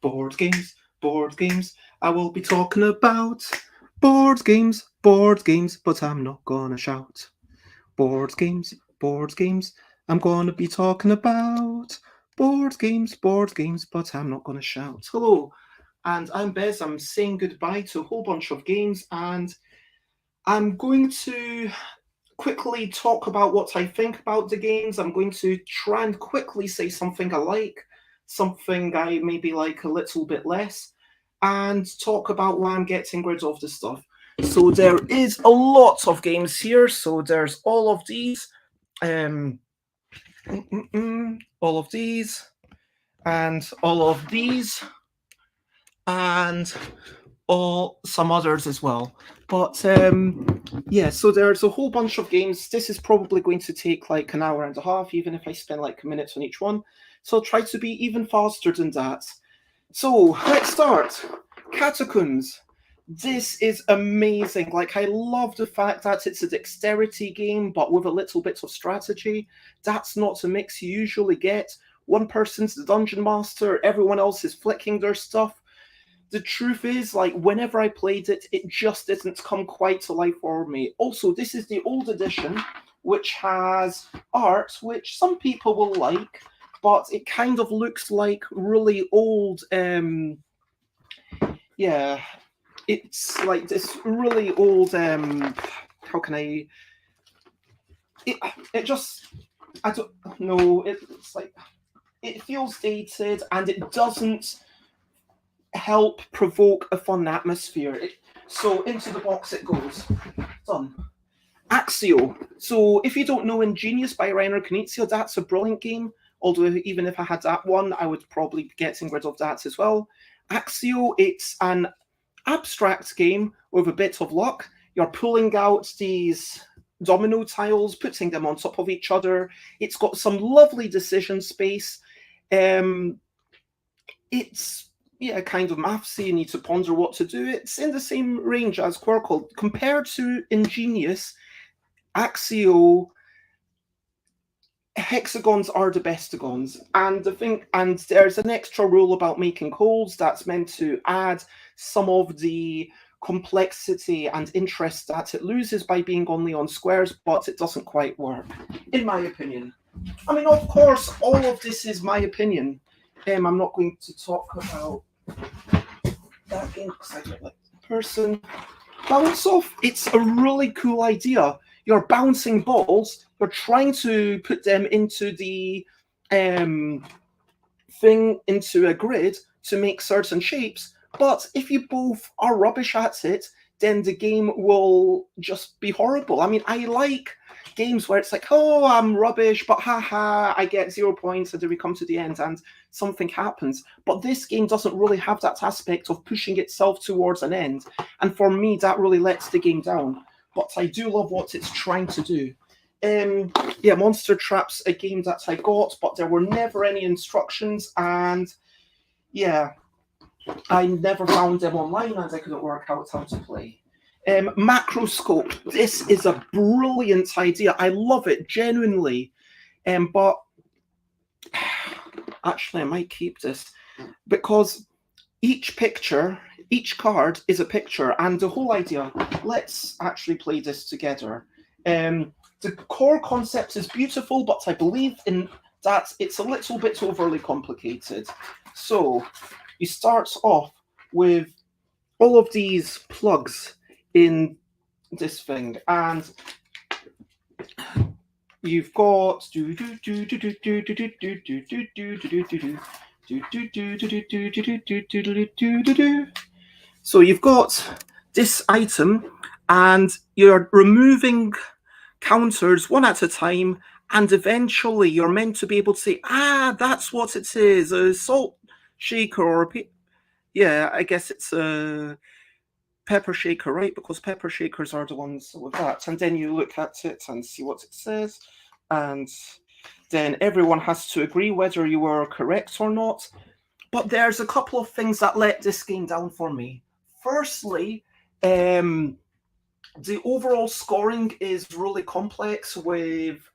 Board games, board games. I will be talking about board games, but I'm not gonna shout. Board games. I'm gonna be talking about board games, but I'm not gonna shout. Hello, and I'm Bez. I'm saying goodbye to a whole bunch of games, and I'm going to quickly talk about what I think about the games. I'm going to try and quickly say something I like, something I maybe like a little bit less, and talk about why I'm getting rid of the stuff. So there is a lot of games here. So there's all of these, um, all of these, and all of these, and all some others as well. But yeah, so there's a whole bunch of games. This is probably going to take like an hour and a half, even if I spend like a minute on each one. So I'll try to be even faster than that. So let's start. Catacombs. This is amazing. Like, I love the fact that it's a dexterity game, but with a little bit of strategy. That's not a mix you usually get. One person's the dungeon master, everyone else is flicking their stuff. The truth is, like, whenever I played it, it just didn't come quite to life for me. Also, this is the old edition, which has art which some people will like, but it kind of looks like really old. Yeah, it's like this really old. How can I? It it just I don't know. It's like it feels dated and it doesn't help provoke a fun atmosphere. So into the box it goes. Done. Axio. So if you don't know Ingenious by Reiner Knizia, that's a brilliant game. Although even if I had that one, I would probably be getting rid of that as well. Axio, it's an abstract game with a bit of luck. You're pulling out these domino tiles, putting them on top of each other. It's got some lovely decision space. Um, it's kind of mathsy. You need to ponder what to do. It's in the same range as Quirkle. Compared to Ingenious, Axio hexagons are the bestagons, and there's an extra rule about making holes that's meant to add some of the complexity and interest that it loses by being only on squares, but it doesn't quite work, in my opinion. I mean, of course, all of this is my opinion. I'm not going to talk about that game because I don't like the person. Bounce off. It's a really cool idea. You're bouncing balls. You're trying to put them into the um, thing into a grid to make certain shapes. But if you both are rubbish at it, then the game will just be horrible. I mean, I like games where it's like, oh, I'm rubbish, but haha, I get 0 points until we come to the end and something happens. But this game doesn't really have that aspect of pushing itself towards an end. And for me, that really lets the game down. But I do love what it's trying to do. Yeah, Monster Trap's a game that I got, but there were never any instructions, and yeah, I never found them online and I couldn't work out how to play. Macroscope. This is a brilliant idea. I love it genuinely. But actually, I might keep this because each picture, each card is a picture, and the whole idea. Let's actually play this together. The core concept is beautiful, but I believe in that it's a little bit overly complicated. So you start off with all of these plugs in this thing, and you've got so you've got this item, and you're removing counters one at a time, and eventually you're meant to be able to say, ah, that's what it is, a salt shaker or yeah, I guess it's a pepper shaker, right? Because pepper shakers are the ones with that. And then you look at it and see what it says, and then everyone has to agree whether you were correct or not. But there's a couple of things that let this game down for me. Firstly, the overall scoring is really complex with,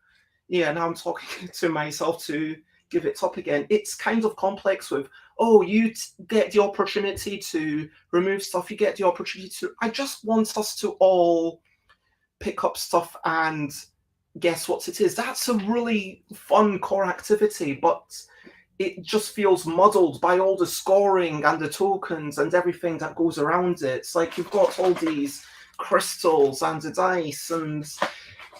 yeah, now I'm talking to myself too. give it up again. It's kind of complex with, oh, you get the opportunity to remove stuff, you get the opportunity to... I just want us to all pick up stuff and guess what it is. That's a really fun core activity, but it just feels muddled by all the scoring and the tokens and everything that goes around it. It's like you've got all these crystals and the dice, and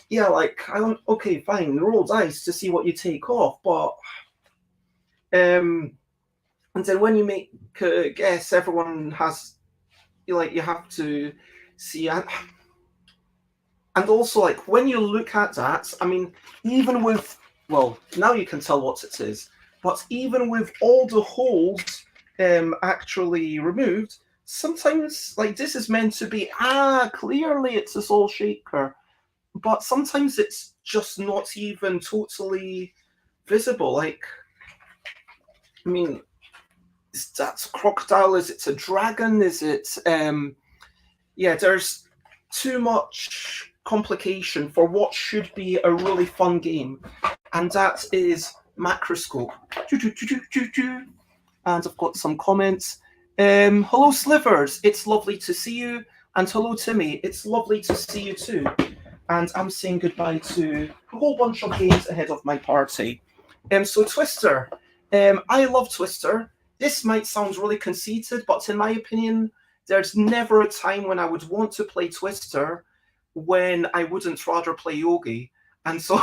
yeah, like, I don't... okay, fine, roll dice to see what you take off, but and then when you make a guess, everyone has, like, you have to see... And also, like, when you look at that, I mean, even with... well, now you can tell what it is, but even with all the holes actually removed, sometimes, like, this is meant to be, clearly it's a Soul Shaker, but sometimes it's just not even totally visible. Like, I mean, is that crocodile? Is it a dragon? Is it... yeah, there's too much complication for what should be a really fun game, and that is Macroscope. And I've got some comments. Hello Slivers, it's lovely to see you, and hello Timmy, it's lovely to see you too. And I'm saying goodbye to a whole bunch of games ahead of my party. So Twister, I love Twister. This might sound really conceited, but in my opinion, there's never a time when I would want to play Twister when I wouldn't rather play Yogi. And so,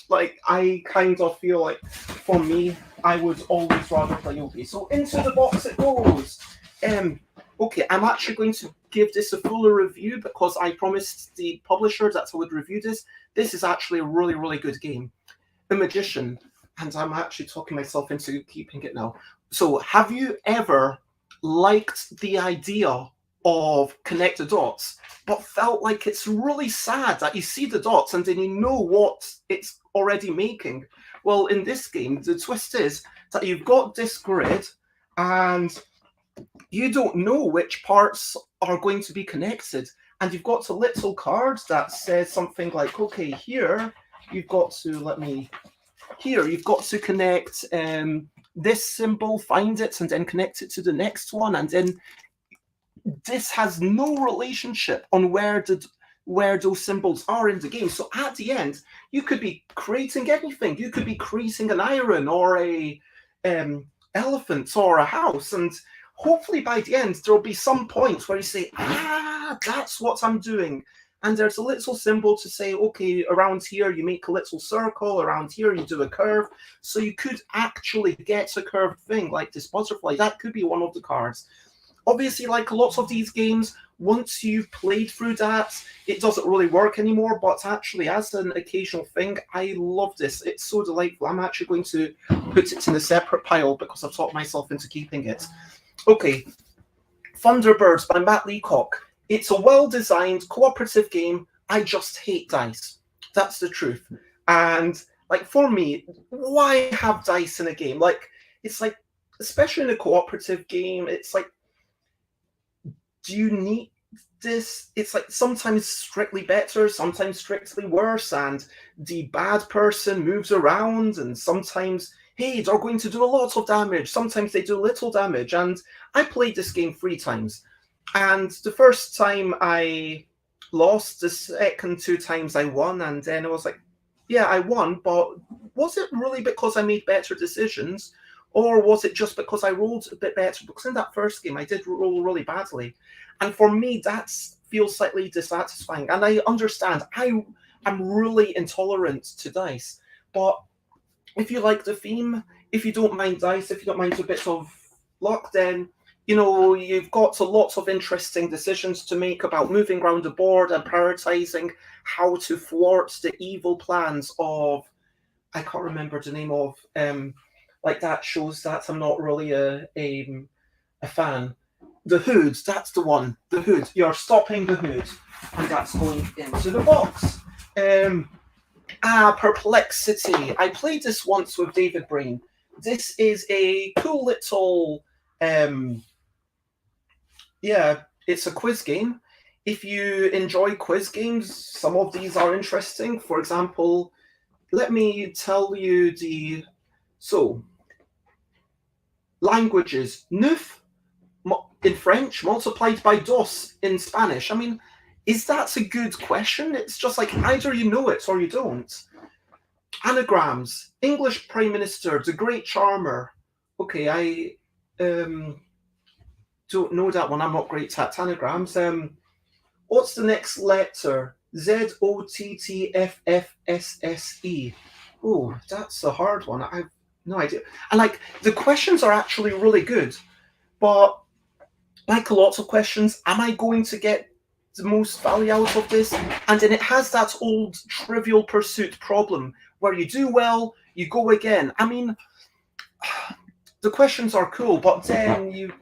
like, I kind of feel like, for me, I would always rather play Yogi. So into the box it goes. Okay, I'm actually going to give this a fuller review because I promised the publisher that I would review this. This is actually a really, really good game. The Magician, and I'm actually talking myself into keeping it now. So, have you ever liked the idea of connect the dots, but felt like it's really sad that you see the dots and then you know what it's already making? Well, in this game, the twist is that you've got this grid and you don't know which parts are going to be connected. And you've got a little card that says something like, okay, here you've got to, here you've got to connect this symbol, find it, and then connect it to the next one. And then this has no relationship on where those symbols are in the game. So at the end, you could be creating anything. You could be creating an iron or a elephant or a house. And hopefully by the end, there'll be some point where you say, that's what I'm doing. And there's a little symbol to say, okay, around here you make a little circle, around here you do a curve. So you could actually get a curved thing like this butterfly. That could be one of the cards. Obviously, like lots of these games, once you've played through that, it doesn't really work anymore. But actually, as an occasional thing, I love this. It's so delightful. I'm actually going to put it in a separate pile because I've talked myself into keeping it. Okay, Thunderbirds by Matt Leacock. It's a well-designed, cooperative game. I just hate dice. That's the truth. And, like, for me, why have dice in a game? Like, it's like, especially in a cooperative game, it's like, do you need this? It's like sometimes strictly better, sometimes strictly worse, and the bad person moves around, and sometimes, hey, they're going to do a lot of damage, sometimes they do little damage. And I played this game 3 times, and the first time I lost, the second 2 times I won, and then I was like, yeah, I won, but was it really because I made better decisions? Or was it just because I rolled a bit better? Because in that first game, I did roll really badly. And for me, that feels slightly dissatisfying. And I understand. I'm really intolerant to dice. But if you like the theme, if you don't mind dice, if you don't mind a bit of luck, then, you know, you've got a lot of interesting decisions to make about moving around the board and prioritizing how to thwart the evil plans of... I can't remember the name of... like, that shows that I'm not really a fan. The Hood, that's the one. The Hood. You're stopping the Hood. And that's going into the box. Perplexity. I played this once with David Brain. This is a cool little... yeah, it's a quiz game. If you enjoy quiz games, some of these are interesting. For example, let me tell you the So, languages. Neuf in French multiplied by dos in Spanish. I mean, is that a good question? It's just like either you know it or you don't. Anagrams. English Prime Minister, the Great Charmer. Okay, I don't know that one. I'm not great at anagrams. What's the next letter? Zottffsse. Oh, that's a hard one. I've no idea. And like the questions are actually really good, but like a lot of questions, am I going to get the most value out of this? And then it has that old Trivial Pursuit problem where you do well, you go again. I mean, the questions are cool, but then you've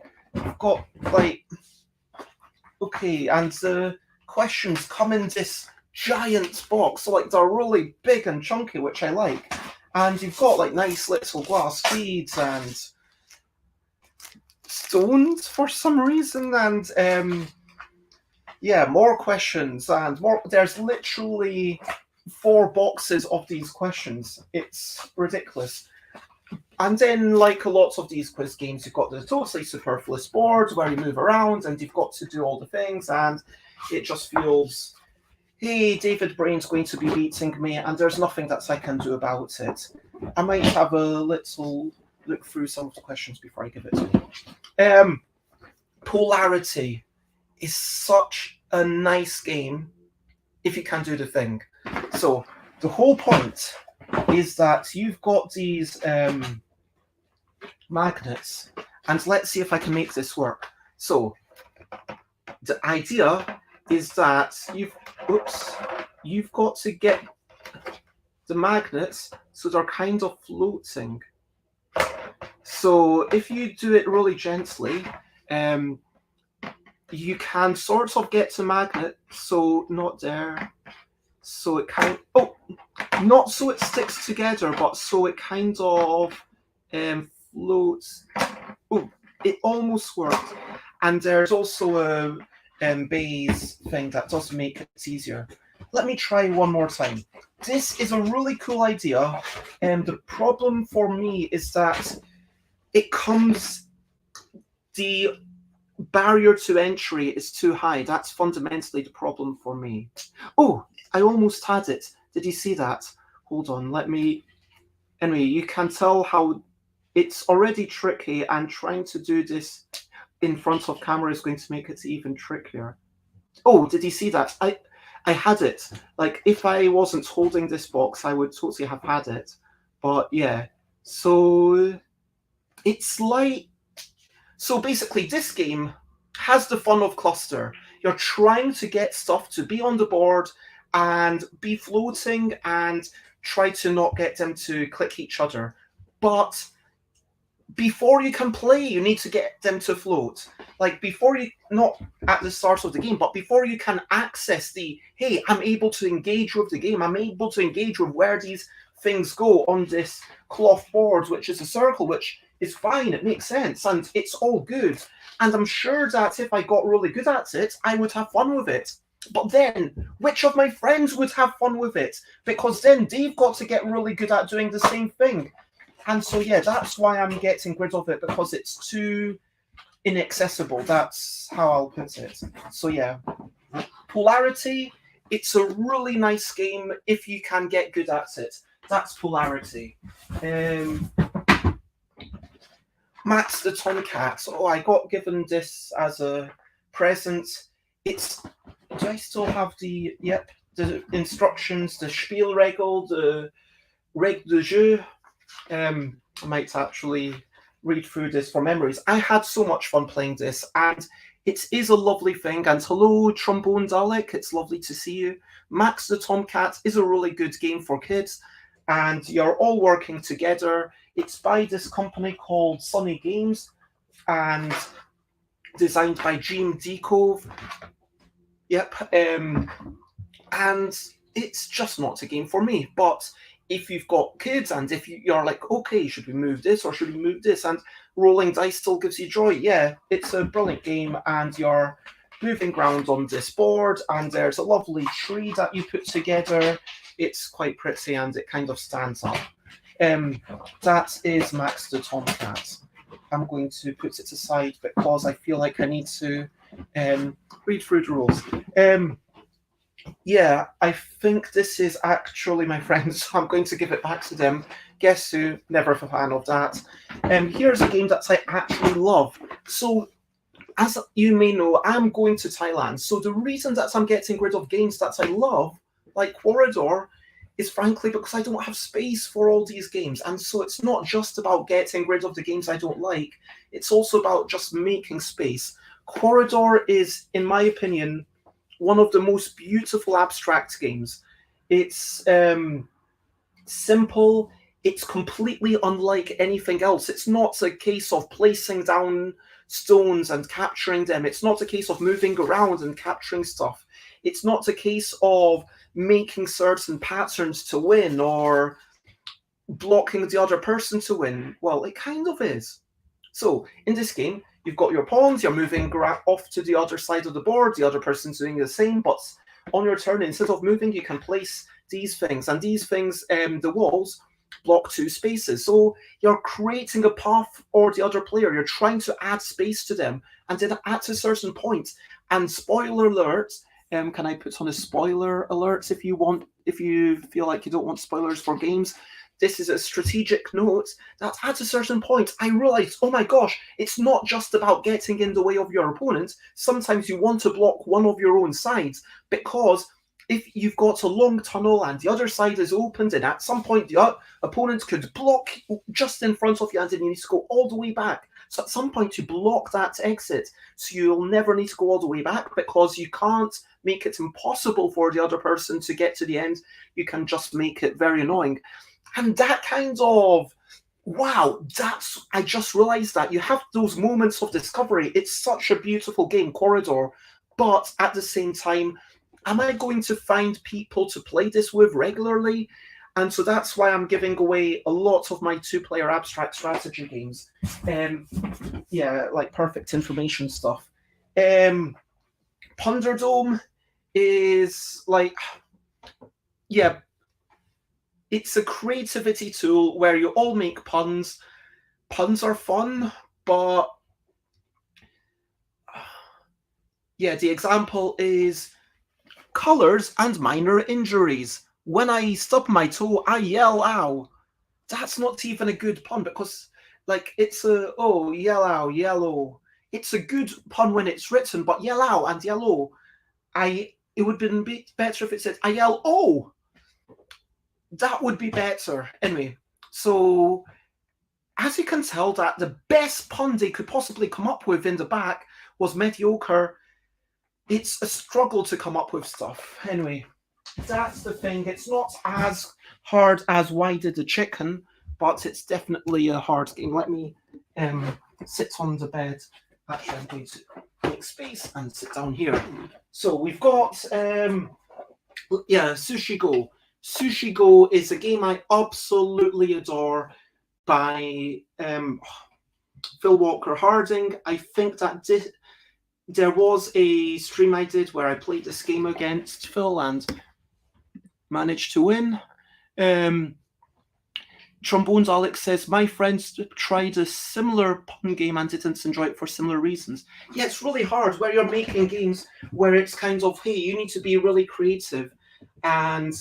got like, okay, and the questions come in this giant box, so like they're really big and chunky, which I like. And you've got like nice little glass beads and stones for some reason, and yeah, more questions and more. There's literally 4 boxes of these questions. It's ridiculous. And then, like a lot of these quiz games, you've got the totally superfluous board where you move around and you've got to do all the things, and it just feels, hey, David Brain's going to be beating me, and there's nothing that I can do about it. I might have a little look through some of the questions before I give it to you. Polarity is such a nice game if you can do the thing. So the whole point is that you've got these magnets, and let's see if I can make this work. So the idea is that you've got to get the magnets so they're kind of floating. So if you do it really gently, you can sort of get the magnet, so not there, so it kind not so it sticks together, but so it kind of floats. Oh, it almost worked. And there's also a base thing that does make it easier. Let me try one more time. This is a really cool idea, and the problem for me is that the barrier to entry is too high. That's fundamentally the problem for me. Oh, I almost had it. Did you see that? Hold on, anyway, you can tell how it's already tricky, and trying to do this in front of camera is going to make it even trickier. Oh, did you see that? I had it. Like, if I wasn't holding this box, I would totally have had it. But yeah, so it's like, so basically this game has the fun of cluster. You're trying to get stuff to be on the board and be floating and try to not get them to click each other. But before you can play, you need to get them to float. Like before you, not at the start of the game, but before you can access the, hey, I'm able to engage with the game. I'm able to engage with where these things go on this cloth board, which is a circle, which is fine. It makes sense. And it's all good. And I'm sure that if I got really good at it, I would have fun with it. But then, which of my friends would have fun with it? Because then they've got to get really good at doing the same thing. And so, yeah, that's why I'm getting rid of it, because it's too inaccessible. That's how I'll put it. So, yeah, Polarity, it's a really nice game if you can get good at it. That's Polarity. Max the Tomcat. Oh, I got given this as a present. Do I still have the instructions, the Spielregel, the Règle de Jeu? I might actually read through this for memories. I had so much fun playing this, and it is a lovely thing. And hello, Trombone Dalek, it's lovely to see you. Max the Tomcat is a really good game for kids, and you're all working together. It's by this company called Sunny Games, and designed by Jim Dekove. Yep, and it's just not a game for me, but if you've got kids and if you're like, okay, should we move this or should we move this? And rolling dice still gives you joy. Yeah, it's a brilliant game, and you're moving around on this board, and there's a lovely tree that you put together. It's quite pretty, and it kind of stands up. That is Max the Tomcat. I'm going to put it aside because I feel like I need to read through the rules. Yeah, I think this is actually my friends, so I'm going to give it back to them. Guess who? Never a fan of that. Here's a game that I actually love. So, as you may know, I'm going to Thailand. So the reason that I'm getting rid of games that I love, like Corridor, is frankly because I don't have space for all these games. And so it's not just about getting rid of the games I don't like, it's also about just making space. Corridor is, in my opinion, one of the most beautiful abstract games. It's simple. It's completely unlike anything else. It's not a case of placing down stones and capturing them. It's not a case of moving around and capturing stuff. It's not a case of making certain patterns to win or blocking the other person to win. Well, it kind of is. So, in this game, you've got your pawns, you're moving off to the other side of the board, the other person's doing the same, but on your turn, instead of moving, you can place these things, and these things, the walls, block 2 spaces. So you're creating a path for the other player, you're trying to add space to them, and then at a certain point, and spoiler alert, can I put on a spoiler alert if you feel like you don't want spoilers for games? This is a strategic note that at a certain point I realized, oh my gosh, it's not just about getting in the way of your opponent. Sometimes you want to block one of your own sides, because if you've got a long tunnel and the other side is opened, and at some point the opponent could block just in front of you, and then you need to go all the way back. So at some point you block that exit, so you'll never need to go all the way back, because you can't make it impossible for the other person to get to the end. You can just make it very annoying. And that kind of, wow, I just realized that you have those moments of discovery. It's such a beautiful game, Corridor, but at the same time, am I going to find people to play this with regularly? And so that's why I'm giving away a lot of my 2-player abstract strategy games. Yeah, like Perfect Information stuff. Punderdome is like, yeah, it's a creativity tool where you all make puns. Puns are fun, but yeah, the example is colors and minor injuries. When I stub my toe, I yell ow. That's not even a good pun, because like it's yell ow, yellow. It's a good pun when it's written, but yell ow and yellow, it would have been better if it said I yell oh. That would be better. Anyway, so as you can tell, that the best pun they could possibly come up with in the back was mediocre. It's a struggle to come up with stuff. Anyway, that's the thing. It's not as hard as Why Did the Chicken, but it's definitely a hard game. Let me sit on the bed. Actually, I'm going to make space and sit down here. So we've got, Sushi Go. Sushi Go is a game I absolutely adore by Phil Walker Harding. I think that there was a stream I did where I played this game against Phil and managed to win. Trombones Alex says, my friends tried a similar pun game and didn't enjoy it for similar reasons. Yeah, it's really hard where you're making games where it's kind of, hey, you need to be really creative. And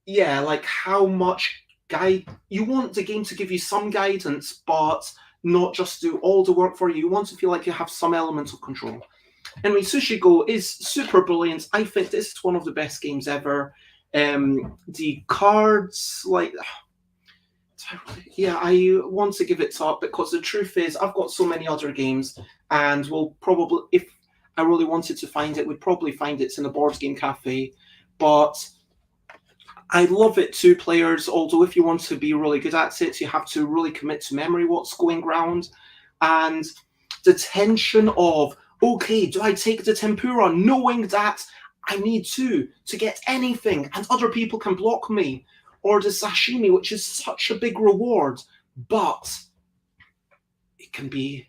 yeah, like how much you want the game to give you some guidance, but not just do all the work for you. You want to feel like you have some element of control. Anyway, Sushi Go is super brilliant. I think this is one of the best games ever. The cards, like, yeah, I want to give it up, because the truth is I've got so many other games, and we'll probably, if I really wanted to find it, we'd probably find it in a board game cafe. But I love it 2 players, although if you want to be really good at it, you have to really commit to memory what's going around. And the tension of, okay, do I take the tempura knowing that I need to get anything and other people can block me? Or the sashimi, which is such a big reward, but it can be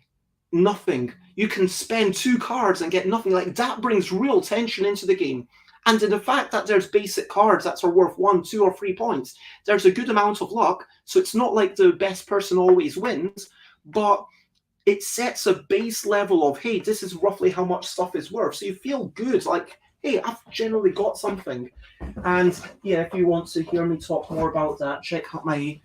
nothing. You can spend 2 cards and get nothing. Like, that brings real tension into the game. And in the fact that there's basic cards that are worth 1, 2, or 3 points, there's a good amount of luck. So it's not like the best person always wins, but it sets a base level of, hey, this is roughly how much stuff is worth. So you feel good, like, hey, I've generally got something. And yeah, if you want to hear me talk more about that, check out my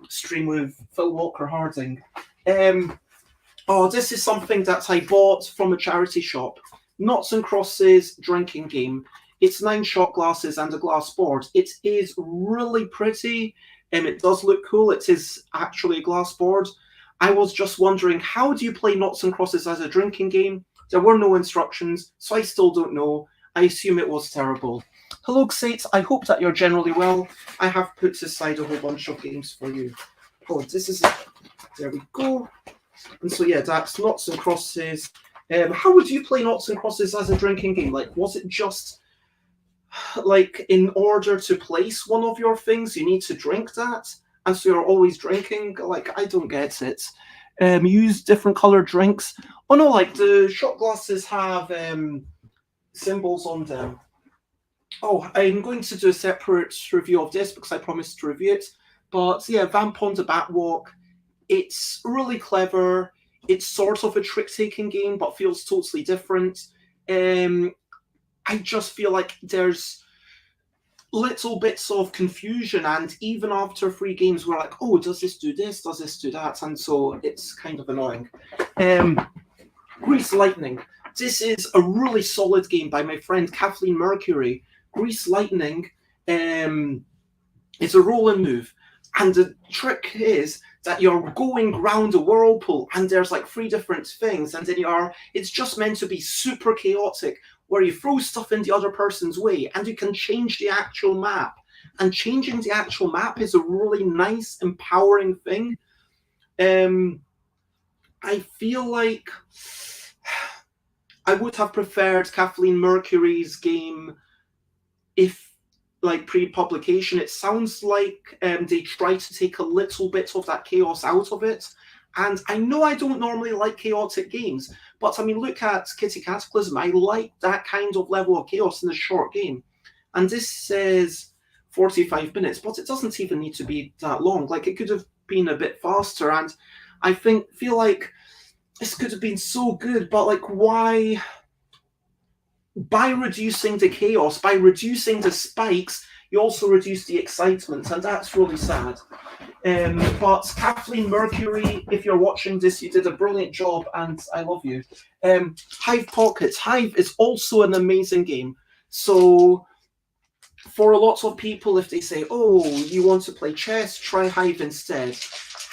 stream with Phil Walker Harding. This is something that I bought from a charity shop. Noughts and Crosses drinking game. It's 9 shot glasses and a glass board. It is really pretty. It does look cool. It is actually a glass board. I was just wondering, how do you play Noughts and Crosses as a drinking game? There were no instructions, so I still don't know. I assume it was terrible. Hello, Xate. I hope that you're generally well. I have put aside a whole bunch of games for you. Oh, this is it. There we go. And so, yeah, that's Noughts and Crosses. How would you play Noughts and Crosses as a drinking game? Like, was it just, like, in order to place one of your things, you need to drink that? And so you're always drinking? Like, I don't get it. Use different colored drinks. Oh, no, like, the shot glasses have symbols on them. Oh, I'm going to do a separate review of this because I promised to review it. But yeah, Vamp on the Batwalk, it's really clever. It's sort of a trick-taking game, but feels totally different. I just feel like there's little bits of confusion, and even after 3 games, we're like, oh, does this do this? Does this do that? And so it's kind of annoying. Grease Lightning. This is a really solid game by my friend Kathleen Mercury. Grease Lightning is a roll and move. And the trick is that you're going round a whirlpool and there's like 3 different things, and then it's just meant to be super chaotic, where you throw stuff in the other person's way and you can change the actual map. And changing the actual map is a really nice, empowering thing. I feel like I would have preferred Kathleen Mercury's game if, like, pre-publication. It sounds like they try to take a little bit of that chaos out of it. And I know I don't normally like chaotic games, but I mean, look at Kitty Cataclysm. I like that kind of level of chaos in a short game. And this says 45 minutes, but it doesn't even need to be that long. Like, it could have been a bit faster, and I feel like this could have been so good, but like, why? By reducing the chaos, by reducing the spikes, you also reduce the excitement, and that's really sad. But Kathleen Mercury, if you're watching this, you did a brilliant job, and I love you. Hive Pocket. Hive is also an amazing game. So for a lot of people, if they say, oh, you want to play chess, try Hive instead.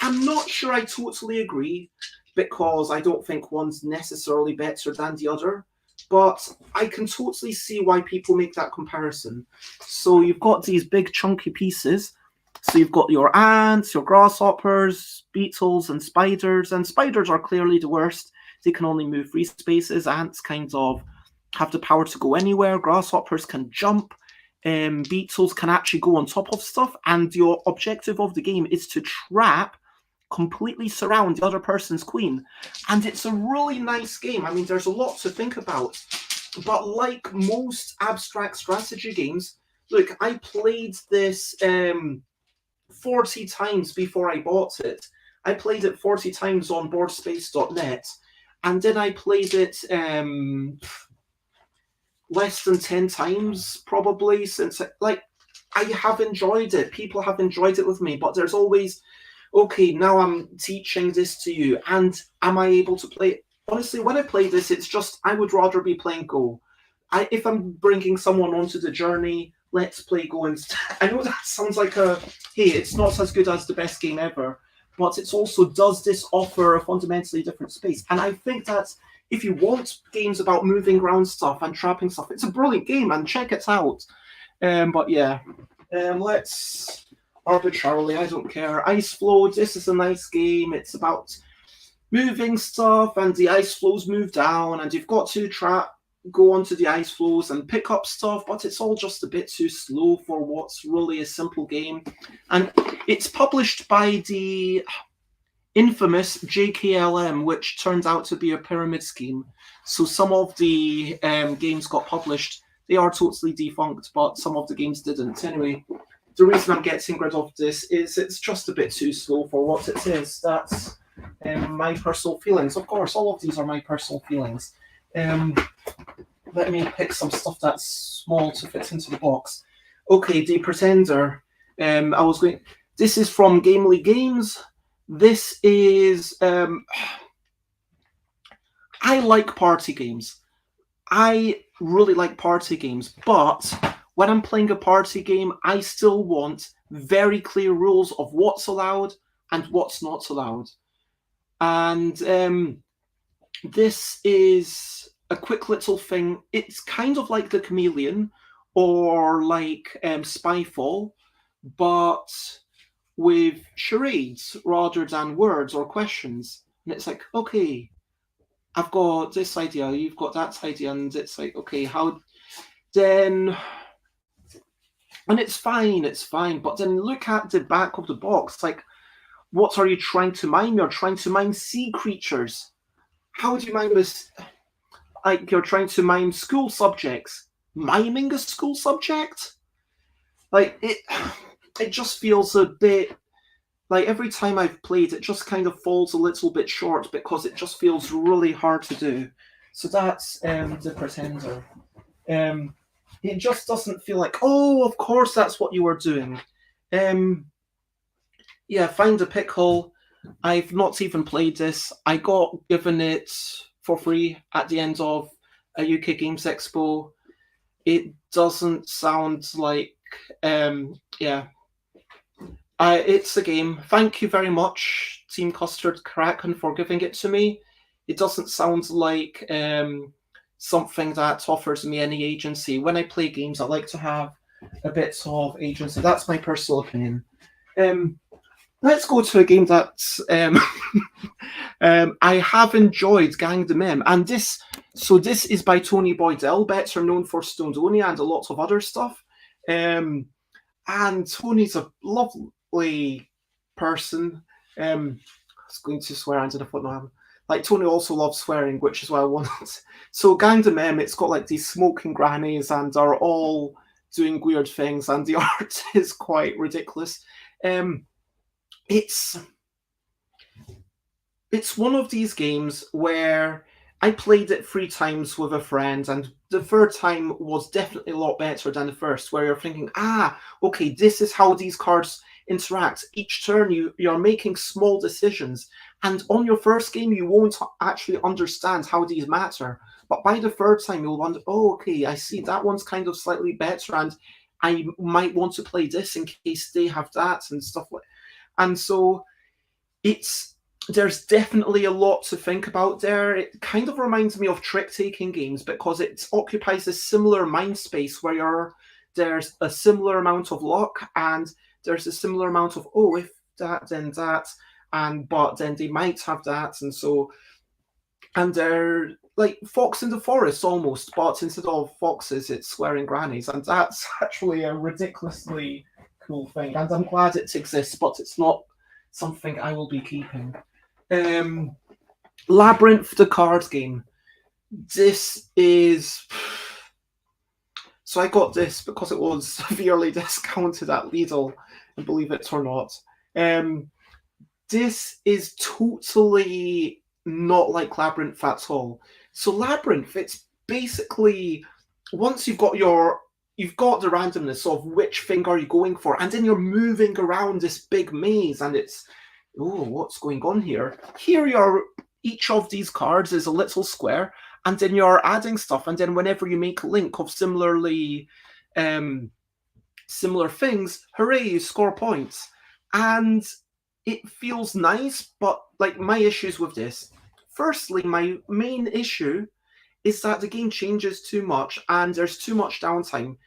I'm not sure I totally agree, because I don't think one's necessarily better than the other. But I can totally see why people make that comparison. So you've got these big chunky pieces. So you've got your ants, your grasshoppers, beetles, and spiders. And spiders are clearly the worst. They can only move 3 spaces. Ants kind of have the power to go anywhere. Grasshoppers can jump. Beetles can actually go on top of stuff. And your objective of the game is to completely surround the other person's queen. And it's a really nice game. I mean, there's a lot to think about. But like most abstract strategy games, look, I played this 40 times before I bought it. I played it 40 times on boardspace.net, and then I played it less than 10 times probably since, like, I have enjoyed it. People have enjoyed it with me, but there's always, okay, now I'm teaching this to you, and am I able to play it? Honestly, when I play this, it's just, I would rather be playing Go. If I'm bringing someone onto the journey, let's play Go instead. I know that sounds like hey, it's not as good as the best game ever, but it's also, does this offer a fundamentally different space? And I think that if you want games about moving around stuff and trapping stuff, it's a brilliant game, and check it out. But yeah, let's arbitrarily, I don't care. Ice Flow, this is a nice game. It's about moving stuff, and the ice flows move down, and you've got to go onto the ice flows and pick up stuff, but it's all just a bit too slow for what's really a simple game. And it's published by the infamous JKLM, which turns out to be a pyramid scheme. So some of the games got published they are totally defunct, but some of the games didn't. Anyway, the reason I'm getting rid of this is it's just a bit too slow for what it is. That's my personal feelings. Of course, all of these are my personal feelings. Let me pick some stuff that's small to fit into the box. Okay, The Pretender. This is from Gamely Games. This is. I like party games. I really like party games, but when I'm playing a party game, I still want very clear rules of what's allowed and what's not allowed. And this is a quick little thing. It's kind of like The Chameleon or like Spyfall, but with charades rather than words or questions. And it's like, okay, I've got this idea, you've got that idea, and it's like, okay, how then? And it's fine, but then look at the back of the box. Like, what are you trying to mime? You're trying to mime sea creatures. How do you mime this? Like, you're trying to mime school subjects. Miming a school subject? Like, it just feels a bit like every time I've played, it just kind of falls a little bit short because it just feels really hard to do. So that's The Pretender. It just doesn't feel like, oh, of course that's what you were doing. Yeah, Find a Pickle. I've not even played this. I got given it for free at the end of a UK Games Expo. It doesn't sound like, it's a game. Thank you very much, Team Custard Kraken, for giving it to me. It doesn't sound like something that offers me any agency. When I play games, I like to have a bit of agency. That's my personal opinion. Let's go to a game that I have enjoyed, Gang the Mem. And this is by Tony Boydell, better known for Stonedonia and a lot of other stuff. And Tony's a lovely person. I was going to swear into the footnote. Like, Tony also loves swearing, which is why I want. So Gang the Mem, it's got like these smoking grannies and are all doing weird things, and the art is quite ridiculous. It's one of these games where I played it 3 times with a friend, and the third time was definitely a lot better than the first, where you're thinking, okay, this is how these cards interact. Each turn you're making small decisions, and on your first game you won't actually understand how these matter, but by the third time you'll wonder, oh, okay, I see that one's kind of slightly better, and I might want to play this in case they have that and stuff like. And so there's definitely a lot to think about there. It kind of reminds me of trick-taking games because it occupies a similar mind space where there's a similar amount of luck and there's a similar amount of, oh, if that, then that, but then they might have that, and so, and they're like Fox in the Forest almost, but instead of foxes, it's swearing grannies, and that's actually a ridiculously cool thing, and I'm glad it exists, but it's not something I will be keeping. Labyrinth, the card game. This is... So I got this because it was severely discounted at Lidl, and believe it or not. This is totally not like Labyrinth at all. So Labyrinth, it's basically, once you've got the randomness of which thing are you going for, and then you're moving around this big maze, and it's, oh, what's going on here? Here each of these cards is a little square, and then you're adding stuff, and then whenever you make a link of similar things, hooray, you score points. And it feels nice, but like my issues with this, firstly, my main issue is that the game changes too much and there's too much downtime.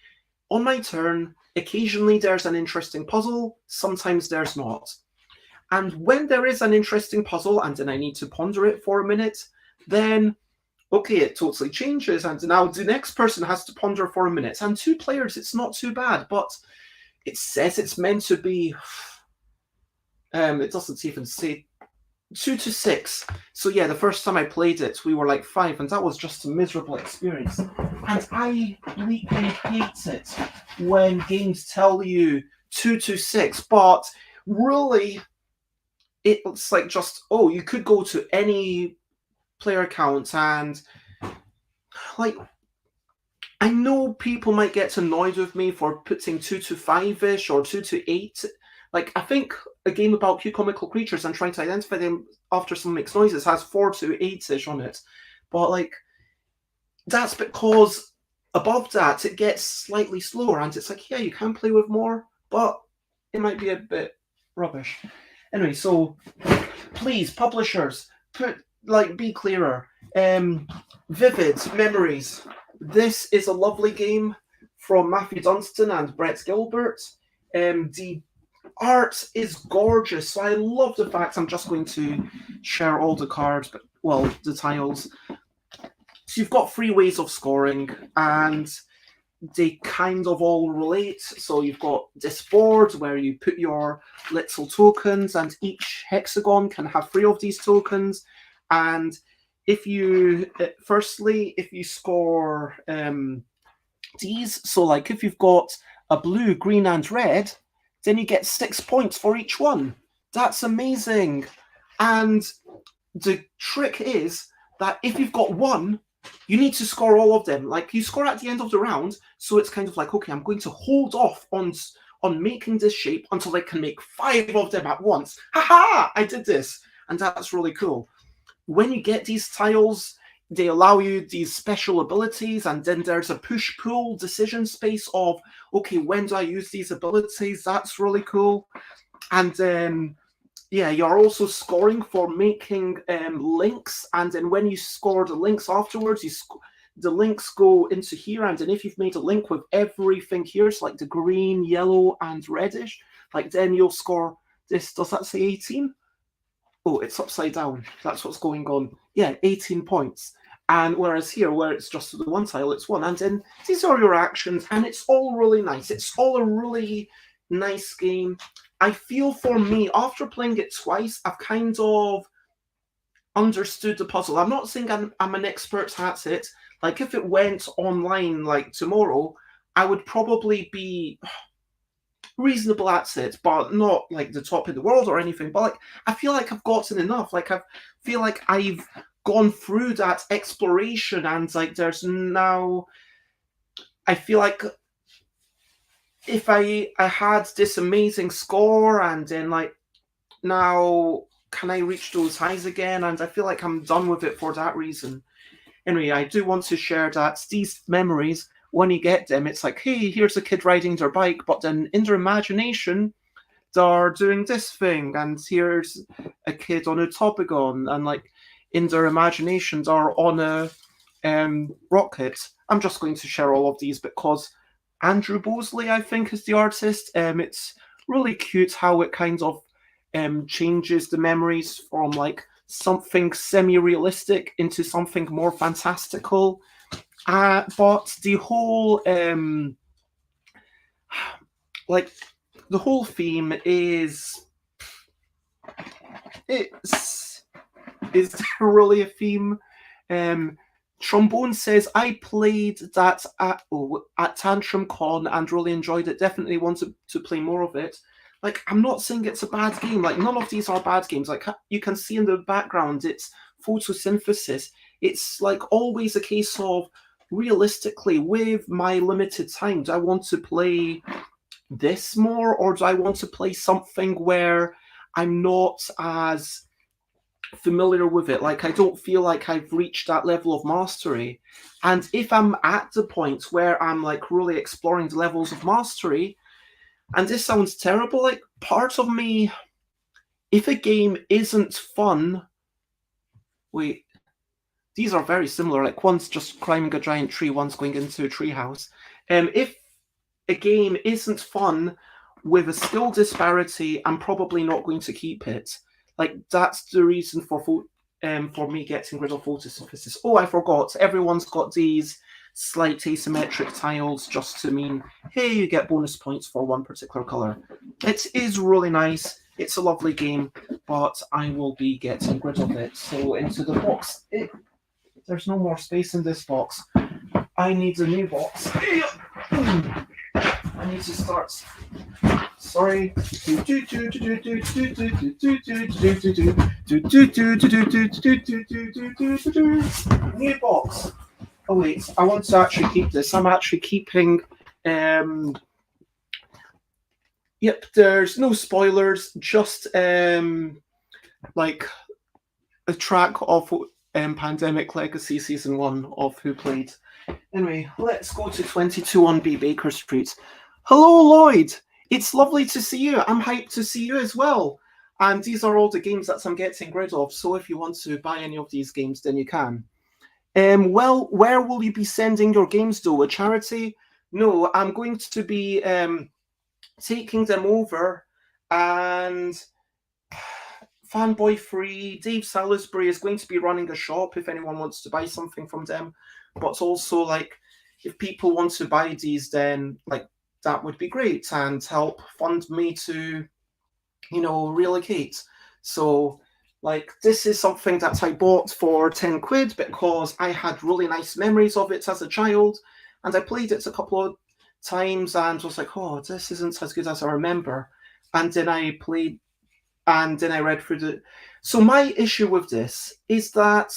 On my turn, occasionally there's an interesting puzzle, sometimes there's not. And when there is an interesting puzzle and then I need to ponder it for a minute, then, okay, it totally changes. And now the next person has to ponder for a minute. And 2 players, it's not too bad, but it says it's meant to be... it doesn't even say 2 to 6. So yeah, the first time I played it, we were like 5, and that was just a miserable experience. And I bleeping hate it when games tell you 2 to 6, but really, it's like just, oh, you could go to any player account and like, I know people might get annoyed with me for putting 2 to 5-ish or 2 to 8. Like, I think a game about cute comical creatures and trying to identify them after someone makes noises has 4 to 8-ish on it. But, like, that's because above that, it gets slightly slower. And it's like, yeah, you can play with more, but it might be a bit rubbish. Anyway, so please, publishers, be clearer. Vivid Memories. This is a lovely game from Matthew Dunstan and Brett Gilbert. The art is gorgeous, so I love the fact I'm just going to share all the cards, but well, the tiles. So you've got 3 ways of scoring, and they kind of all relate. So you've got this board where you put your little tokens, and each hexagon can have 3 of these tokens. And if you, firstly, if you score these, so like if you've got a blue, green, and red, then you get 6 points for each one. That's amazing. And the trick is that if you've got 1, you need to score all of them. Like, you score at the end of the round, so it's kind of like, okay, I'm going to hold off on making this shape until I can make 5 of them at once. Haha! I did this! And that's really cool. When you get these tiles, they allow you these special abilities, and then there's a push-pull decision space of, okay, when do I use these abilities? That's really cool. And then, yeah, you're also scoring for making links, and then when you score the links afterwards, the links go into here, and then if you've made a link with everything here, so like the green, yellow, and reddish, like then you'll score this. Does that say 18? Oh, it's upside down. That's what's going on. Yeah, 18 points. And whereas here, where it's just the one tile, it's 1. And then these are your actions, and it's all really nice. It's all a really nice game. I feel for me, after playing it twice, I've kind of understood the puzzle. I'm not saying I'm an expert at it. Like, if it went online, like, tomorrow, I would probably be reasonable at it, but not like the top in the world or anything. But like, I feel like I've gotten enough. Like, I feel like I've gone through that exploration, and like there's now, I feel like if I had this amazing score, and then like now can I reach those highs again? And I feel like I'm done with it for that reason. Anyway, I do want to share that these memories, when you get them, it's like, hey, here's a kid riding their bike, but then in their imagination, they're doing this thing, and here's a kid on a toboggan, and like in their imaginations are on a rocket. I'm just going to share all of these because Andrew Bosley, I think, is the artist. It's really cute how it kind of changes the memories from like something semi-realistic into something more fantastical. But the whole like the whole theme is there really a theme? Trombone says, I played that at Tantrum Con and really enjoyed it. Definitely want to play more of it. Like, I'm not saying it's a bad game. Like, none of these are bad games. Like, you can see in the background, it's photosynthesis. It's like always a case of, realistically, with my limited time, do I want to play this more, or do I want to play something where I'm not as familiar with it? Like, I don't feel like I've reached that level of mastery. And if I'm at the point where I'm like really exploring the levels of mastery, and this sounds terrible, like part of me, if a game isn't fun, wait, these are very similar. Like, one's just climbing a giant tree, one's going into a treehouse. If a game isn't fun with a skill disparity, I'm probably not going to keep it. Like, that's the reason for me getting rid of photosynthesis. Oh, I forgot. Everyone's got these slight asymmetric tiles just to mean, hey, you get bonus points for one particular color. It is really nice. It's a lovely game, but I will be getting rid of it. So into the box. There's no more space in this box. I need a new box. I need to start. Sorry. New box. Oh wait, I want to actually keep this. I'm actually keeping. Yep, there's no spoilers. Just like a track of Pandemic Legacy Season 1 of Who Played. Anyway, let's go to 22-1B Baker Street. Hello, Lloyd. It's lovely to see you. I'm hyped to see you as well. And these are all the games that I'm getting rid of. So if you want to buy any of these games, then you can. Well, where will you be sending your games, though? A charity? No, I'm going to be taking them over, and Fanboy Free, Dave Salisbury is going to be running a shop if anyone wants to buy something from them. But also, like, if people want to buy these, then like that would be great and help fund me to, relocate. So, like, this is something that I bought for 10 quid because I had really nice memories of it as a child, and I played it a couple of times and was like, oh, this isn't as good as I remember. And then I played, and then I read through the. So my issue with this is that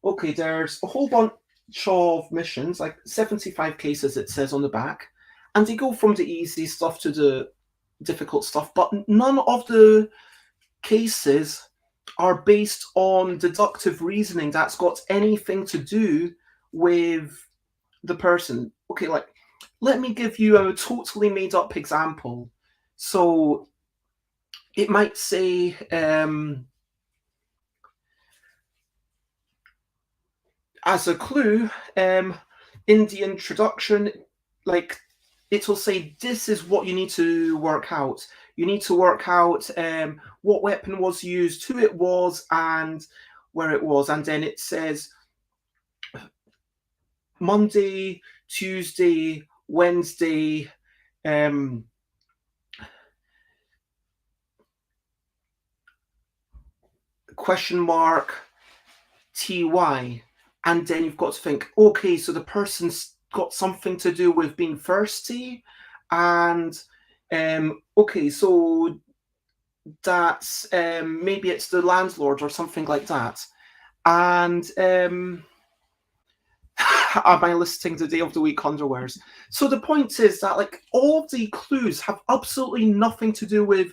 okay, there's a whole bunch of missions, like 75 cases it says on the back, and they go from the easy stuff to the difficult stuff, but none of the cases are based on deductive reasoning that's got anything to do with the person. Okay, like, let me give you a totally made up example. So it might say as a clue in the introduction, like, it will say this is what you need to work out. You need to work out what weapon was used, who it was, and where it was. And then it says Monday, Tuesday, Wednesday, question mark, TY. And then you've got to think, okay, so the person's got something to do with being thirsty. And okay, so that's maybe it's the landlord or something like that. And am I listing the day of the week underwears? So the point is that, like, all of the clues have absolutely nothing to do with,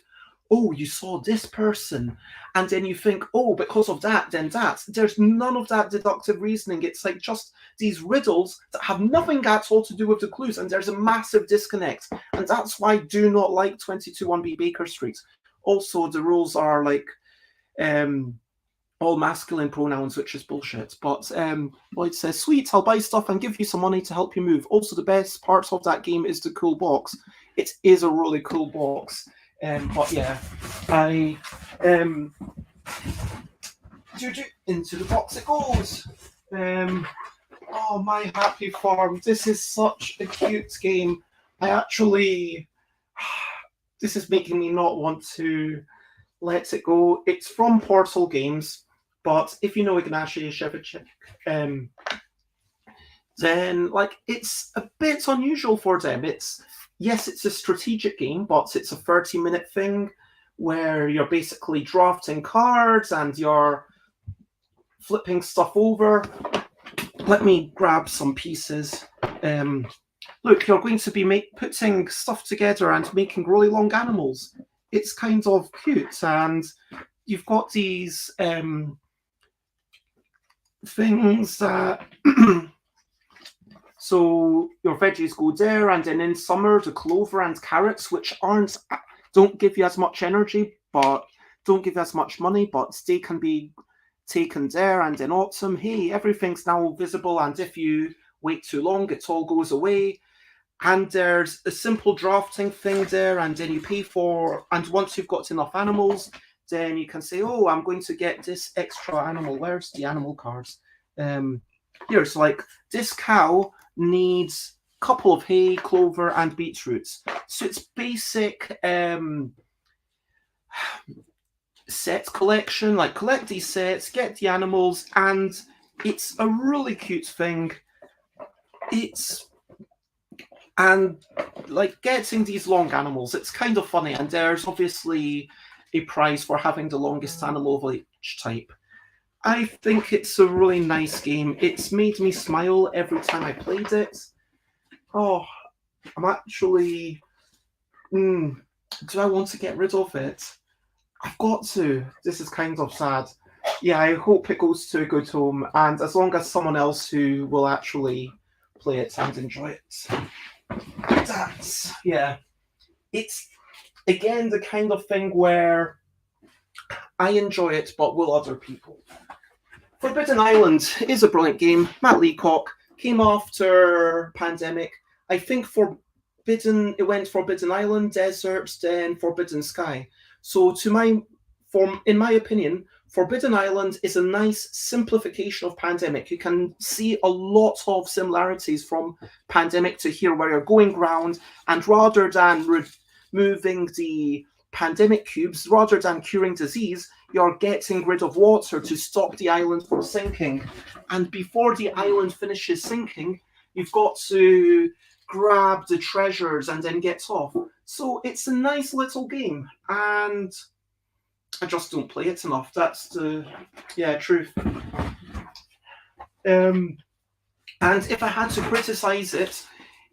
oh, you saw this person, and then you think, oh, because of that, then that. There's none of that deductive reasoning. It's like just these riddles that have nothing at all to do with the clues, and there's a massive disconnect. And that's why I do not like 22-1B Baker Street. Also, the rules are like all masculine pronouns, which is bullshit. But Lloyd says, sweet, I'll buy stuff and give you some money to help you move. Also, the best parts of that game is the cool box. It is a really cool box. But yeah, I into the box it goes. Oh, My Happy Farm. This is such a cute game. I actually, this is making me not want to let it go. It's from Portal Games, but if you know Ignacy Shevchik, then like it's a bit unusual for them. Yes, it's a strategic game, but it's a 30-minute thing where you're basically drafting cards and you're flipping stuff over. Let me grab some pieces. Look, you're going to be putting stuff together and making really long animals. It's kind of cute, and you've got these things that so your veggies go there, and then in summer the clover and carrots, which don't give you as much energy, but don't give you as much money, but they can be taken there. And in autumn, hey, everything's now visible, and if you wait too long, it all goes away. And there's a simple drafting thing there, and then you pay for, and once you've got enough animals, then you can say, oh, I'm going to get this extra animal. Where's the animal cards? Here, so like this cow needs couple of hay, clover, and beetroots. So it's basic set collection, like collect these sets, get the animals, and it's a really cute thing. And like getting these long animals, it's kind of funny, and there's obviously a prize for having the longest animal of each type. I think it's a really nice game. It's made me smile every time I played it. Oh, I'm actually. Do I want to get rid of it? I've got to. This is kind of sad. Yeah, I hope it goes to a good home, and as long as someone else who will actually play it and enjoy it. It's again the kind of thing where I enjoy it, but will other people? Forbidden Island is a brilliant game. Matt Leacock came after Pandemic. I think it went Forbidden Island, Desert, then Forbidden Sky. So in my opinion, Forbidden Island is a nice simplification of Pandemic. You can see a lot of similarities from Pandemic to here, where you're going round, and rather than removing the pandemic cubes, rather than curing disease, you're getting rid of water to stop the island from sinking. And before the island finishes sinking, you've got to grab the treasures and then get off. So it's a nice little game, and I just don't play it enough. That's the truth. And if I had to criticize it,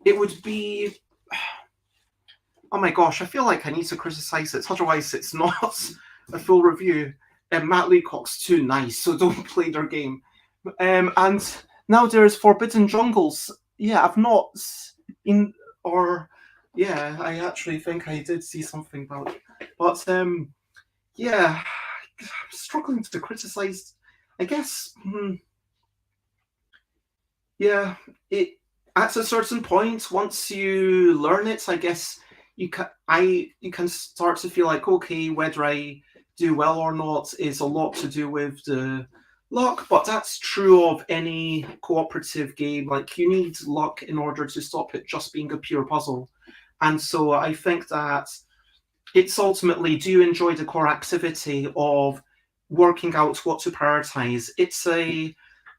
it would be, oh my gosh, I feel like I need to criticize it, otherwise it's not a full review. Matt Leacock's too nice, so don't play their game. And now there's Forbidden Jungles. Yeah, I've not seen, I actually think I did see something about it. But I'm struggling to criticize. I guess, it at a certain point, once you learn it, I guess you can start to feel like, okay, whether I do well or not is a lot to do with the luck, but that's true of any cooperative game. Like, you need luck in order to stop it just being a pure puzzle. And so I think that it's ultimately, do you enjoy the core activity of working out what to prioritize? It's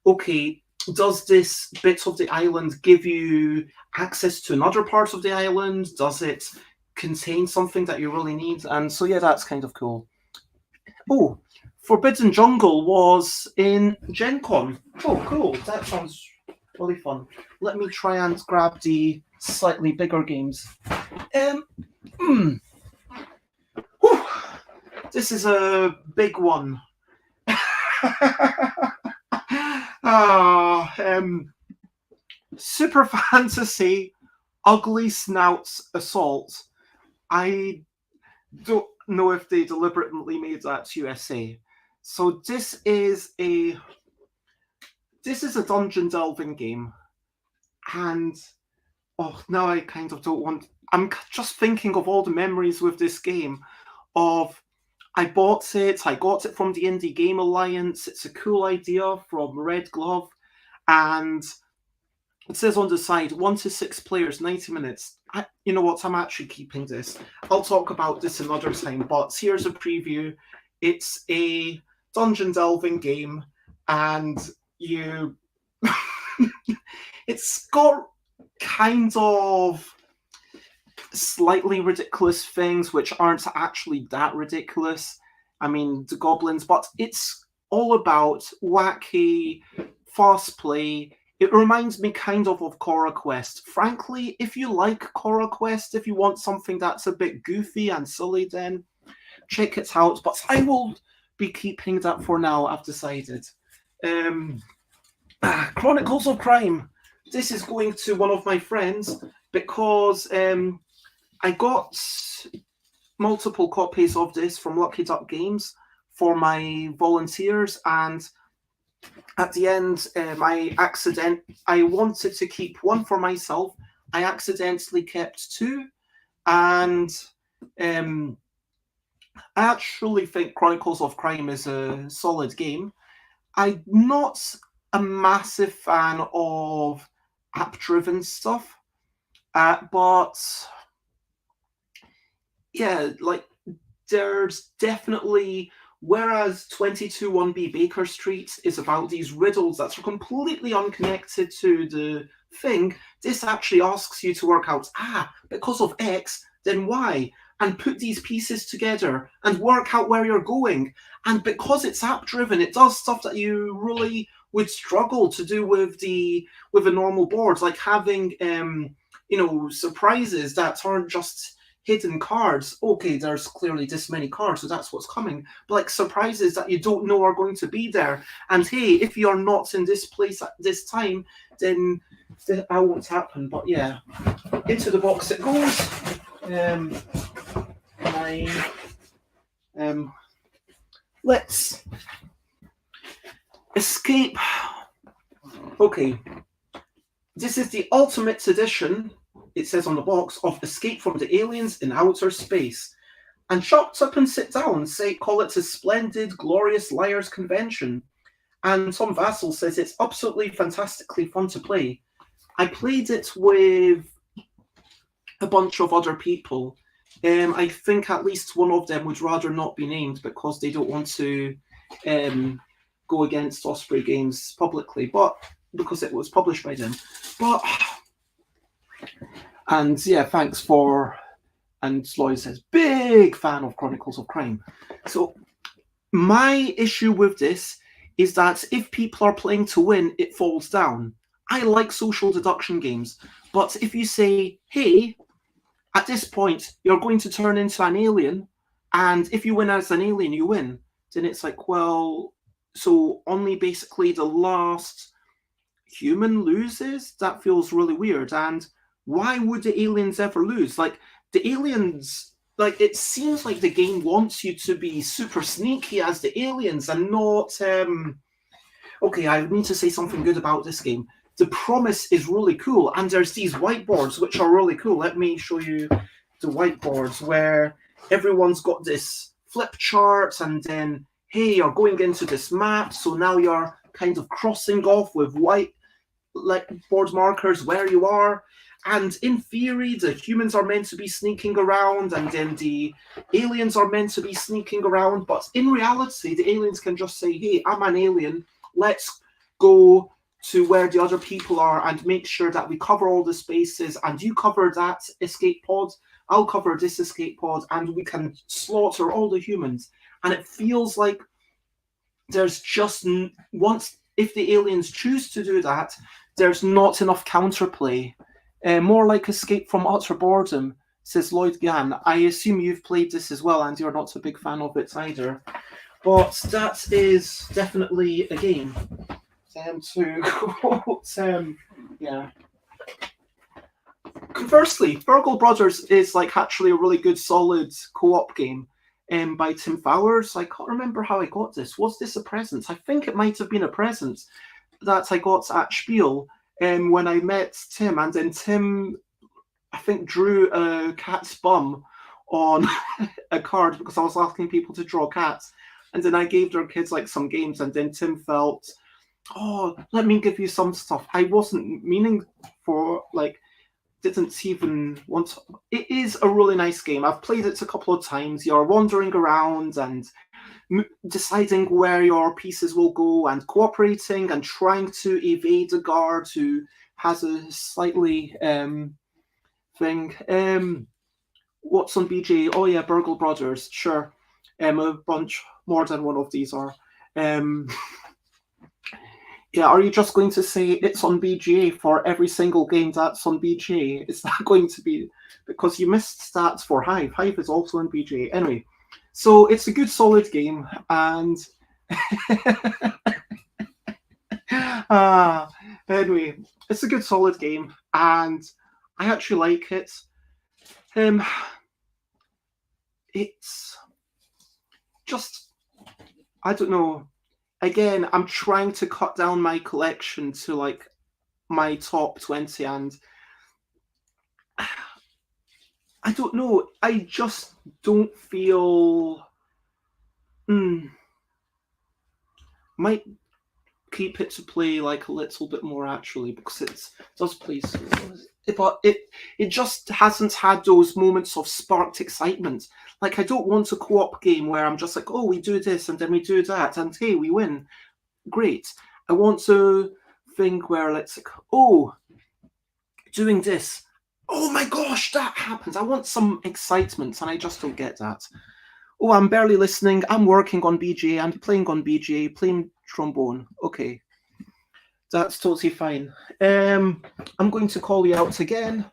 okay, does this bit of the island give you access to another part of the island? Does it contain something that you really need? And so, that's kind of cool. Oh, Forbidden Jungle was in Gen Con. Oh, cool. That sounds really fun. Let me try and grab the slightly bigger games. This is a big one. Super Fantasy Ugly Snouts Assault. I don't know if they deliberately made that USA. So this is a dungeon delving game, and now I kind of don't want. I'm just thinking of all the memories with this game. I bought it. I got it from the Indie Game Alliance. It's a cool idea from Red Glove, and it says on the side 1 to 6 players, 90 minutes. You know what? I'm actually keeping this. I'll talk about this another time, but here's a preview. It's a dungeon delving game, and it's got kind of slightly ridiculous things which aren't actually that ridiculous. I mean, the goblins, but it's all about wacky, fast play. It reminds me kind of Cora Quest. Frankly, if you like Cora Quest, if you want something that's a bit goofy and silly, then check it out. But I will be keeping that for now, I've decided. Chronicles of Crime. This is going to one of my friends because I got multiple copies of this from Lucky Duck Games for my volunteers, and at the end, I wanted to keep one for myself. I accidentally kept 2, and I actually think Chronicles of Crime is a solid game. I'm not a massive fan of app-driven stuff. But yeah, like there's definitely, whereas 221B Baker Street is about these riddles that are completely unconnected to the thing, this actually asks you to work out, because of X, then Y, and put these pieces together and work out where you're going. And because it's app driven, it does stuff that you really would struggle to do with a normal board, like having surprises that aren't just hidden cards. Okay, there's clearly this many cards, so that's what's coming. But like surprises that you don't know are going to be there. And hey, if you're not in this place at this time, then that won't happen. But yeah, into the box it goes. Let's escape. Okay, this is the ultimate edition, it says on the box, of Escape from the Aliens in Outer Space. And shut up and sit down, call it a splendid, glorious liars convention. And Tom Vassell says it's absolutely fantastically fun to play. I played it with a bunch of other people. I think at least one of them would rather not be named because they don't want to go against Osprey Games publicly, but because it was published by them. And yeah, thanks for. And Lloyd says, big fan of Chronicles of Crime. So my issue with this is that if people are playing to win, it falls down. I like social deduction games, but if you say, hey, at this point, you're going to turn into an alien, and if you win as an alien, you win, then it's like, well, so only basically the last human loses? That feels really weird. And why would the aliens ever lose? Like, the aliens, like, it seems like the game wants you to be super sneaky as the aliens and not. Okay, I need to say something good about this game. The promise is really cool, and there's these whiteboards which are really cool. Let me show you the whiteboards where everyone's got this flip chart, and then, hey, you're going into this map, so now you're kind of crossing off with white board markers where you are. And in theory, the humans are meant to be sneaking around, and then the aliens are meant to be sneaking around. But in reality, the aliens can just say, hey, I'm an alien. Let's go to where the other people are and make sure that we cover all the spaces. And you cover that escape pod. I'll cover this escape pod. And we can slaughter all the humans. And it feels like there's just once, if the aliens choose to do that, there's not enough counterplay. More like Escape from Utter Boredom, says Lloyd Gann. I assume you've played this as well, and you're not a big fan of it either. But that is definitely a game. Yeah. Conversely, Burgle Brothers is like actually a really good, solid co-op game by Tim Fowers. I can't remember how I got this. Was this a present? I think it might have been a present that I got at Spiel. When I met Tim, and then Tim, I think, drew a cat's bum on a card because I was asking people to draw cats, and then I gave their kids like some games, and then Tim felt, oh, let me give you some stuff. I wasn't meaning for, like, didn't even want to. It is a really nice game. I've played it a couple of times. You're wandering around and deciding where your pieces will go and cooperating and trying to evade a guard who has a slightly thing. What's on BJ? Oh yeah, Burgle Brothers, sure. A bunch more than one of these are. Yeah, are you just going to say it's on BGA for every single game that's on BGA? Is that going to be because you missed stats for Hive? Hive is also on BGA. Anyway, so it's a good, solid game, and anyway, it's a good, solid game, and I actually like it. It's just, I don't know. Again, I'm trying to cut down my collection to like my top 20, and I don't know. I just don't feel. My keep it to play like a little bit more actually, because it does play slow. But it just hasn't had those moments of sparked excitement. Like, I don't want a co-op game where I'm just like, oh, we do this and then we do that and hey, we win. Great. I want a thing where it's like, oh, doing this. Oh my gosh, that happens. I want some excitement and I just don't get that. Oh, I'm barely listening. I'm working on BGA. I'm playing on BGA, playing trombone. Okay. That's totally fine. I'm going to call you out again.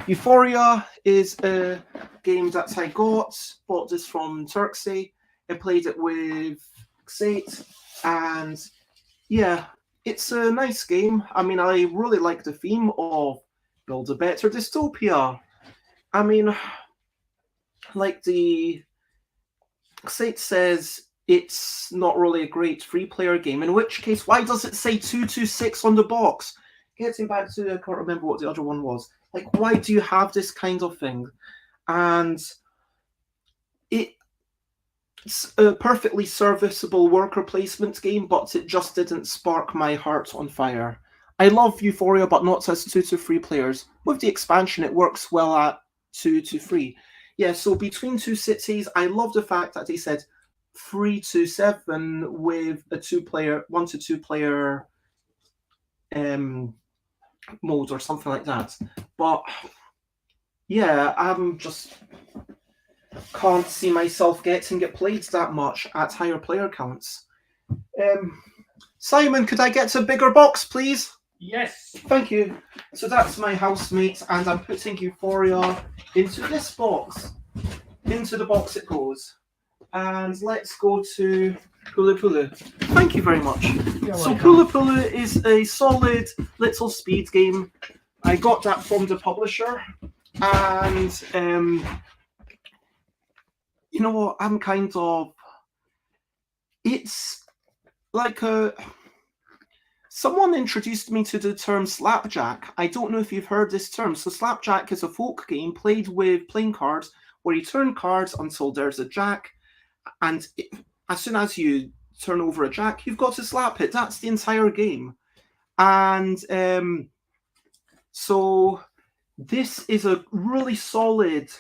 Euphoria is a game that I bought this from Turksy. I played it with Xate, and yeah, it's a nice game. I mean, I really like the theme of build a better dystopia. I mean, like the Xate says, it's not really a great free-player game, in which case, why does it say 226 on the box? Getting back to, I can't remember what the other one was. Like, why do you have this kind of thing? And it's a perfectly serviceable worker placement game, but it just didn't spark my heart on fire. I love Euphoria, but not as 2 to 3 players. With the expansion, it works well at 2 to 3. Yeah, so between two cities, I love the fact that they said 3 to 7 with a 1 to 2 player mode or something like that. But yeah, I'm just can't see myself getting it played that much at higher player counts. Simon, could I get a bigger box, please? Yes. Thank you. So that's my housemate, and I'm putting Euphoria into this box. Into the box it goes. And let's go to Pulu Pulu. Thank you very much. So Pulu Pulu is a solid little speed game. I got that from the publisher, and you know what? It's like someone introduced me to the term slapjack. I don't know if you've heard this term. So slapjack is a folk game played with playing cards, where you turn cards until there's a jack, and as soon as you turn over a jack, you've got to slap it. That's the entire game. And so this is a really solid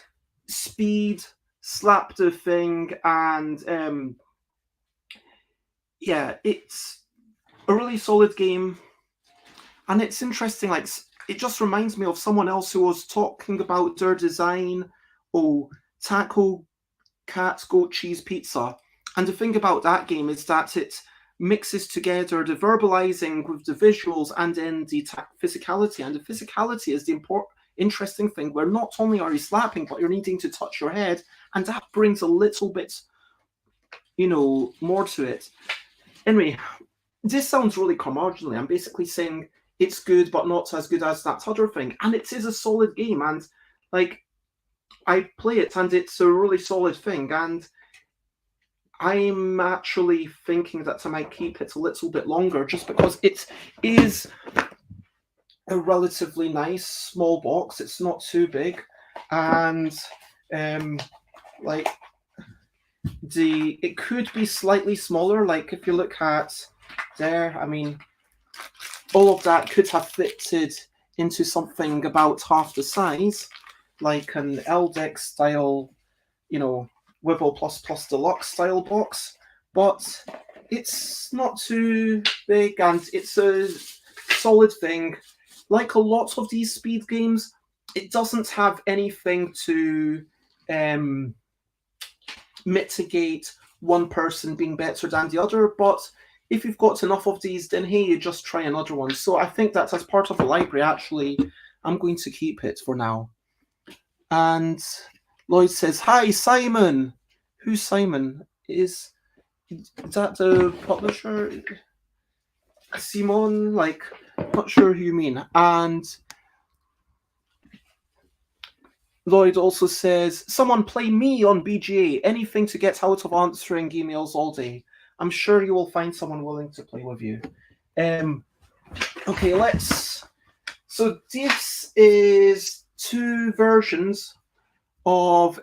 speed slap the thing, and yeah, it's a really solid game. And it's interesting, like, it just reminds me of someone else who was talking about their design. Oh, Taco Cat Goat Cheese Pizza. And the thing about that game is that it mixes together the verbalizing with the visuals and then the physicality. And the physicality is the interesting thing, where not only are you slapping, but you're needing to touch your head, and that brings a little bit, more to it. Anyway, this sounds really curmudgeonly. I'm basically saying it's good, but not as good as that other thing. And it is a solid game, and like, I play it, and it's a really solid thing. And I'm actually thinking that I might keep it a little bit longer, just because it is a relatively nice small box. It's not too big, and like it could be slightly smaller. Like if you look at there, I mean, all of that could have fitted into something about half the size, like an LDEX style, Wibble plus Deluxe style box, but it's not too big, and it's a solid thing. Like a lot of these speed games, it doesn't have anything to mitigate one person being better than the other, but if you've got enough of these, then hey, you just try another one. So I think that as part of the library, actually, I'm going to keep it for now. And Lloyd says, "Hi, Simon." Who's Simon? Is that the publisher? Simon? Like, not sure who you mean. And Lloyd also says, "Someone play me on BGA. Anything to get out of answering emails all day. I'm sure you will find someone willing to play with you." Okay, so this is 2 versions of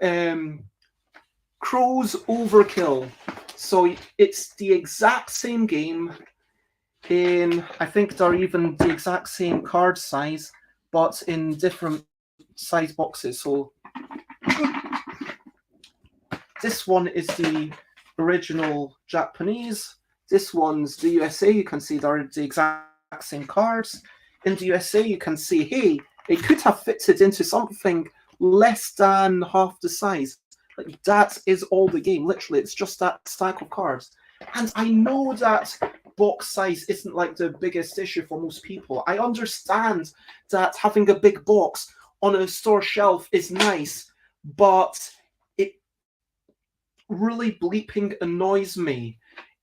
Crow's Overkill. So it's the exact same game. I think they're even the exact same card size, but in different size boxes. So this one is the original Japanese. This one's the USA. You can see they're the exact same cards. In the USA, you can see, hey, it could have fitted into something less than half the size. Like, that is all the game. Literally, it's just that stack of cards. And I know that box size isn't like the biggest issue for most people. I understand that having a big box on a store shelf is nice, but it really bleeping annoys me.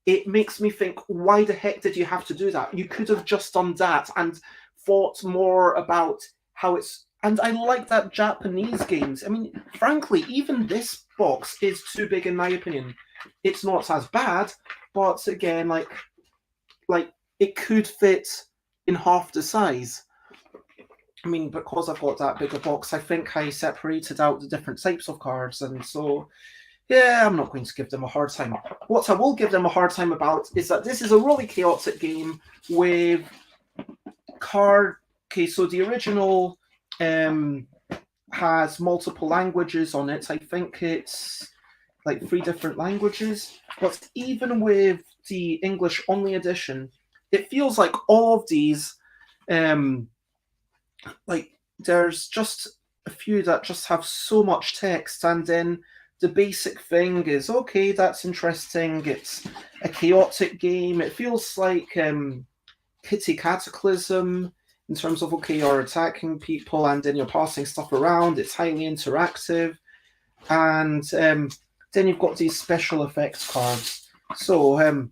It makes me think, why the heck did you have to do that? You could have just done that and thought more about how it's. And I like that Japanese games. I mean, frankly, even this box is too big in my opinion. It's not as bad, but again, like it could fit in half the size. I mean, because I've got that bigger box, I think I separated out the different types of cards, and so yeah, I'm not going to give them a hard time. What I will give them a hard time about is that this is a really chaotic game with card. Okay, so the original has multiple languages on it. I think it's like 3 different languages. But even with the English only edition, it feels like all of these, like there's just a few that just have so much text, and then the basic thing is, okay, that's interesting. It's a chaotic game. It feels like Kitty Cataclysm in terms of, okay, you're attacking people and then you're passing stuff around. It's highly interactive. And then you've got these special effects cards. So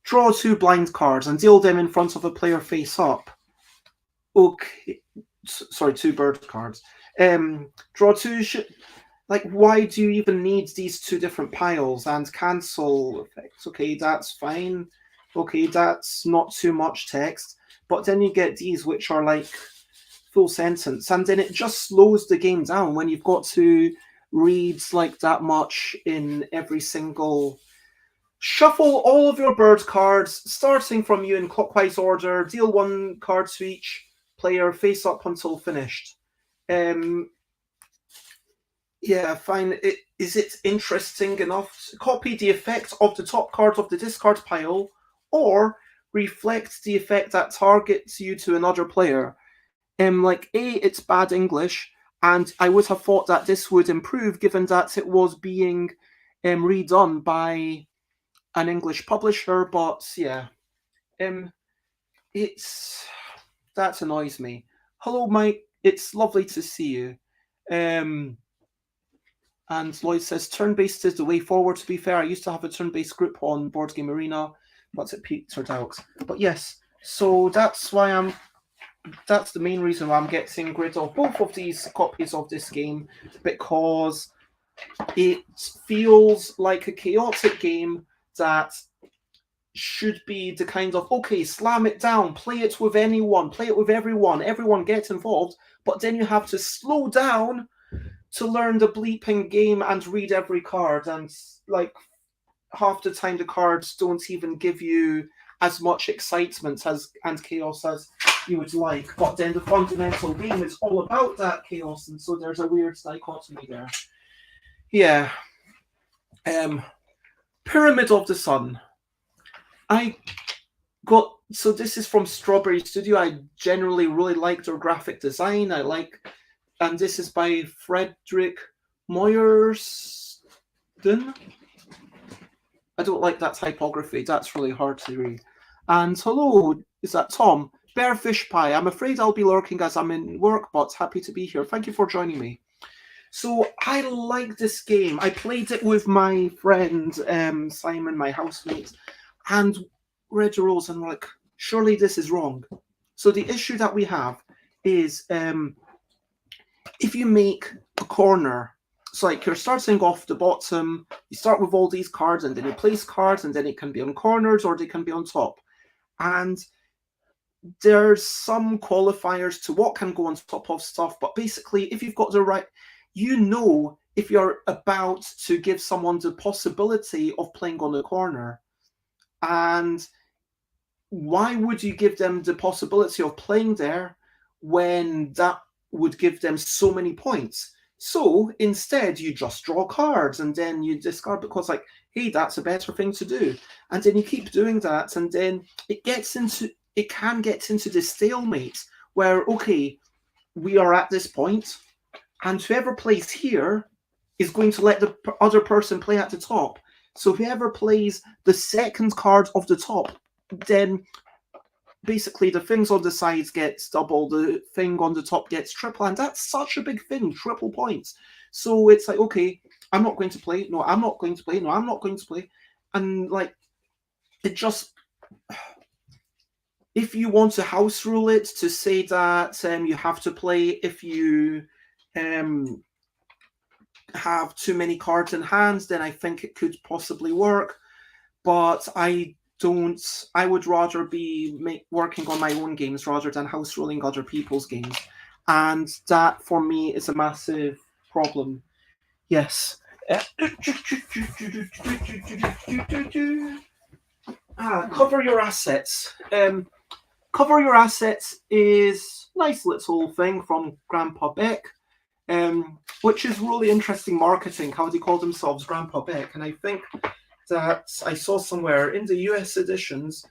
draw 2 blind cards and deal them in front of a player face up. Okay, sorry, 2 bird cards. Draw 2. Like, why do you even need these 2 different piles? And cancel effects. Okay, that's fine. Okay, that's not too much text. But then you get these, which are like full sentence, and then it just slows the game down when you've got to read like that much in every single. Shuffle all of your bird cards, starting from you in clockwise order. Deal 1 card to each player, face up until finished. Yeah, fine. Is it interesting enough? Copy the effect of the top card of the discard pile, or reflect the effect that targets you to another player. Like, it's bad English, and I would have thought that this would improve given that it was being redone by an English publisher, but yeah. It's that annoys me. Hello, Mike. It's lovely to see you. And Lloyd says turn-based is the way forward. To be fair, I used to have a turn-based group on Board Game Arena, but it petered out. But yes, so that's why that's the main reason why I'm getting rid of both of these copies of this game, because it feels like a chaotic game that should be the kind of, okay, slam it down, play it with anyone, play it with everyone gets involved, but then you have to slow down to learn the bleeping game and read every card, and like half the time the cards don't even give you as much excitement and chaos as you would like, but then the fundamental game is all about that chaos, and so there's a weird dichotomy there. Yeah. Pyramid of the Sun. So this is from Strawberry Studio. I generally really like their graphic design. And this is by Frederick Moyerston. I don't like that typography. That's really hard to read. And hello, is that Tom? Bear Fish Pie. I'm afraid I'll be lurking as I'm in work, but happy to be here. Thank you for joining me. So I like this game. I played it with my friend Simon, my housemate, and read the rules and we're like, surely this is wrong. So the issue that we have is if you make a corner, so like you're starting off the bottom, you start with all these cards and then you place cards and then it can be on corners or they can be on top. And there's some qualifiers to what can go on top of stuff, but basically if you've got the right, if you're about to give someone the possibility of playing on the corner. And why would you give them the possibility of playing there when that would give them so many points? So instead, you just draw cards and then you discard because, like, hey, that's a better thing to do. And then you keep doing that, and then it can get into this stalemate where, okay, we are at this point, and whoever plays here is going to let the other person play at the top. So whoever plays the second card of the top, then basically the things on the sides gets double, the thing on the top gets triple, and that's such a big thing, triple points. So it's like, okay, I'm not going to play, no, I'm not going to play, no, I'm not going to play. And like, it just, if you want to house rule it to say that you have to play if you have too many cards in hand, then I think it could possibly work. But I would rather be working on my own games rather than house ruling other people's games. And that, for me, is a massive problem. Yes. Cover your assets. Cover your assets is a nice little thing from Grandpa Beck, which is really interesting marketing, how they call themselves Grandpa Beck. And I think that I saw somewhere in the US editions,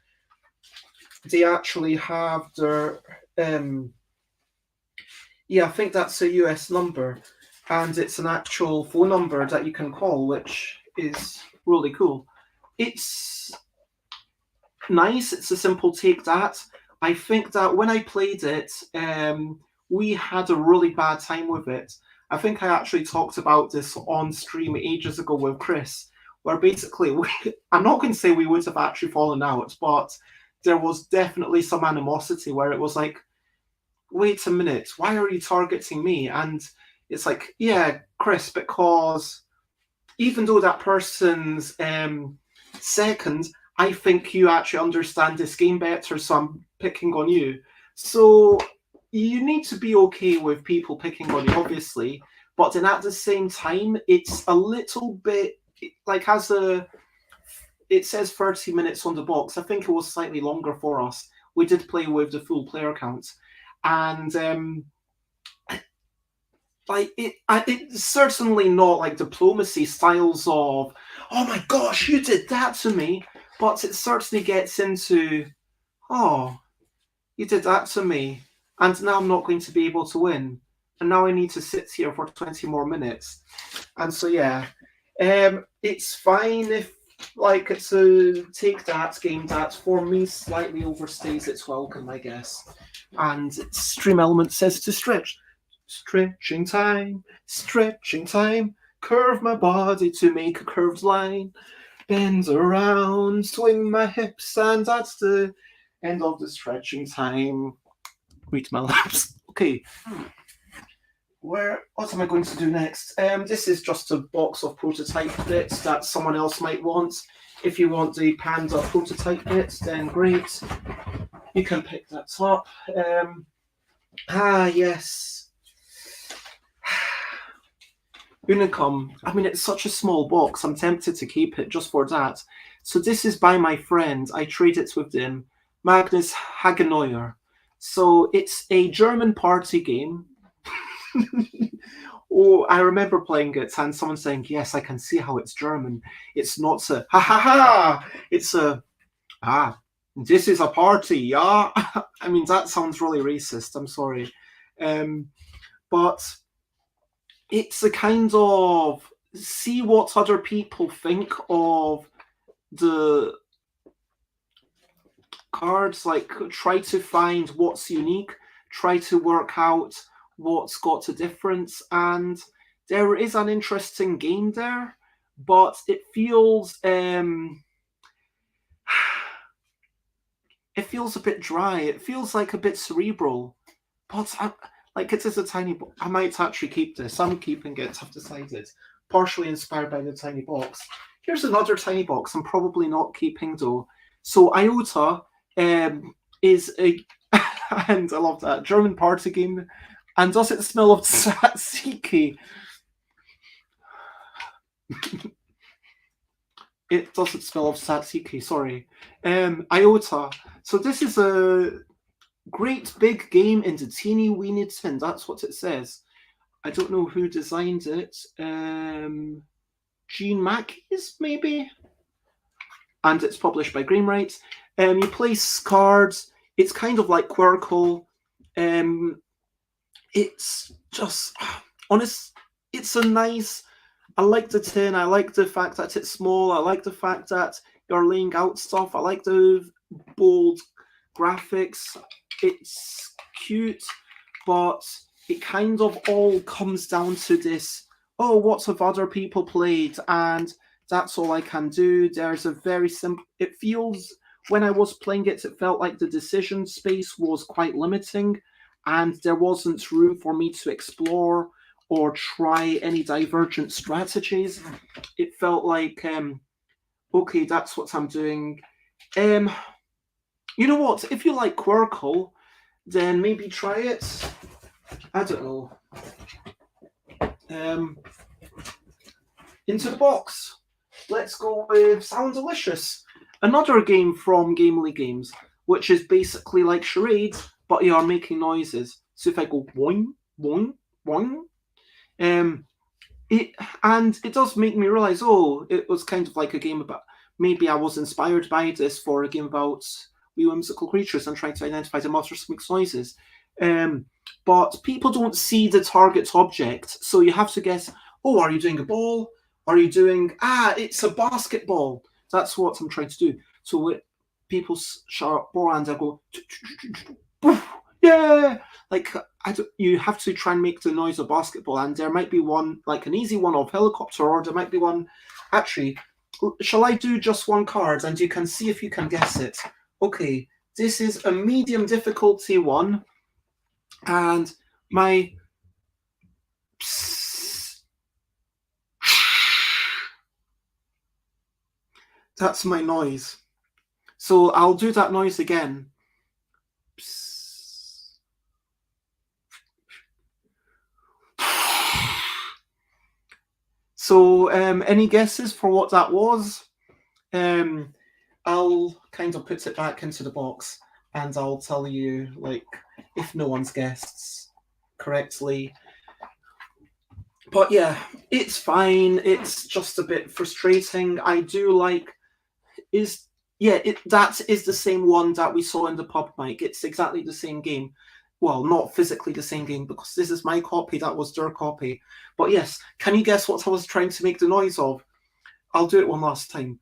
they actually have their, I think that's a US number, and it's an actual phone number that you can call, which is really cool. It's nice, it's a simple take that. I think that when I played it, we had a really bad time with it. I think I actually talked about this on stream ages ago with Chris, where basically, I'm not going to say we would have actually fallen out, but there was definitely some animosity where it was like, wait a minute, why are you targeting me? And it's like, yeah, Chris, because even though that person's second, I think you actually understand this game better, so I'm picking on you. So you need to be okay with people picking on you, obviously, but then at the same time, it's a little bit like it says 30 minutes on the box. I think it was slightly longer for us. We did play with the full player count, and like it's certainly not like diplomacy styles of, oh my gosh, you did that to me, but it certainly gets into, oh, you did that to me, and now I'm not going to be able to win, and now I need to sit here for 20 more minutes. And so yeah, it's fine if like it's a take that game that for me slightly overstays its welcome, I guess. And Stream Element says to stretch. Stretching time, curve my body to make a curved line, bend around, swing my hips, and that's the end of the stretching time. Read my lips. Okay. What am I going to do next? This is just a box of prototype bits that someone else might want. If you want the Panda prototype bits, then great. You can pick that up. Yes. Unicum. I mean, it's such a small box. I'm tempted to keep it just for that. So this is by my friend. I trade it with him, Magnus Hageneuer. So it's a German party game. Oh, I remember playing it and someone saying, yes, I can see how it's German. It's not a ha ha ha. It's a this is a party, yeah. I mean, that sounds really racist. I'm sorry. But it's a kind of see what other people think of the cards, like try to find what's unique, try to work out what's got a difference, and there is an interesting game there, but it feels a bit dry. It feels like a bit cerebral, but like it is a tiny box. I might actually keep this. I'm keeping it, I've decided. Partially inspired by the tiny box. Here's another tiny box I'm probably not keeping though. So Iota is a, and I love that, German party game. And does it smell of tzatziki? It doesn't spell of Satsiki, sorry. Iota. So this is a great big game in the teeny weeny tin. That's what it says. I don't know who designed it. Gene Mackies, maybe? And it's published by Greenright. You place cards. It's kind of like Quirkle. It's just honest. It's a nice. I like the tin. I like the fact that it's small. I like the fact that you're laying out stuff. I like the bold graphics. It's cute, but it kind of all comes down to this. Oh, what have other people played? And that's all I can do. There's a very simple. It feels when I was playing it, it felt like the decision space was quite limiting, and there wasn't room for me to explore or try any divergent strategies. It felt like, okay, that's what I'm doing. You know what? If you like Quirkle, then maybe try it. I don't know. Into the box. Let's go with Sound Delicious. Another game from Gamely Games, which is basically like charades, but you are making noises. So if I go boing, boing, boing, it does make me realize, oh, it was kind of like a game about, maybe I was inspired by this for a game about wee whimsical creatures and trying to identify the monsters makes noises. But people don't see the target object, so you have to guess, oh, are you doing a ball? Are you doing, it's a basketball. That's what I'm trying to do. So people shout ball and I go, yeah, like you have to try and make the noise of basketball, and there might be one, like an easy one of helicopter, or there might be one, actually, shall I do just one card and you can see if you can guess it? Okay, this is a medium difficulty one, and my that's my noise. So I'll do that noise again. So any guesses for what that was? I'll kind of put it back into the box and I'll tell you, like, if no one's guessed correctly. But yeah, it's fine. It's just a bit frustrating. I do like that is the same one that we saw in the pub mic. It's exactly the same game. Well, not physically the same game because this is my copy, that was their copy. But yes, can you guess what I was trying to make the noise of? I'll do it one last time.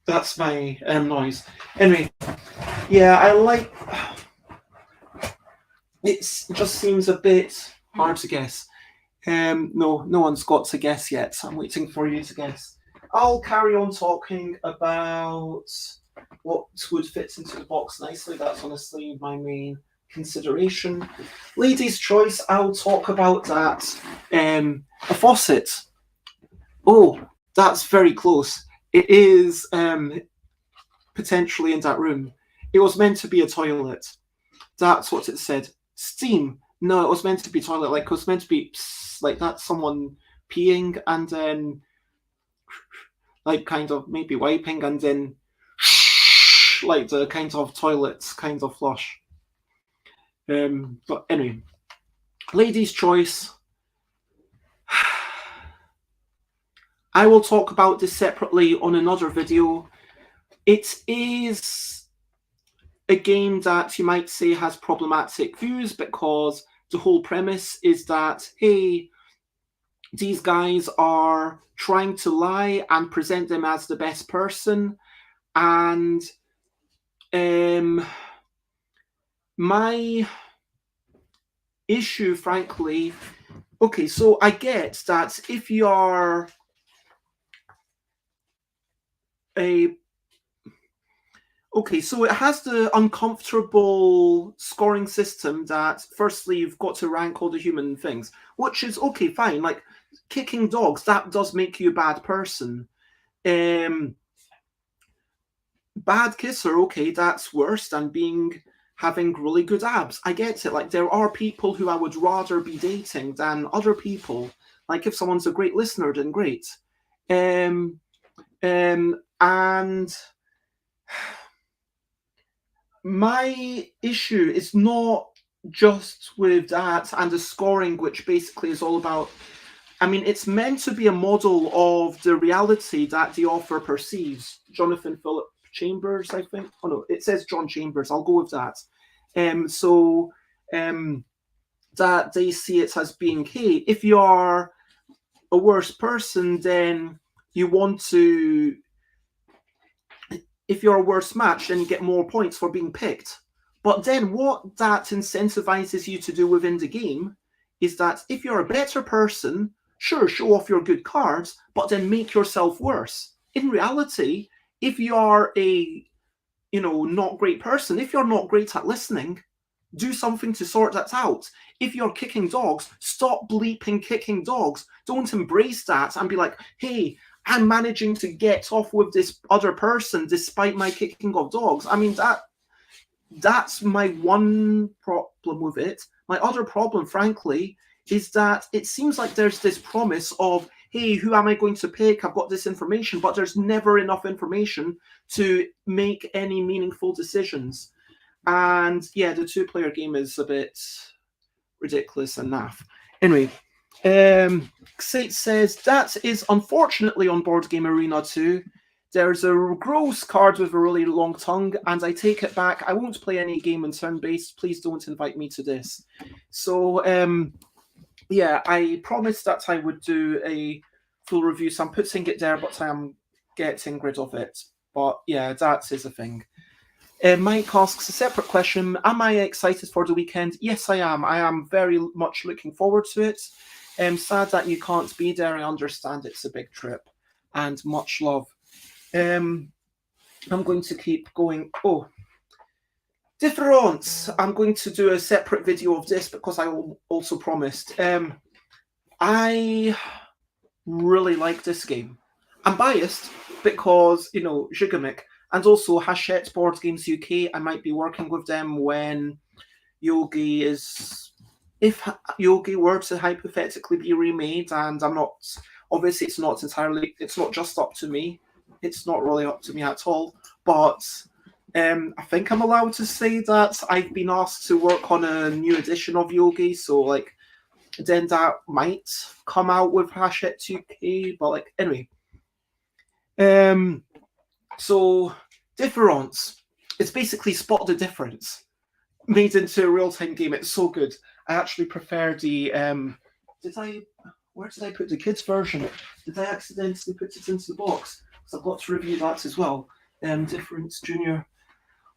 That's my noise. Anyway, yeah, I like. It just seems a bit hard to guess. No one's got to guess yet. So I'm waiting for you to guess. I'll carry on talking about what would fit into the box nicely. That's honestly my main consideration. Lady's choice, I'll talk about that. A faucet. Oh, that's very close. It is potentially in that room. It was meant to be a toilet. That's what it said. Steam. No, it was meant to be toilet. Like, it was meant to be like that, someone peeing and then like kind of maybe wiping and then like the kind of toilet kind of flush. But anyway, lady's choice. I will talk about this separately on another video. It is a game that you might say has problematic views because the whole premise is that, hey, these guys are trying to lie and present them as the best person. And my issue, frankly, okay, so I get that if you are okay, so it has the uncomfortable scoring system that firstly you've got to rank all the human things, which is okay, fine. Like kicking dogs, that does make you a bad person. Bad kisser, okay, that's worse than being having really good abs. I get it. Like, there are people who I would rather be dating than other people. Like, if someone's a great listener, then great. And my issue is not just with that and the scoring, which basically is all about. I mean, it's meant to be a model of the reality that the author perceives. Jonathan Philip Chambers, I think. Oh no, it says John Chambers. I'll go with that. So that they see it as being, hey, if you are a worse person, then you want to. If you're a worse match, then you get more points for being picked. But then what that incentivizes you to do within the game is that if you're a better person, sure, show off your good cards, but then make yourself worse. In reality, if you are a, not great person, if you're not great at listening, do something to sort that out. If you're kicking dogs, stop bleeping kicking dogs. Don't embrace that and be like, hey, I'm managing to get off with this other person despite my kicking of dogs. I mean, that's my one problem with it. My other problem, frankly, is that it seems like there's this promise of, hey, who am I going to pick? I've got this information, but there's never enough information to make any meaningful decisions. And yeah, the two-player game is a bit ridiculous and naff. Anyway, Xate says, that is unfortunately on Board Game Arena too. There's a gross card with a really long tongue, and I take it back. I won't play any game in turn-based. Please don't invite me to this. So, yeah, I promised that I would do a full review, so I'm putting it there, but I'm getting rid of it. But yeah, that is a thing. Mike asks a separate question. Am I excited for the weekend? Yes, I am. I am very much looking forward to it. I'm sad that you can't be there. I understand it's a big trip. And much love. I'm going to keep going. Oh, Difference. I'm going to do a separate video of this because I also promised. I really like this game. I'm biased because, Zhigamic. And also Hachette Board Games UK. I might be working with them when Yogi is... If Yogi were to hypothetically be remade, and I'm not... Obviously, it's not just up to me. It's not really up to me at all. But I think I'm allowed to say that I've been asked to work on a new edition of Yogi. So, then that might come out with Hachette UK. But, anyway. So, Difference. It's basically Spot the Difference made into a real-time game. It's so good. I actually prefer the... Where did I put the kids version? Did I accidentally put it into the box? Because I've got to review that as well. Difference Junior.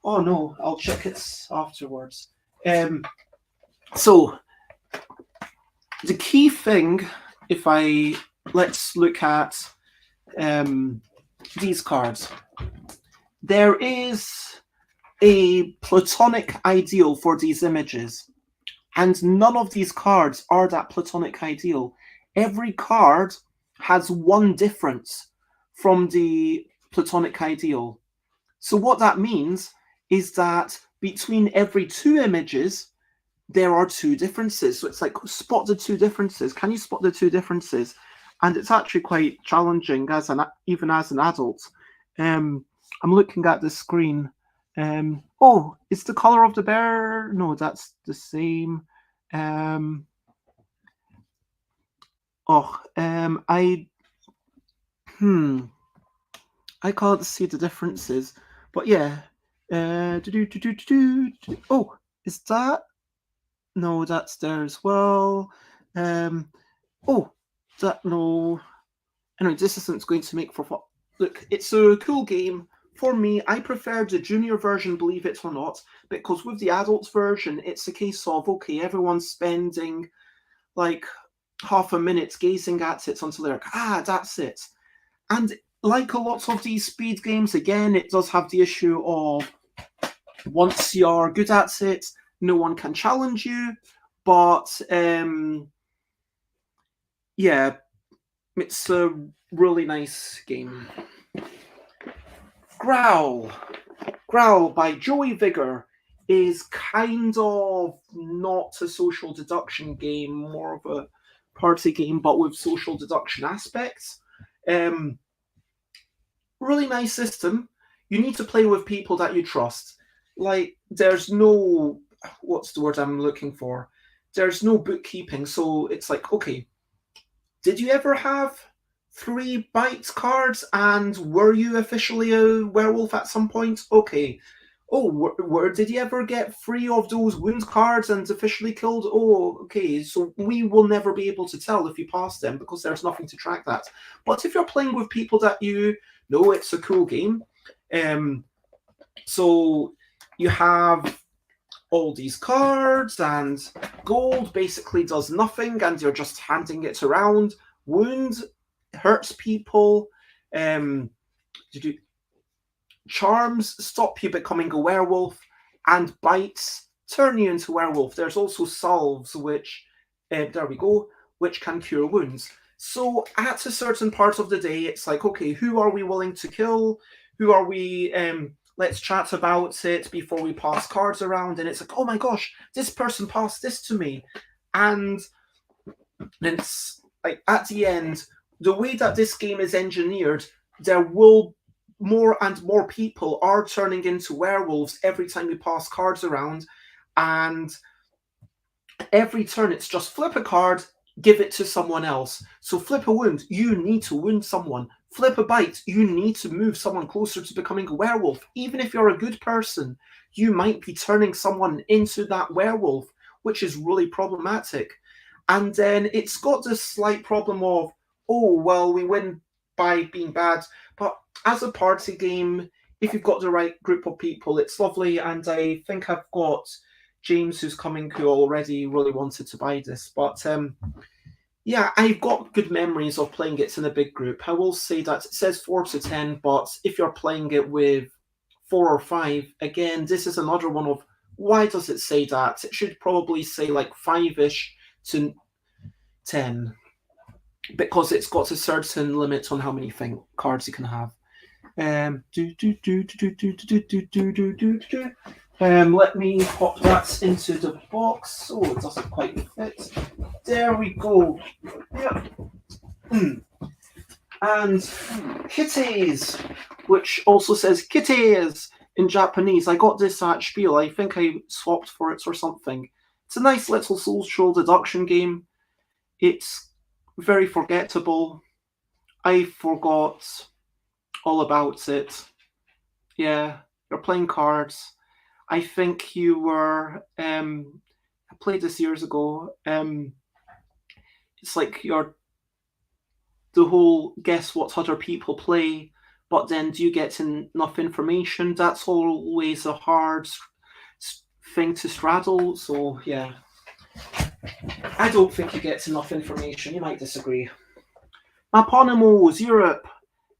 Oh no, I'll check it afterwards. So, the key thing, let's look at these cards. There is a platonic ideal for these images, and none of these cards are that platonic ideal. Every card has one difference from the platonic ideal. So what that means is that between every two images, there are two differences. So it's like, spot the two differences. Can you spot the two differences? And it's actually quite challenging even as an adult. I'm looking at the screen. Oh, is the color of the bear? No, that's the same. I can't see the differences, but yeah. Oh, is that? No, that's there as well. No. Anyway, this isn't going to make for fun. Look, it's a cool game. For me, I prefer the junior version, believe it or not, because with the adults version, it's a case of, okay, everyone's spending half a minute gazing at it until they're like, that's it. And like a lot of these speed games, again, it does have the issue of once you're good at it, no one can challenge you. But yeah, it's a really nice game. Growl by Joey Vigor is kind of not a social deduction game, more of a party game, but with social deduction aspects. Really nice system. You need to play with people that you trust. Like, there's no, what's the word I'm looking for? There's no bookkeeping. So it's like, okay, did you ever have 3 bytes cards, and were you officially a werewolf at some point? Okay. Oh, where did you ever get 3 of those wound cards and officially killed? Oh, okay. So we will never be able to tell if you pass them because there's nothing to track that. But if you're playing with people that you know, it's a cool game. So you have all these cards, and gold basically does nothing, and you're just handing it around. Wound hurts people. Charms stop you becoming a werewolf, and bites turn you into a werewolf. There's also salves, which, there we go, which can cure wounds. So at a certain part of the day, it's like, okay, who are we willing to kill? Who are we, let's chat about it before we pass cards around. And it's like, oh my gosh, this person passed this to me. And it's like, at the end, the way that this game is engineered, there will more and more people are turning into werewolves every time you pass cards around. And every turn, it's just flip a card, give it to someone else. So flip a wound, you need to wound someone. Flip a bite, you need to move someone closer to becoming a werewolf. Even if you're a good person, you might be turning someone into that werewolf, which is really problematic. And then it's got this slight problem of, oh, well, we win by being bad. But as a party game, if you've got the right group of people, it's lovely. And I think I've got James who's coming, who already really wanted to buy this. But yeah, I've got good memories of playing it in a big group. I will say that it says 4 to 10, but if you're playing it with 4 or 5, again, this is another one of, why does it say that? It should probably say like 5-ish to 10, because it's got a certain limit on how many cards you can have. Let me pop that into the box. Oh, it doesn't quite fit. There we go. Yep. And kitties, which also says kitties in Japanese. I got this at Spiel. I think I swapped for it or something. It's a nice little social deduction game. It's very forgettable. I forgot all about it. Yeah, you're playing cards. I think you were, I played this years ago. It's like you're the whole guess what other people play, but then do you get enough information? That's always a hard thing to straddle. So yeah, I don't think you get enough information. You might disagree. Maponimos, Europe.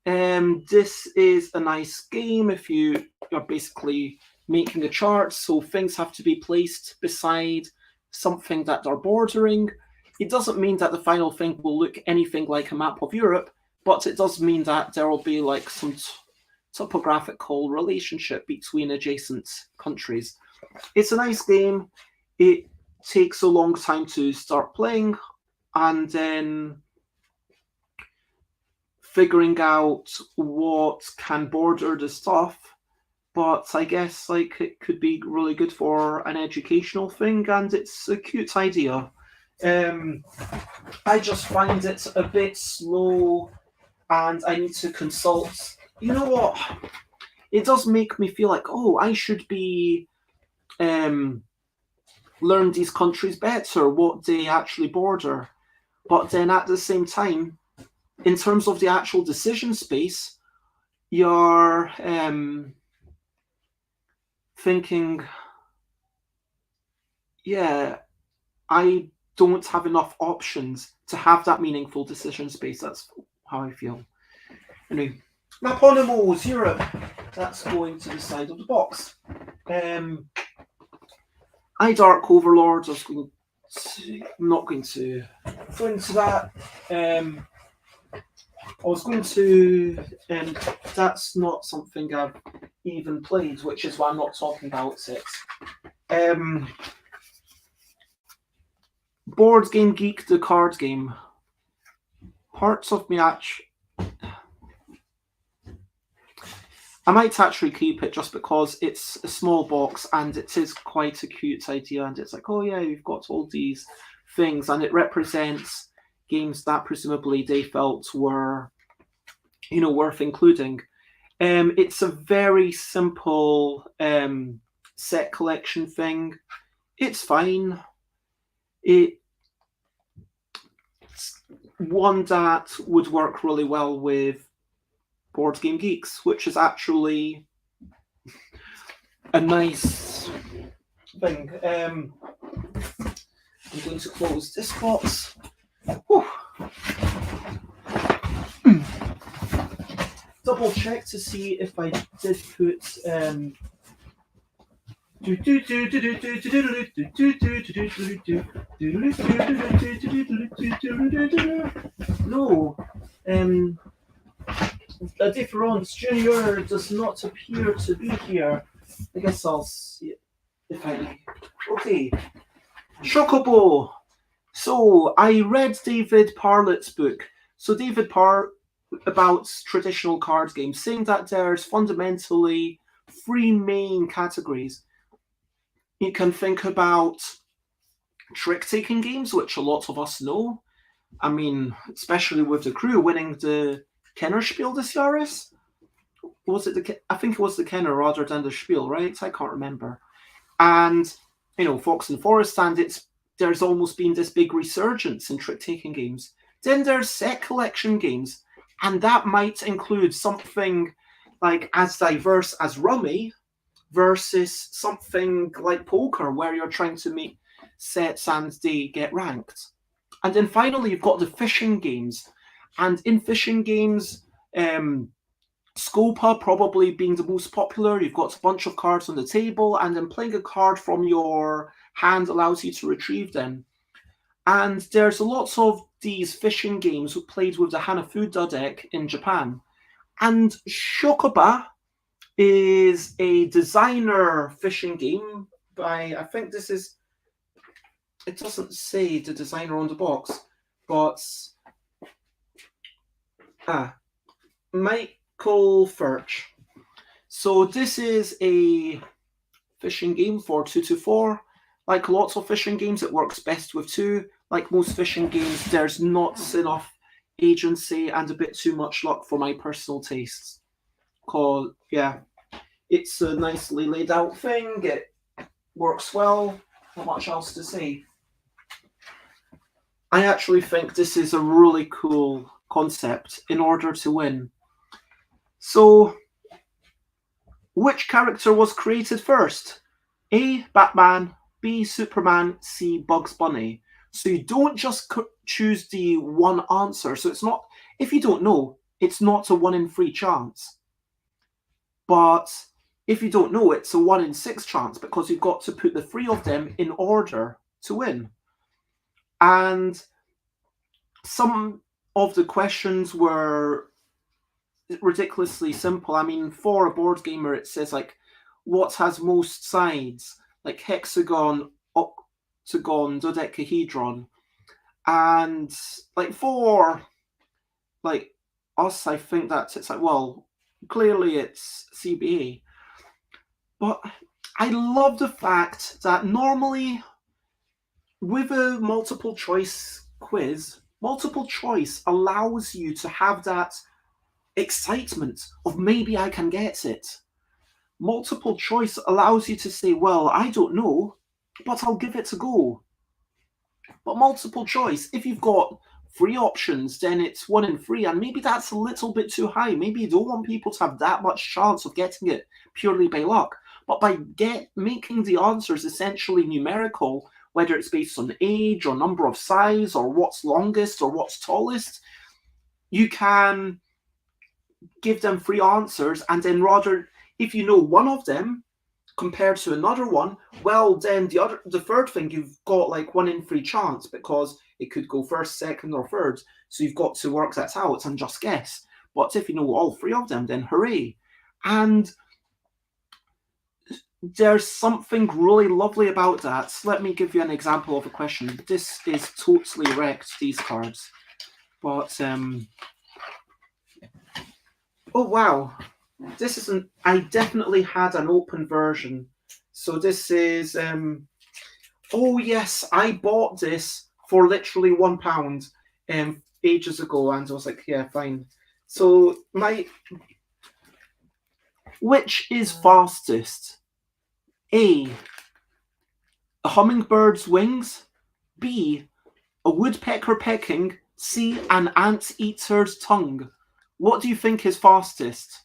This is a nice game if you're basically making a chart, so things have to be placed beside something that they're bordering. It doesn't mean that the final thing will look anything like a map of Europe, but it does mean that there will be like some topographical relationship between adjacent countries. It's a nice game. It takes a long time to start playing, and then figuring out what can border the stuff. But I guess like it could be really good for an educational thing, and it's a cute idea. I just find it a bit slow, and I need to consult. You know what? It does make me feel like, oh, I should be learn these countries better, what they actually border. But then at the same time, in terms of the actual decision space, you're thinking, yeah, I don't have enough options to have that meaningful decision space. That's how I feel. Anyway, Maponimos, Europe. That's going to the side of the box. Dark Overlords. I'm not going to go into that. I was going to. That's not something I've even played, which is why I'm not talking about it. Board Game Geek, the card game. Parts of me actually. I might actually keep it just because it's a small box and it is quite a cute idea. And it's like, oh yeah, you've got all these things, and it represents games that presumably they felt were, worth including. It's a very simple set collection thing. It's fine. It's one that would work really well with Board Game Geeks, which is actually a nice thing. I'm going to close this box. Double check to see if I did put no. La Difference Junior does not appear to be here. I guess I'll see it if I. Okay. Chocobo. So I read David Parlett's book. So David about traditional card games, saying that there's fundamentally three main categories. You can think about trick-taking games, which a lot of us know. I mean, especially with the crew winning the Kennerspiel des Jahres. Was it I think it was the Kenner rather than the Spiel, right? I can't remember. And Fox and Forest, and there's almost been this big resurgence in trick-taking games. Then there's set collection games, and that might include something like as diverse as Rummy versus something like poker, where you're trying to make sets and they get ranked. And then finally, you've got the fishing games. And in fishing games, Scopa probably being the most popular. You've got a bunch of cards on the table, and then playing a card from your hand allows you to retrieve them. And there's lots of these fishing games played with the Hanafuda deck in Japan. And Shokuba is a designer fishing game by, I think this is, it doesn't say the designer on the box, but Michael Furch. So this is a fishing game for 2-4. Like lots of fishing games, it works best with 2. Like most fishing games, there's not enough agency and a bit too much luck for my personal tastes. Because, yeah, it's a nicely laid out thing. It works well. Not much else to say. I actually think this is a really cool concept in order to win. So, which character was created first? A, Batman, B, Superman, C, Bugs Bunny. So you don't just choose the one answer. So it's not, if you don't know, it's not a 1 in 3 chance. But if you don't know, it's a 1 in 6 chance because you've got to put the 3 of them in order to win. And some of the questions were ridiculously simple. I mean, for a board gamer, it says like, what has most sides? Like hexagon, octagon, dodecahedron. And like for like us, I think that it's like, well, clearly it's CBA. But I love the fact that normally with a multiple choice quiz, multiple choice allows you to have that excitement of maybe I can get it. Multiple choice allows you to say, well, I don't know, but I'll give it a go. But multiple choice, if you've got 3 options, then it's 1 in 3, and maybe that's a little bit too high. Maybe you don't want people to have that much chance of getting it purely by luck. But by making the answers essentially numerical, whether it's based on age or number of size or what's longest or what's tallest, you can give them 3 answers, and then rather, if you know one of them, compared to another one, well, then the third thing, you've got like 1 in 3 chance because it could go first, second, or third. So you've got to work that out and just guess. But if you know all 3 of them, then hooray. And there's something really lovely about that. Let me give you an example of a question. This is totally wrecked, these cards. But, oh wow. This isn't, I definitely had an open version. So this is, oh yes, I bought this for literally £1 ages ago, and I was like, yeah, fine. So which is fastest? A hummingbird's wings, B, a woodpecker pecking, C, an anteater's tongue. What do you think is fastest?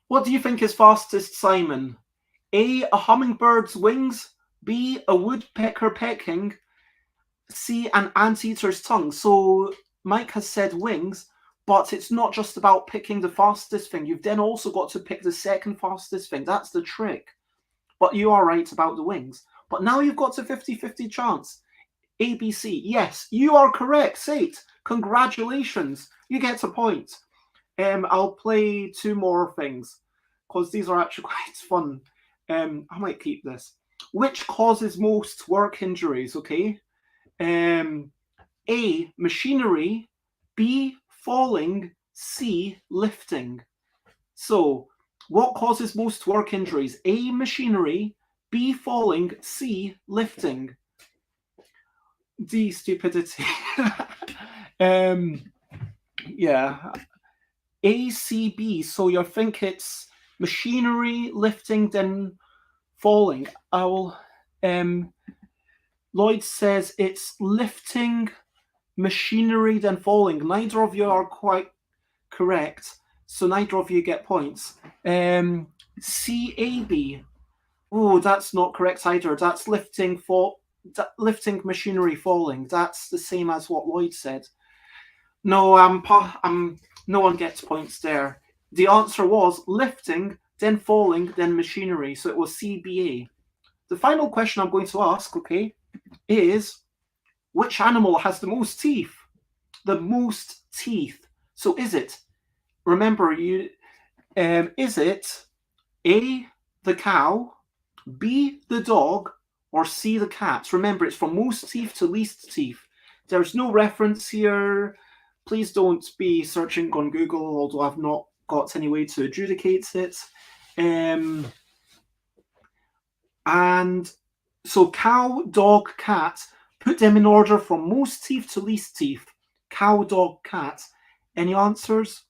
What do you think is fastest, Simon? A hummingbird's wings, B, a woodpecker pecking, C, an anteater's tongue. So Mike has said wings, but it's not just about picking the fastest thing. You've then also got to pick the second fastest thing. That's the trick. But you are right about the wings. But now you've got a 50-50 chance. ABC, yes, you are correct. Sate, congratulations. You get a point. I'll play 2 more things because these are actually quite fun. I might keep this. Which causes most work injuries? Okay. A, machinery. B, falling. C, lifting. So, what causes most work injuries? A, machinery. B, falling. C, lifting. D, stupidity. Yeah. A, C, B. So you think it's machinery, lifting, then falling. I will. Lloyd says it's lifting, machinery, then falling. Neither of you are quite correct, so neither of you get points. C, A, B. Oh, that's not correct either. That's lifting, lifting, machinery, falling. That's the same as what Lloyd said. No, no one gets points there. The answer was lifting, then falling, then machinery. So it was CBA. The final question I'm going to ask, okay, is which animal has the most teeth? The most teeth. So is it, remember is it A, the cow, B, the dog, or C, the cat? Remember, it's from most teeth to least teeth. There's no reference here. Please don't be searching on Google, although I've not got any way to adjudicate it. And so cow, dog, cat, put them in order from most teeth to least teeth. Cow, dog, cat. Any answers?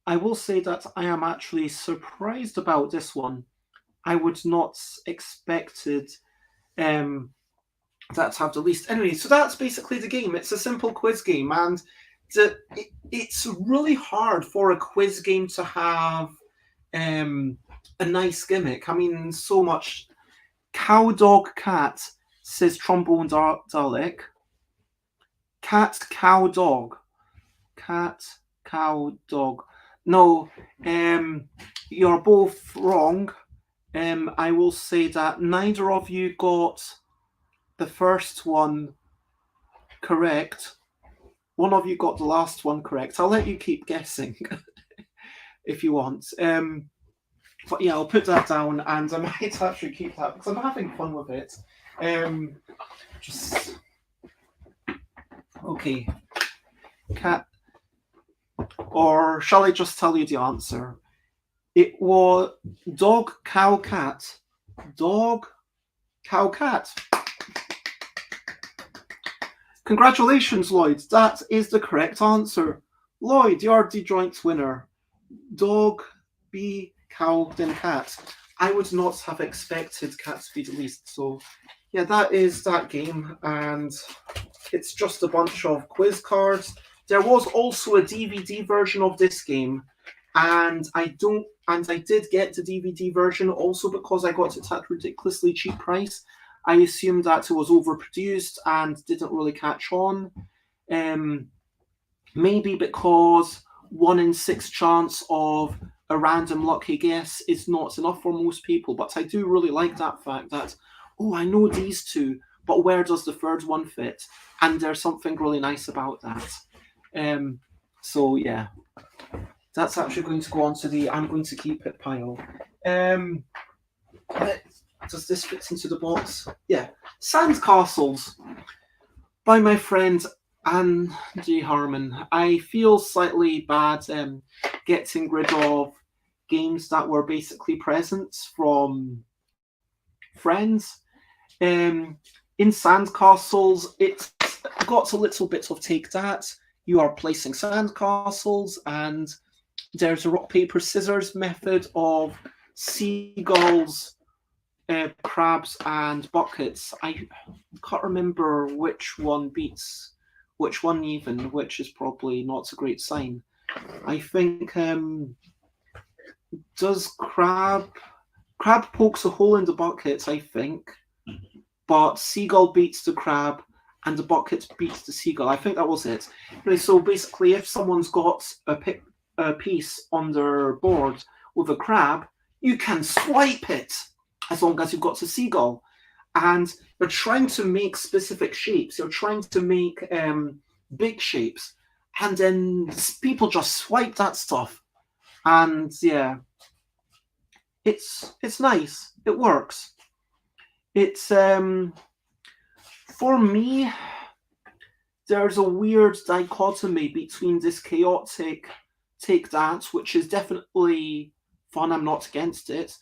I will say that I am actually surprised about this one. I would not expected that to have the least. Anyway, so that's basically the game. It's a simple quiz game, and it's really hard for a quiz game to have a nice gimmick. I mean, so much. Cow, dog, cat, says Trombone Dalek. Cat, cow, dog. Cat, cow, dog. No, you're both wrong. I will say that neither of you got the first one correct. One of you got the last one correct. I'll let you keep guessing if you want. But yeah, I'll put that down, and I might actually keep that because I'm having fun with it. Just okay. Cat, or shall I just tell you the answer? It was dog, cow, cat. Dog, cow, cat. Congratulations, Lloyd. That is the correct answer. Lloyd, you're the joint winner. Dog, B, cow, then cat. I would not have expected cat to be the least. So, yeah, that is that game, and it's just a bunch of quiz cards. There was also a DVD version of this game, and I did get the DVD version also because I got it at a ridiculously cheap price. I assumed that it was overproduced and didn't really catch on. Maybe because 1 in 6 chance of a random lucky guess is not enough for most people. But I do really like that fact that, oh, I know these two, but where does the third one fit? And there's something really nice about that. So yeah, that's actually going to go on to the I'm going to keep it pile. Does this fit into the box? Yeah. Sandcastles by my friend Andy Harmon. I feel slightly bad getting rid of games that were basically presents from friends. In Sandcastles, it's got a little bit of take that. You are placing sandcastles, and there's a rock, paper, scissors method of seagulls, crabs, and buckets. I can't remember which one beats which one even, which is probably not a great sign. I think does crab pokes a hole in the bucket, I think, but seagull beats the crab and the bucket beats the seagull. I think that was it. Anyway, so basically, if someone's got a piece on their board with a crab, you can swipe it as long as you've got the seagull. And you're trying to make specific shapes. You're trying to make big shapes. And then people just swipe that stuff. And yeah, it's nice. It works. It's for me, there's a weird dichotomy between this chaotic take that, which is definitely fun, I'm not against it,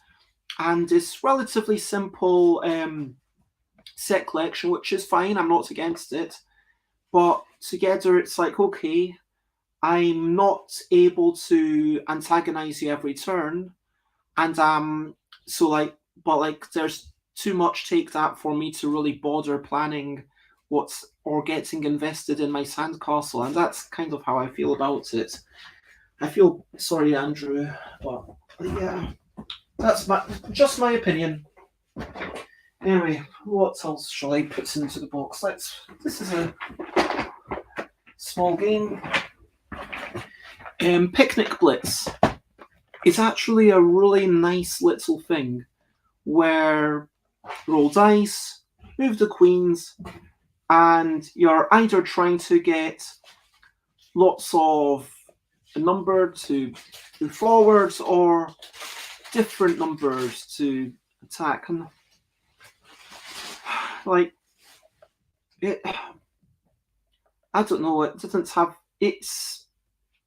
and this relatively simple set collection, which is fine, I'm not against it. But together it's like, okay, I'm not able to antagonize you every turn, and so like, but like there's too much take that for me to really bother planning what's or getting invested in my sandcastle, and that's kind of how I feel about it. I feel sorry, Andrew, but yeah, that's just my opinion. Anyway, what else shall I put into the box? This is a small game. Picnic Blitz is actually a really nice little thing where roll dice, move the queens, and you're either trying to get lots of a number to move forwards or different numbers to attack. And like it, I don't know. It doesn't have. It's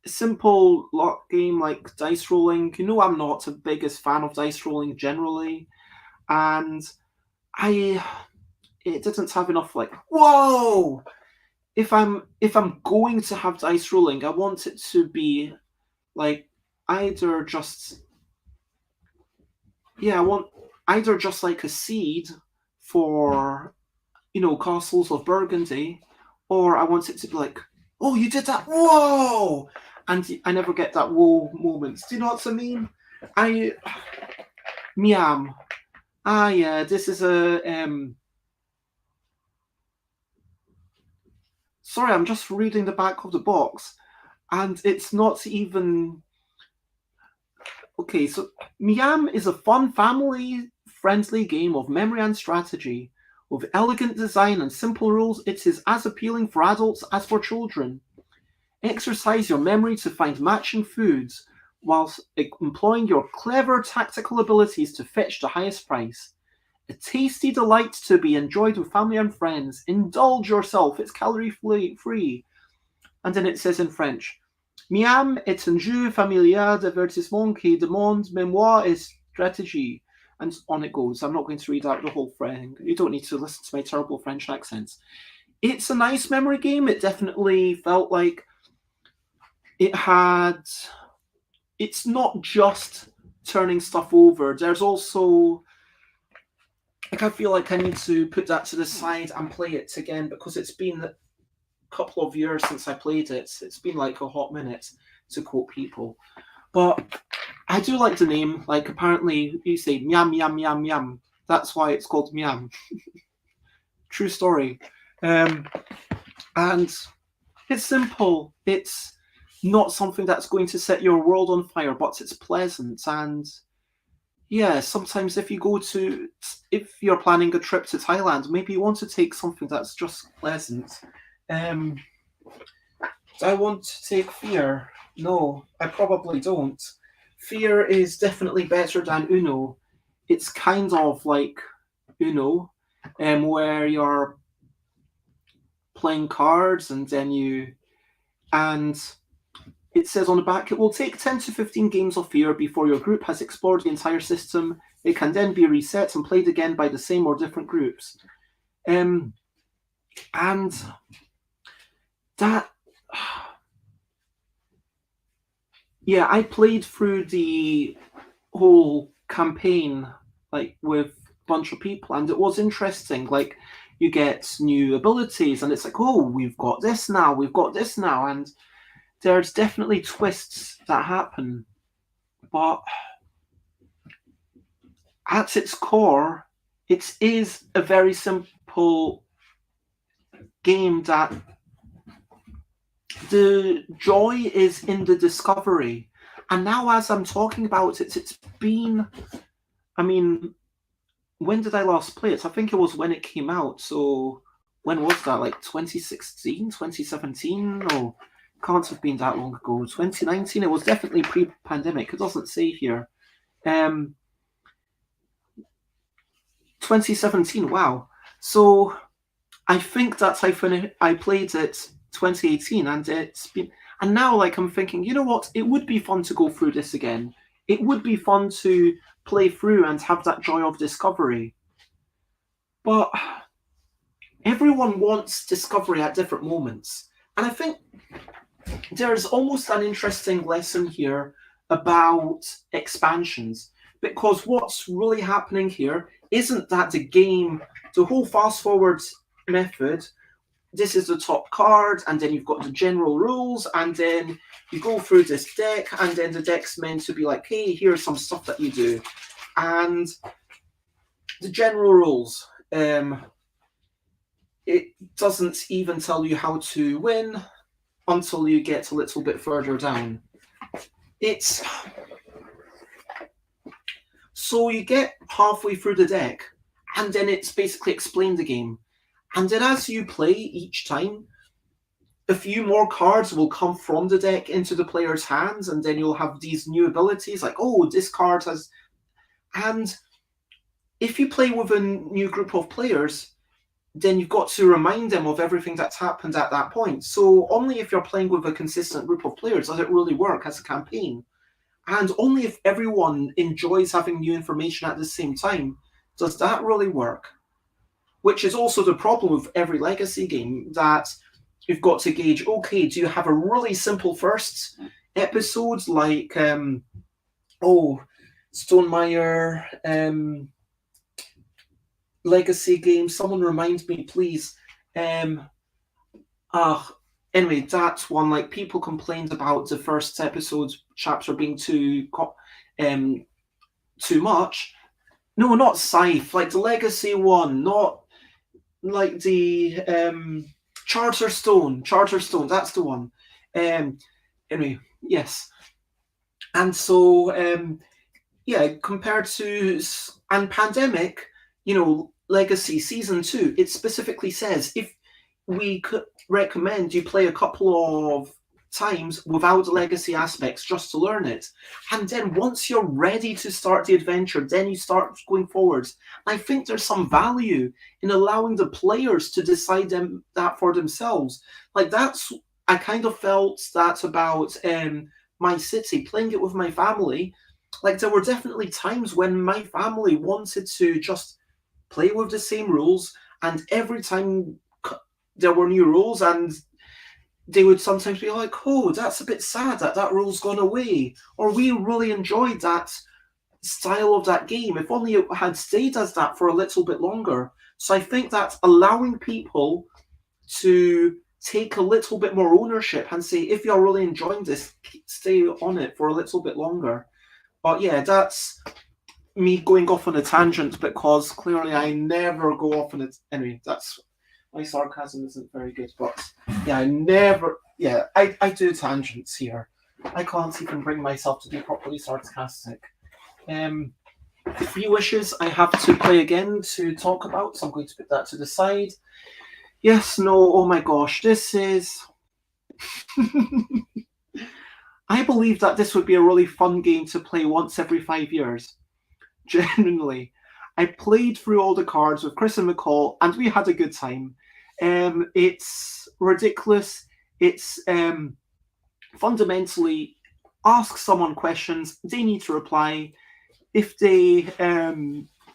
a simple luck game like dice rolling. You know, I'm not the biggest fan of dice rolling generally, and it doesn't have enough like whoa. If I'm going to have dice rolling, I want it to be like either just I want either just like a seed for Castles of Burgundy, or I want it to be like, oh, you did that, whoa, and I never get that whoa moments. Do you know what I mean? Miam. Yeah, this is a sorry, I'm just reading the back of the box, and it's not even okay. So Miam is a fun, family-friendly game of memory and strategy. With elegant design and simple rules, it is as appealing for adults as for children. Exercise your memory to find matching foods, whilst employing your clever tactical abilities to fetch the highest price. A tasty delight to be enjoyed with family and friends. Indulge yourself, it's calorie-free. And then it says in French, Miam est un jeu familial divertissement qui demande mémoire et stratégie. And on it goes. I'm not going to read out the whole thing. You don't need to listen to my terrible French accents. It's a nice memory game. It definitely felt like it had... It's not just turning stuff over. There's also... I feel like I need to put that to the side and play it again because it's been a couple of years since I played it. It's been like a hot minute, to quote people. But I do like the name. Like, apparently, you say Miam, Miam, Miam, Miam. That's why it's called Miam. True story. And it's simple. It's not something that's going to set your world on fire, but it's pleasant. And yeah, sometimes if you're planning a trip to Thailand, maybe you want to take something that's just pleasant. Do I want to take Fear? No, I probably don't. Fear is definitely better than Uno. It's kind of like Uno, where you're playing cards and it says on the back, it will take 10 to 15 games of Fear before your group has explored the entire system. It can then be reset and played again by the same or different groups. And that, yeah, I played through the whole campaign like with a bunch of people, and it was interesting. Like, you get new abilities, and it's like, oh, we've got this now, and there's definitely twists that happen, but at its core, it is a very simple game that the joy is in the discovery. And now as I'm talking about it, it's been, I mean, when did I last play it? I think it was when it came out. So when was that? Like 2016, 2017? No, can't have been that long ago. 2019? It was definitely pre-pandemic. It doesn't say here. 2017. Wow. So I think that I played it 2018, and it's been, and now like I'm thinking, you know what? It would be fun to go through this again. It would be fun to play through and have that joy of discovery. But everyone wants discovery at different moments. And I think there's almost an interesting lesson here about expansions, because what's really happening here isn't that the whole fast forward method, this is the top card, and then you've got the general rules, and then you go through this deck, and then the deck's meant to be like, hey, here's some stuff that you do. And the general rules, it doesn't even tell you how to win until you get a little bit further down. So you get halfway through the deck, and then it's basically explained the game. And then as you play each time, a few more cards will come from the deck into the player's hands, and then you'll have these new abilities like, oh, this card has... And if you play with a new group of players, then you've got to remind them of everything that's happened at that point. So only if you're playing with a consistent group of players does it really work as a campaign. And only if everyone enjoys having new information at the same time does that really work. Which is also the problem with every Legacy game, that you've got to gauge, okay, do you have a really simple first episode like, Stonemaier, Legacy game, someone remind me, please. Anyway, that's one, like, people complained about the first episode chapter being too much. No, not Scythe, like the Legacy one, not like the Charterstone, that's the one. Anyway, yes. And so, compared to... And Pandemic, Legacy Season 2, it specifically says if we could recommend you play a couple of times without the Legacy aspects just to learn it. And then once you're ready to start the adventure, then you start going forwards. I think there's some value in allowing the players to decide that for themselves. Like, I kind of felt that about My City, playing it with my family. Like, there were definitely times when my family wanted to just play with the same rules, and every time there were new rules, and they would sometimes be like, oh, that's a bit sad that rule's gone away, or we really enjoyed that style of that game. If only it had stayed as that for a little bit longer. So I think that allowing people to take a little bit more ownership and say, if you're really enjoying this, stay on it for a little bit longer. But yeah, that's me going off on a tangent, because clearly I never go off on it. Anyway, that's My sarcasm isn't very good, but yeah, I do tangents here. I can't even bring myself to be properly sarcastic. 3 wishes I have to play again to talk about, so I'm going to put that to the side. Yes, no, oh my gosh, this is. I believe that this would be a really fun game to play once every 5 years. Genuinely. I played through all the cards with Chris and McCall, and we had a good time. It's ridiculous. It's fundamentally ask someone questions, they need to reply. If they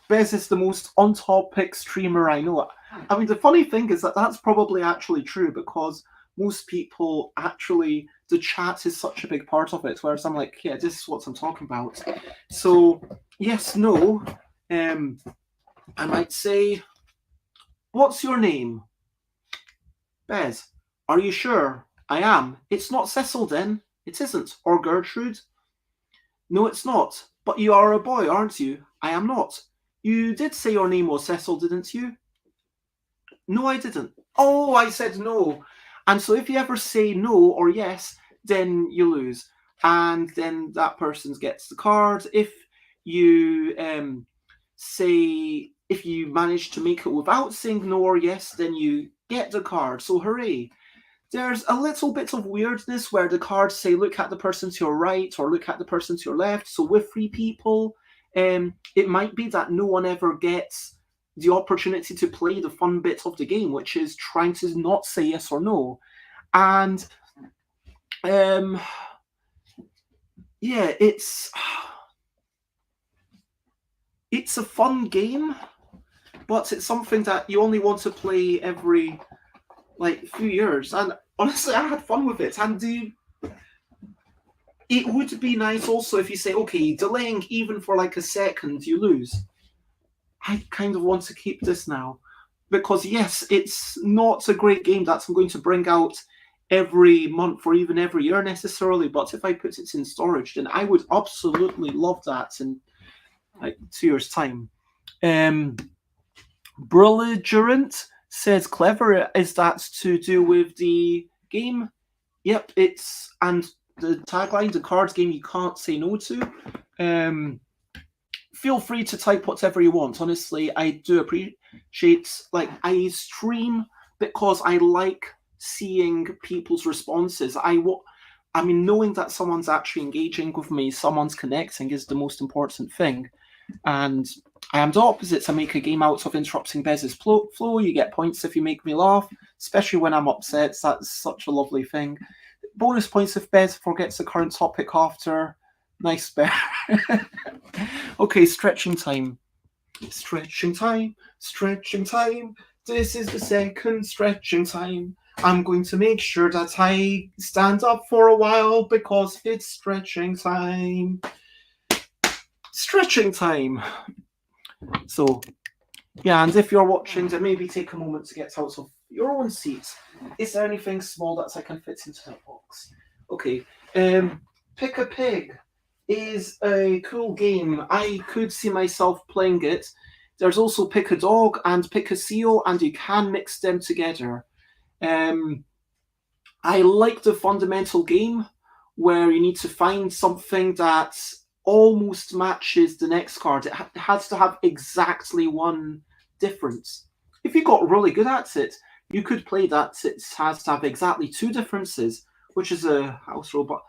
Bez is the most on-topic streamer I know. I mean, the funny thing is that that's probably actually true, because most people actually, the chat is such a big part of it, whereas I'm like, yeah, this is what I'm talking about. So yes, no, I might say, what's your name? Bez. Are you sure? I am. It's not Cecil then. It isn't. Or Gertrude? No, it's not. But you are a boy, aren't you? I am not. You did say your name was Cecil, didn't you? No, I didn't. Oh, I said no. And so if you ever say no or yes, then you lose. And then that person gets the card. If you if you manage to make it without saying no or yes, then you get the card. So hooray. There's a little bit of weirdness where the cards say look at the person to your right or look at the person to your left. So with 3 people, it might be that no one ever gets the opportunity to play the fun bit of the game, which is trying to not say yes or no. And yeah, it's a fun game, but it's something that you only want to play every few years. And honestly, I had fun with it. And it would be nice also if you say, okay, delaying even for a second, you lose. I kind of want to keep this now, because yes, it's not a great game that I'm going to bring out every month or even every year necessarily, but if I put it in storage, then I would absolutely love that in 2 years' time. Brilligerant says clever. Is that to do with the game? Yep, and the tagline, the cards game you can't say no to. Feel free to type whatever you want. Honestly, I do appreciate, I stream because I like seeing people's responses. I mean, knowing that someone's actually engaging with me, someone's connecting is the most important thing. And I am the opposite. I make a game out of interrupting Bez's flow. You get points if you make me laugh, especially when I'm upset. That's such a lovely thing. Bonus points if Bez forgets the current topic after. Nice bear. Okay, stretching time. Stretching time. Stretching time. This is the second stretching time. I'm going to make sure that I stand up for a while because it's stretching time. Stretching time. So, yeah, and if you're watching, then maybe take a moment to get out of your own seat. Is there anything small that I can fit into that box? Okay. Pick a Pig is a cool game. I could see myself playing it. There's also Pick a Dog and Pick a Seal, and you can mix them together. I like the fundamental game where you need to find something that almost matches the next card. It has to have exactly one difference. If you got really good at it, you could play that it has to have exactly 2 differences, which is a house rule. But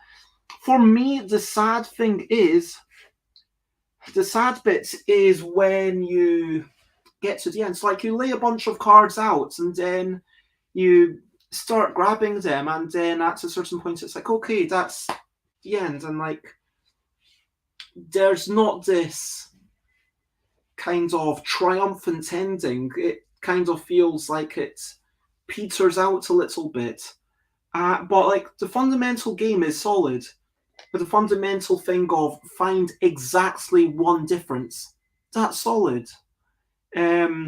for me, the sad bit is when you get to the end. It's like you lay a bunch of cards out and then you start grabbing them, and then at a certain point it's like, okay, that's the end. And there's not this kind of triumphant ending. It kind of feels like it peters out a little bit. But the fundamental game is solid. But the fundamental thing of find exactly one difference, that's solid. Yeah,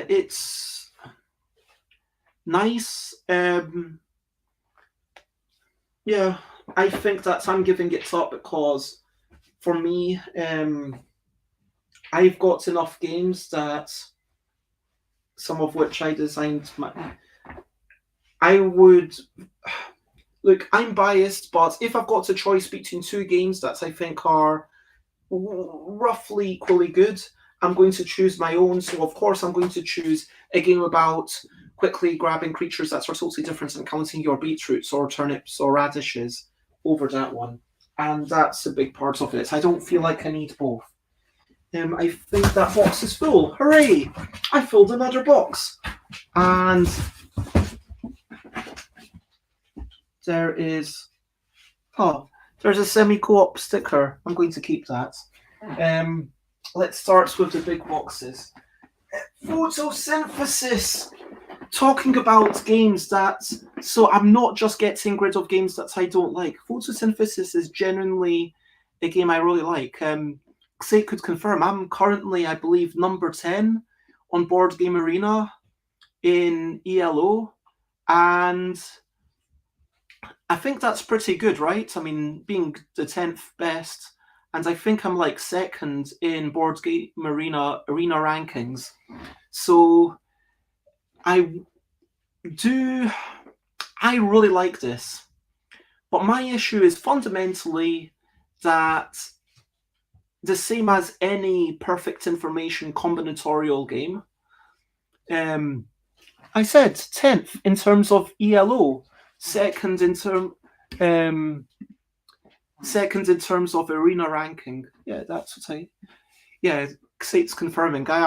it's nice. Yeah, I think that I'm giving it up because for me, I've got enough games that some of which I designed. I would look. I'm biased, but if I've got a choice between two games that I think are roughly equally good, I'm going to choose my own. So of course, I'm going to choose a game about quickly grabbing creatures that are totally different and counting your beetroots or turnips or radishes over that one. And that's a big part of it. I don't feel like I need both. I think that box is full. Hooray! I filled another box. And there is... Oh, there's a semi-co-op sticker. I'm going to keep that. Let's start with the big boxes. Photosynthesis! Talking about games that... So I'm not just getting rid of games that I don't like. Photosynthesis is genuinely a game I really like. Xate could confirm, I'm currently, I believe, number 10 on Board Game Arena in ELO, and I think that's pretty good, right? I mean, being the 10th best, and I think I'm like second in Board Game Arena rankings. So I really like this, but my issue is fundamentally that the same as any perfect information combinatorial game. I said 10th in terms of ELO, second in terms of arena ranking. Yeah, that's what I. Yeah, Xate's confirming. I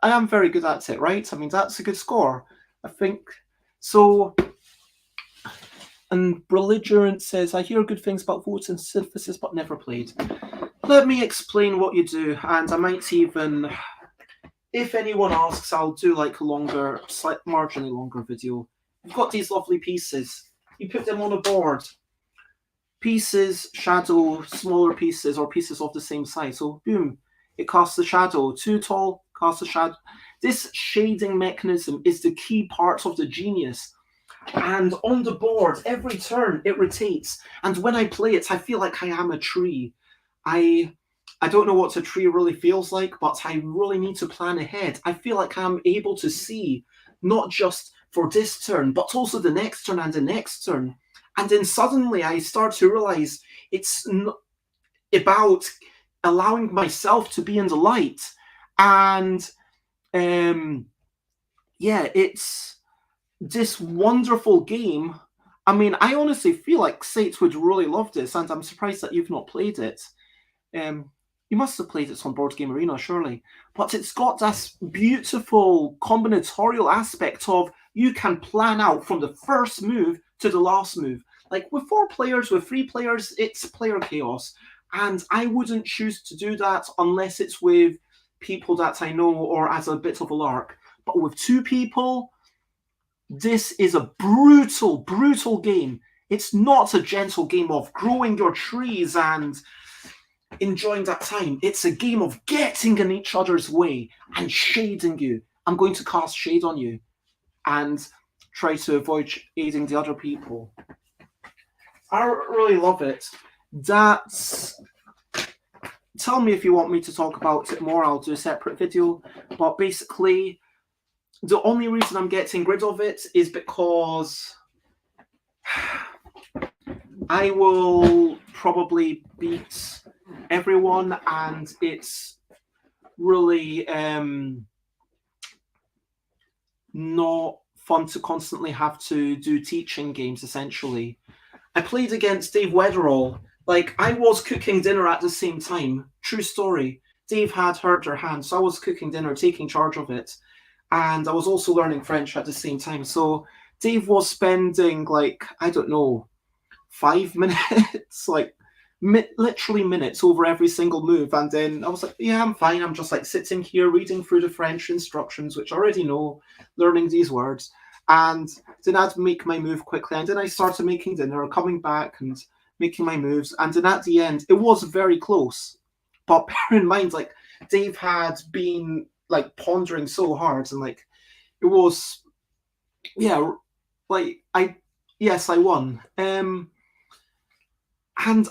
am very good at it, right? I mean, that's a good score, I think. So, and Belligerent says, I hear good things about photosynthesis, but never played. Let me explain what you do, and I might even, if anyone asks, I'll do like a longer, marginally longer video. You've got these lovely pieces. You put them on a board. Pieces, shadow, smaller pieces, or pieces of the same size. So, boom, it casts a shadow. Too tall, casts a shadow. This shading mechanism is the key part of the genius. And on the board, every turn, it rotates. And when I play it, I feel like I am a tree. I don't know what a tree really feels like, but I really need to plan ahead. I feel like I'm able to see, not just for this turn, but also the next turn and the next turn. And then suddenly I start to realize it's about allowing myself to be in the light. And yeah, it's this wonderful game. I mean, I honestly feel like Xate would really love this, and I'm surprised that you've not played it. You must have played it on Board Game Arena, surely. But it's got this beautiful combinatorial aspect of you can plan out from the first move to the last move. Like with 4 players, with 3 players, it's player chaos. And I wouldn't choose to do that unless it's with people that I know or as a bit of a lark. But with 2 people, this is a brutal, brutal game. It's not a gentle game of growing your trees and enjoying that time. It's a game of getting in each other's way and shading you. I'm going to cast shade on you and try to avoid aiding the other people. I really love it. Tell me if you want me to talk about it more. I'll do a separate video. But basically, the only reason I'm getting rid of it is because I will probably beat everyone, and it's really not fun to constantly have to do teaching games, essentially. I played against Dave Weatherall. Like, I was cooking dinner at the same time. True story. Dave had hurt her hand, so I was cooking dinner, taking charge of it. And I was also learning French at the same time. So Dave was spending, like, I don't know, 5 minutes, like, literally minutes over every single move. And then I was like, yeah, I'm fine. I'm just, like, sitting here reading through the French instructions, which I already know, learning these words. And then I'd make my move quickly. And then I started making dinner, coming back and making my moves. And then at the end, it was very close. But bear in mind, like, Dave had been, like, pondering so hard. And, like, it was, yeah, like, I won. And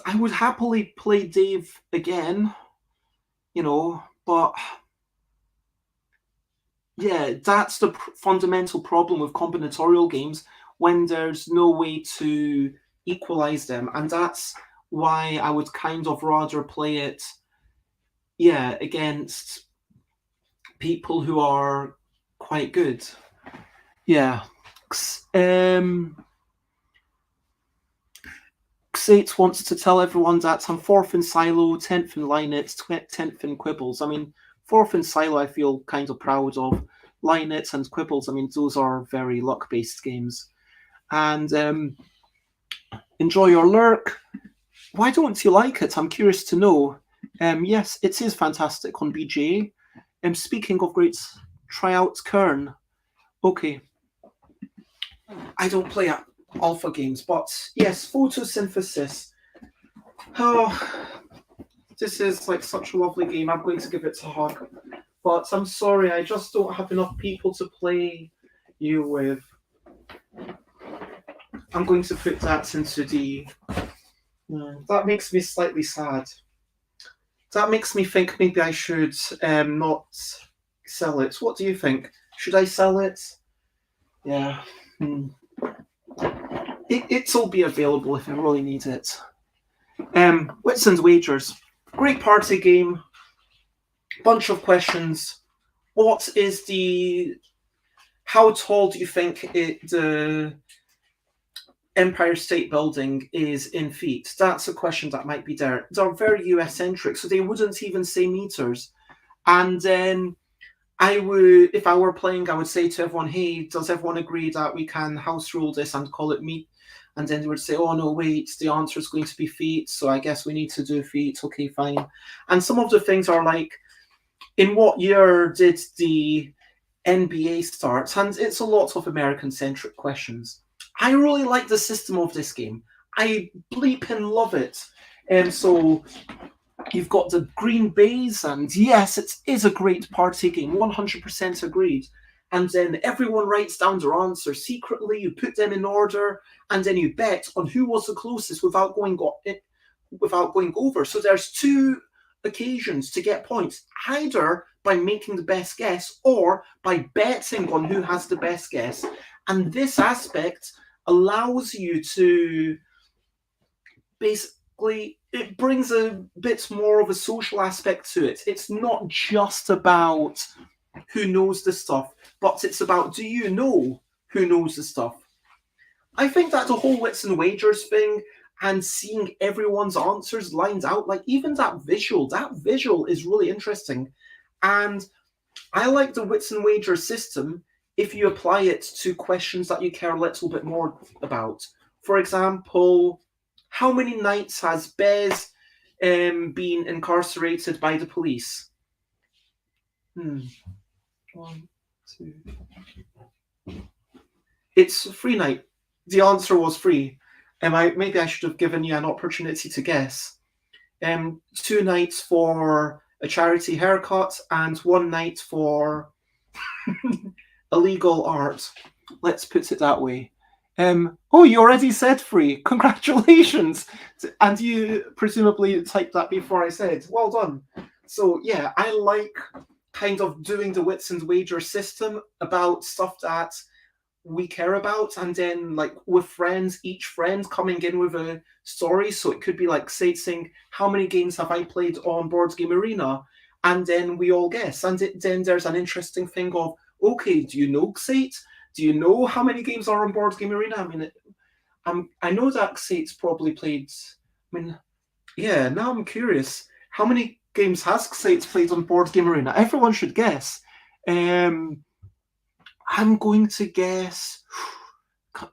I would happily play Dave again, you know, but Yeah, that's the fundamental problem with combinatorial games when there's no way to equalize them, and that's why I would kind of rather play it, yeah, against people who are quite good. Yeah. Xate wants to tell everyone that I'm 4th in Silo, 10th in Linux, 10th in Quibbles. I mean, 4th in Silo I feel kind of proud of. Linux and Quibbles, I mean, those are very luck-based games. And enjoy your lurk. Why don't you like it? I'm curious to know. Yes, it is fantastic on BGA. Speaking of great, try out Kern. Okay. I don't play alpha games, but yes, photosynthesis. Oh, this is like such a lovely game. I'm going to give it a hug. But I'm sorry, I just don't have enough people to play you with. I'm going to put that into D. That makes me slightly sad. That makes me think maybe I should not sell it. What do you think? Should I sell it? Yeah. It'll be available if I really need it. Wits and Wagers. Great party game. Bunch of questions. What is the... How tall do you think the Empire State Building is in feet? That's a question that might be there. They're very US-centric, so they wouldn't even say meters. And then I would, if I were playing, I would say to everyone, hey, does everyone agree that we can house rule this and call it meet? And then they would say, oh, no, wait, the answer is going to be feet, so I guess we need to do feet. Okay, fine. And some of the things are like, in what year did the NBA start? And it's a lot of American-centric questions. I really like the system of this game. I bleep and love it. And so you've got the green bays, and yes, it is a great party game, 100% agreed. And then everyone writes down their answers secretly, you put them in order, and then you bet on who was the closest without going over. So there's 2 occasions to get points, either by making the best guess or by betting on who has the best guess. And this aspect allows you to basically, it brings a bit more of a social aspect to it. It's not just about who knows the stuff, but it's about, do you know who knows the stuff? I think that the whole Wits and Wagers thing and seeing everyone's answers lined out, like even that visual is really interesting. And I like the Wits and Wagers system if you apply it to questions that you care a little bit more about. For example, how many nights has Bez been incarcerated by the police? 1, 2. It's 3 nights. The answer was 3. Maybe I should have given you an opportunity to guess. 2 nights for a charity haircut and 1 night for illegal art. Let's put it that way. Oh, you already said 3. Congratulations. And you presumably typed that before I said. Well done. So yeah, I like kind of doing the Wits and Wagers system about stuff that we care about, and then like with friends, each friend coming in with a story. So it could be like saying, how many games have I played on Board Game Arena? And then we all guess. And then there's an interesting thing of, okay, do you know Xate? Do you know how many games are on Board Game Arena? I mean, I know that Xate's probably played. I mean, yeah. Now I'm curious. How many games has Xate played on Board Game Arena? Everyone should guess. I'm going to guess.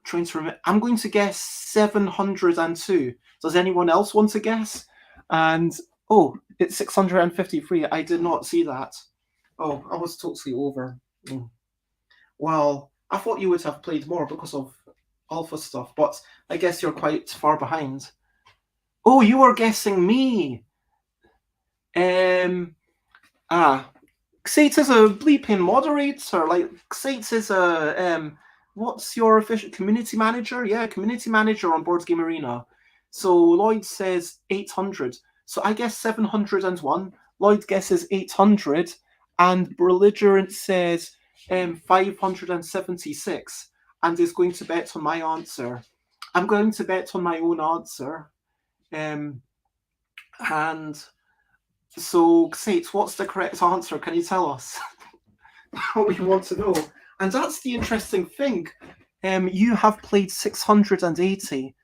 Trying to remember. I'm going to guess 702. Does anyone else want to guess? And oh, it's 653. I did not see that. Oh, I was totally over. Well, I thought you would have played more because of alpha stuff, but I guess you're quite far behind. Oh, you were guessing me. Xate is a bleeping moderator. Like, Xate is a what's your official community manager? Yeah, community manager on Board Game Arena. So Lloyd says 800. So I guess 701. Lloyd guesses 800, and Belligerent says 576 and is going to bet on my answer. I'm going to bet on my own answer. And so, Sates, what's the correct answer? Can you tell us? What we want to know. And that's the interesting thing. You have played 680.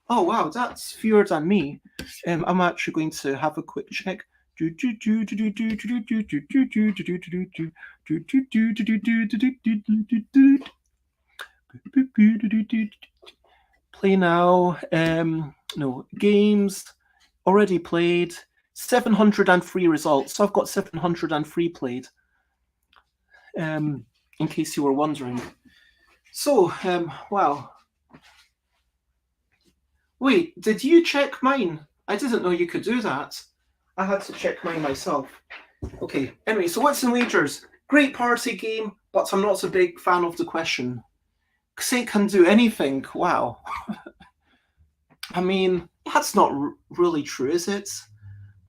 Oh, wow, that's fewer than me. I'm actually going to have a quick check. Play now. No, games already played. 703 results. So I've got 703 played. In case you were wondering. So, wow. Wait, did you check mine? I didn't know you could do that. I had to check mine myself. Okay, anyway, so what's in wagers? Great party game, but I'm not a big fan of the question. Say can do anything. Wow. I mean, that's not really true, is it?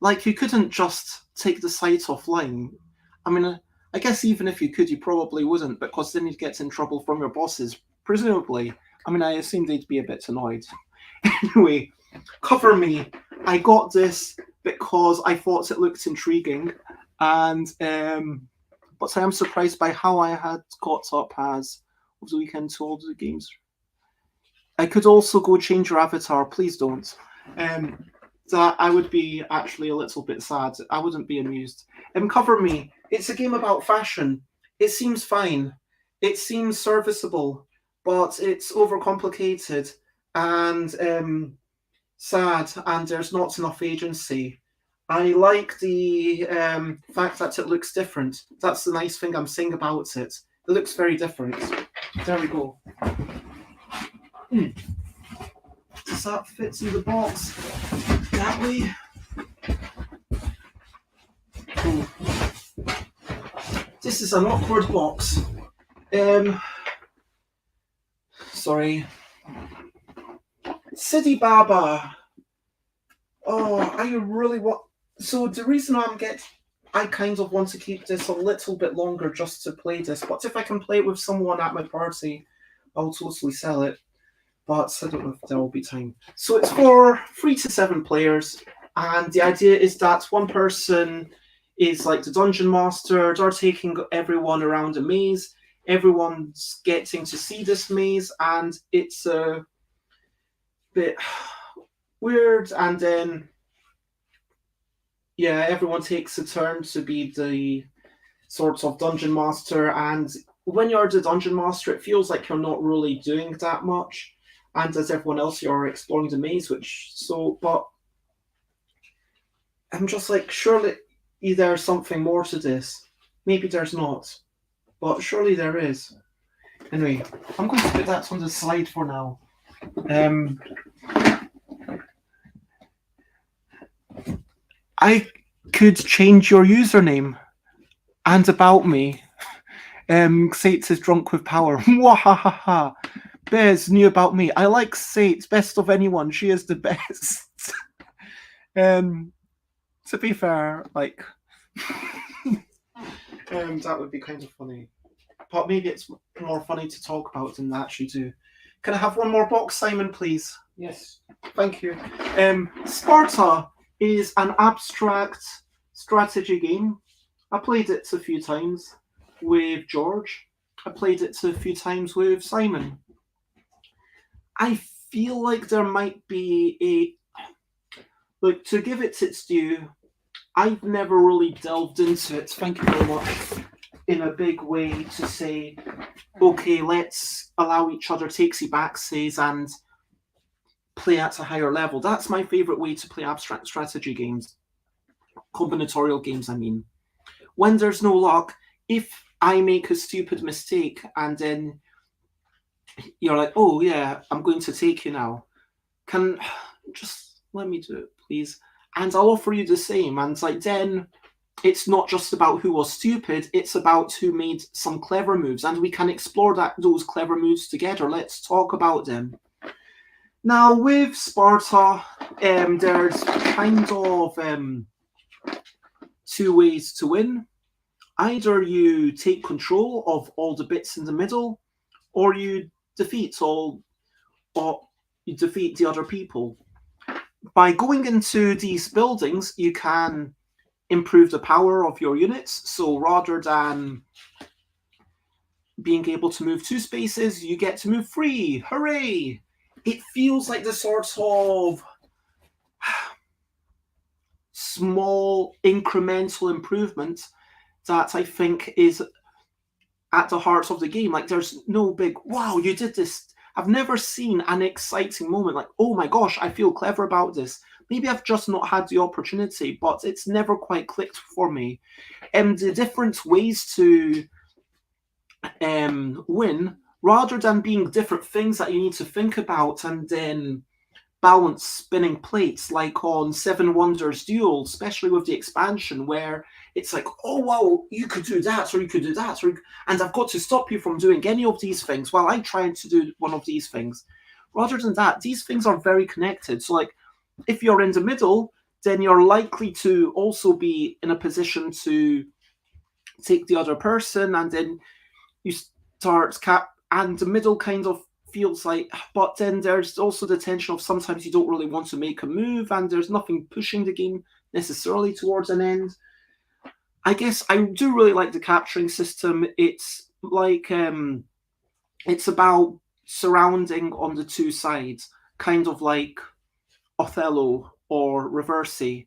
Like, you couldn't just take the site offline. I mean, I guess even if you could, you probably wouldn't, because then you'd get in trouble from your bosses, presumably. I mean, I assume they'd be a bit annoyed. Anyway, cover me. I got this because I thought it looked intriguing, and but I am surprised by how I had got up as of the weekend to all the games. I could also go change your avatar. Please don't. That I would be actually a little bit sad. I wouldn't be amused. Cover me. It's a game about fashion. It seems fine. It seems serviceable, but it's overcomplicated and sad, and there's not enough agency. I like the fact that it looks different. That's the nice thing I'm saying about it. It looks very different. There we go. Does that fit in the box? That way? Oh. This is an awkward box. Sorry. City Baba. Oh, I really want. So the reason I kind of want to keep this a little bit longer just to play this. But if I can play it with someone at my party, I'll totally sell it. But I don't know if there will be time. So it's for 3 to 7 players, and the idea is that one person is like the dungeon master. They're taking everyone around a maze. Everyone's getting to see this maze, and it's a bit weird. And then, yeah, everyone takes a turn to be the sort of dungeon master. And when you're the dungeon master, it feels like you're not really doing that much. And as everyone else, you're exploring the maze, but I'm just like, surely there's something more to this. Maybe there's not, but surely there is. Anyway, I'm going to put that on the side for now. I could change your username and about me. Sates is drunk with power. Mwahaha. Bez knew about me. I like Sates best of anyone. She is the best. To be fair, like that would be kind of funny. But maybe it's more funny to talk about than actually do. Can I have one more box, Simon, please? Yes. Thank you. Sparta is an abstract strategy game. I played it a few times with George. I played it a few times with Simon. I feel like there might be like, to give it its due, I've never really delved into it, thank you very much, in a big way to say, okay, let's allow each other takesy-backsies and play at a higher level. That's my favourite way to play abstract strategy games. Combinatorial games, I mean. When there's no luck, if I make a stupid mistake and then you're like, oh yeah, I'm going to take you now. Can just let me do it, please? And I'll offer you the same. And like, then it's not just about who was stupid, it's about who made some clever moves. And we can explore those clever moves together. Let's talk about them. Now, with Sparta, there's kind of 2 ways to win. either you take control of all the bits in the middle, or you defeat or you defeat the other people. By going into these buildings, you can improve the power of your units. So rather than being able to move 2 spaces, you get to move 3. Hooray! It feels like the sort of small incremental improvement that I think is at the heart of the game. Like, there's no big, wow, you did this. I've never seen an exciting moment like, oh my gosh, I feel clever about this. Maybe I've just not had the opportunity, but it's never quite clicked for me. The different ways to win, rather than being different things that you need to think about and then balance spinning plates, like on Seven Wonders Duel, especially with the expansion, where it's like, oh wow, you could do that, or you could do that, and I've got to stop you from doing any of these things while I'm trying to do one of these things. Rather than that, these things are very connected. So like, if you're in the middle, then you're likely to also be in a position to take the other person, and then you start and the middle kind of feels like, but then there's also the tension of sometimes you don't really want to make a move, and there's nothing pushing the game necessarily towards an end. I guess I do really like the capturing system. It's like it's about surrounding on the 2 sides, kind of like Othello or Reversi,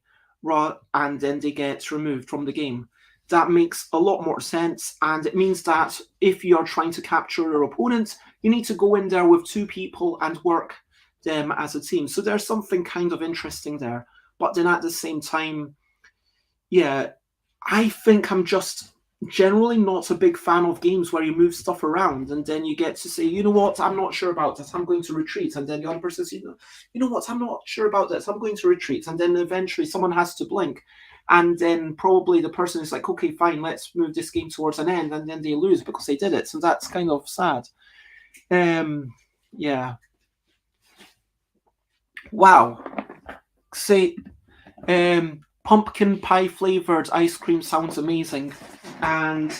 and then they get removed from the game. That makes a lot more sense, and it means that if you're trying to capture your opponent, you need to go in there with 2 people and work them as a team. So there's something kind of interesting there. But then at the same time, yeah, I think I'm just generally not a big fan of games where you move stuff around and then you get to say, you know what, I'm not sure about this, I'm going to retreat. And then the other person says, you know what, I'm not sure about this, I'm going to retreat. And then eventually someone has to blink. And then probably the person is like, okay, fine, let's move this game towards an end. And then they lose because they did it. So that's kind of sad. Yeah. Wow. Say, pumpkin pie flavored ice cream sounds amazing. And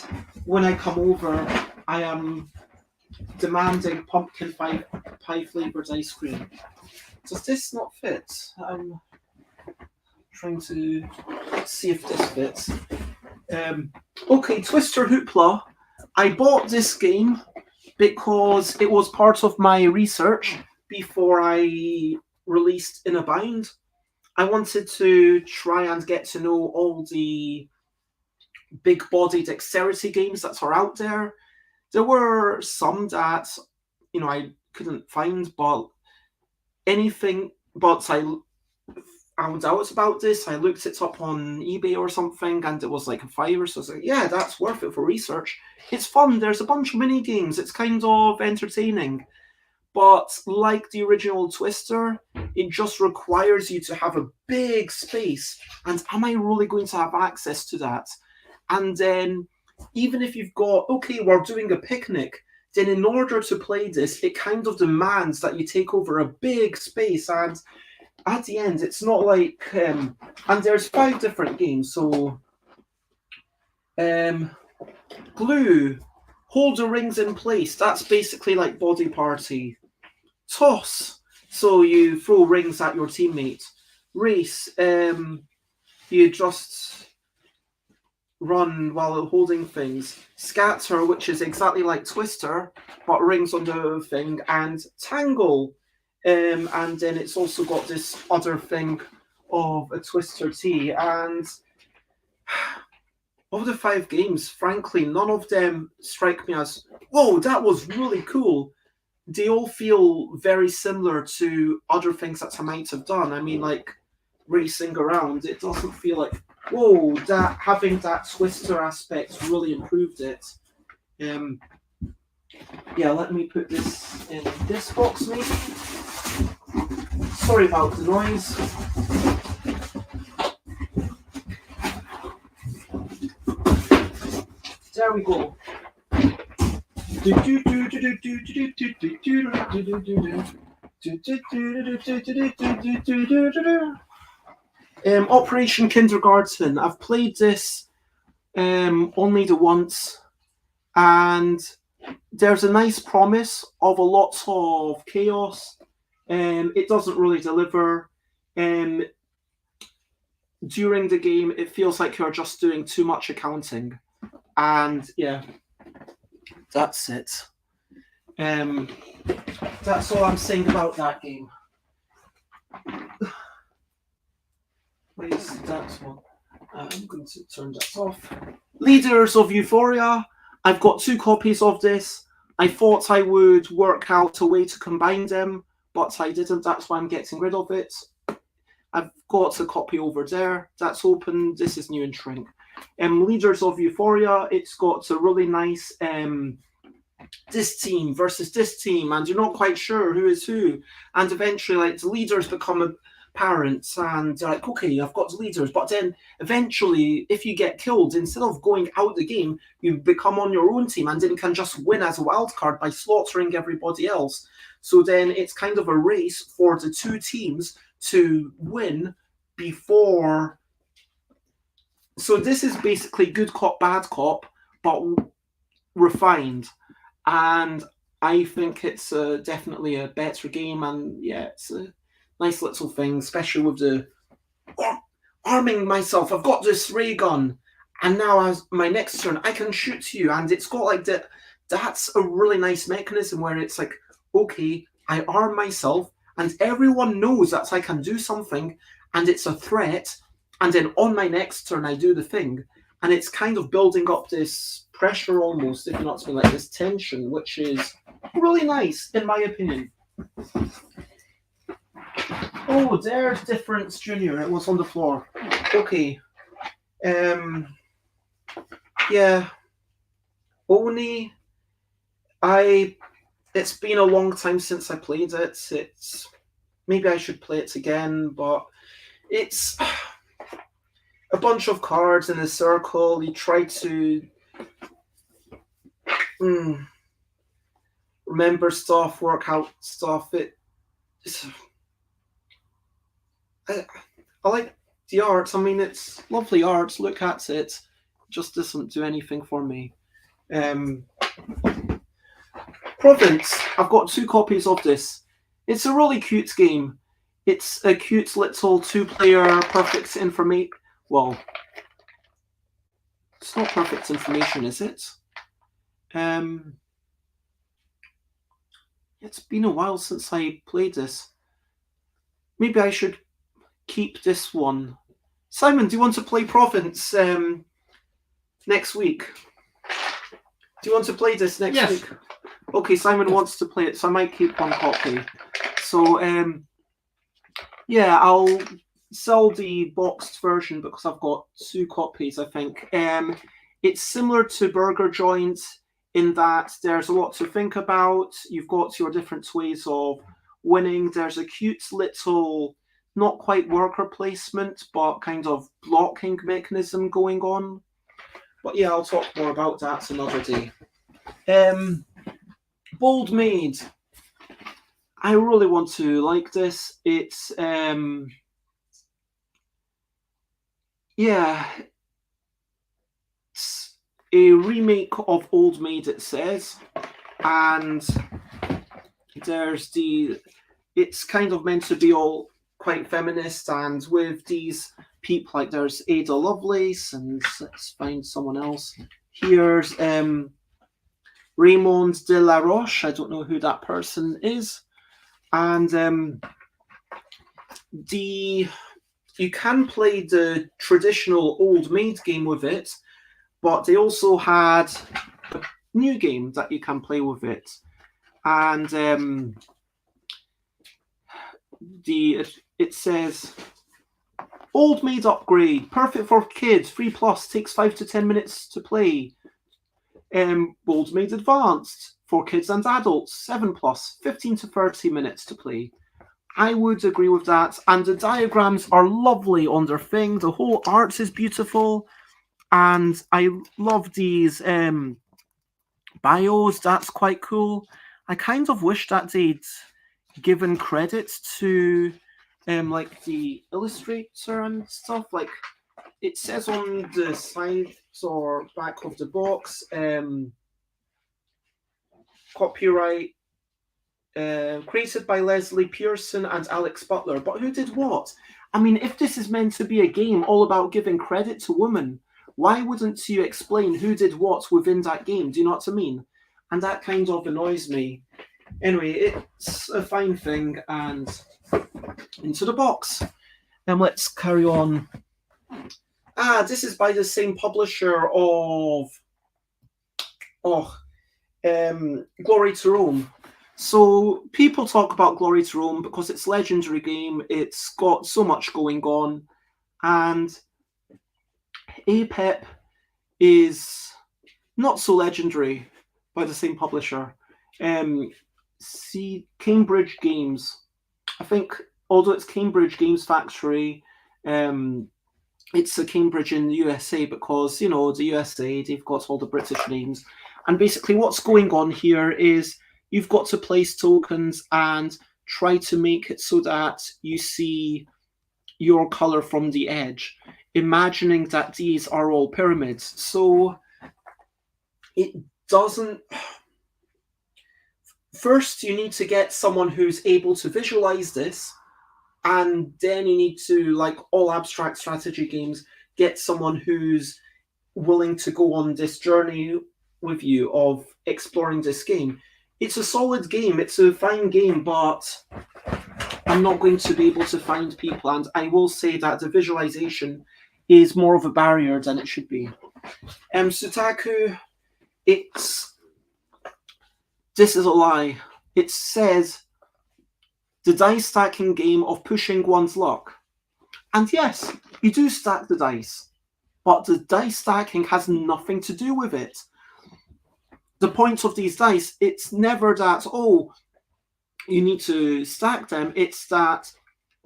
when I come over, I am demanding pumpkin pie flavored ice cream. Does this not fit? I'm trying to see if this fits. Okay, Twister Hoopla. I bought this game because it was part of my research before I released In a Bind. I wanted to try and get to know all the big body dexterity games that are out there. There were some that, I couldn't find, but I found out about this. I looked it up on eBay or something, and it was like a $5, so I was like, yeah, that's worth it for research. It's fun. There's a bunch of mini games. It's kind of entertaining. But like the original Twister, it just requires you to have a big space. And am I really going to have access to that? And then, even if you've got, okay, we're doing a picnic, then in order to play this, it kind of demands that you take over a big space. And at the end, it's not like, and there's 5 different games. So, glue, hold the rings in place. That's basically like Body Party. Toss, so you throw rings at your teammate. Race, you just run while holding things. Scatter, which is exactly like Twister, but rings on the thing. And Tangle, and then it's also got this other thing of a Twister T. And of the 5 games, frankly, none of them strike me as, whoa, that was really cool. They all feel very similar to other things that I might have done. I mean, like racing around, it doesn't feel like, whoa, that having that Twister aspect really improved it. Yeah, let me put this in this box maybe. Sorry about the noise. There we go. Operation Kindergarten. I've played this only the once, and there's a nice promise of a lot of chaos. It doesn't really deliver. During the game, it feels like you're just doing too much accounting, and yeah, that's it. That's all I'm saying about that game. Where's that one? I'm going to turn that off. Leaders of Euphoria. I've got 2 copies of this. I thought I would work out a way to combine them, but I didn't. That's why I'm getting rid of it. I've got a copy over there. That's open. This is new in shrink. Leaders of Euphoria. It's got a really nice this team versus this team, and you're not quite sure who is who. And eventually, like, the leaders become apparent, and they're like, okay, I've got the leaders. But then eventually, if you get killed, instead of going out the game, you become on your own team, and then can just win as a wild card by slaughtering everybody else. So then it's kind of a race for the 2 teams to win before. So this is basically good cop, bad cop, but refined. And I think it's definitely a better game, and yeah, it's a nice little thing, especially with the arming myself. I've got this ray gun, and now as my next turn, I can shoot you, and it's got like that. That's a really nice mechanism where it's like, okay, I arm myself, and everyone knows that I can do something, and it's a threat, and then on my next turn, I do the thing. And it's kind of building up this pressure almost, if not something like this tension, which is really nice, in my opinion. Oh, there's Difference Junior. It was on the floor. Okay. Yeah. Oni, it's been a long time since I played it. Maybe I should play it again, but it's a bunch of cards in a circle. You try to remember stuff, work out stuff. I like the art. I mean, it's lovely art. Look at it. It just doesn't do anything for me. Province. I've got 2 copies of this. It's a really cute game. It's a cute little 2-player perfect information. Well, it's not perfect information, is it? It's been a while since I played this. Maybe I should keep this one. Simon, do you want to play Province next week? Do you want to play this next week? Okay, Simon wants to play it, so I might keep 1 copy. So, yeah, I'll sell the boxed version because I've got 2 copies, I think. It's similar to Burger Joint in that there's a lot to think about. You've got your different ways of winning. There's a cute little, not quite worker placement, but kind of blocking mechanism going on. But yeah, I'll talk more about that another day. Bold Maid. I really want to like this. It's yeah, it's a remake of Old Maid, it says, and it's kind of meant to be all quite feminist, and with these people, like there's Ada Lovelace, and let's find someone else. Here's Raymond de la Roche. I don't know who that person is. And you can play the traditional Old Maid game with it, but they also had a new game that you can play with it. And it says Old Maid upgrade, perfect for kids, 3+, takes 5 to 10 minutes to play. Old Maid Advanced for kids and adults, 7+, 15 to 30 minutes to play. I would agree with that. And the diagrams are lovely on their thing. The whole art is beautiful. And I love these bios. That's quite cool. I kind of wish that they'd given credit to like the illustrator and stuff. Like it says on the side or back of the box. Copyright created by Leslie Pearson and Alex Butler. But who did what? I mean, if this is meant to be a game all about giving credit to women, why wouldn't you explain who did what within that game? Do you know what I mean? And that kind of annoys me. Anyway, it's a fine thing, and into the box. And let's carry on. This is by the same publisher of Glory to Rome. So people talk about Glory to Rome because it's a legendary game. It's got so much going on, and APEP is not so legendary by the same publisher. Cambridge Games. I think, although it's Cambridge Games Factory, it's a Cambridge in the USA because, you know, the USA, they've got all the British names. And basically what's going on here is you've got to place tokens and try to make it so that you see your color from the edge, imagining that these are all pyramids. So it doesn't... First, you need to get someone who's able to visualize this, and then you need to, like all abstract strategy games, get someone who's willing to go on this journey with you of exploring this game. It's a solid game, it's a fine game, but I'm not going to be able to find people, and I will say that the visualization is more of a barrier than it should be. Sutaku, this is a lie. It says the dice stacking game of pushing one's luck. And yes, you do stack the dice, but the dice stacking has nothing to do with it. The point of these dice, it's never that, oh, you need to stack them. It's that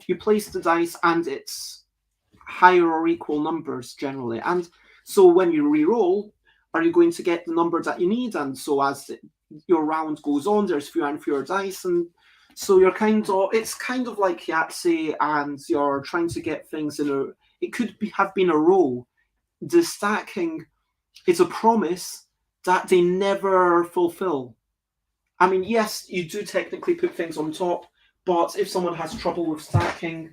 you place the dice and it's higher or equal numbers generally. And so when you re-roll, are you going to get the number that you need? And so as your round goes on, there's fewer and fewer dice, and so you're it's kind of like Yahtzee, and you're trying to get things in a, it could have been a roll. The stacking is a promise that they never fulfill. I mean, yes, you do technically put things on top, but if someone has trouble with stacking,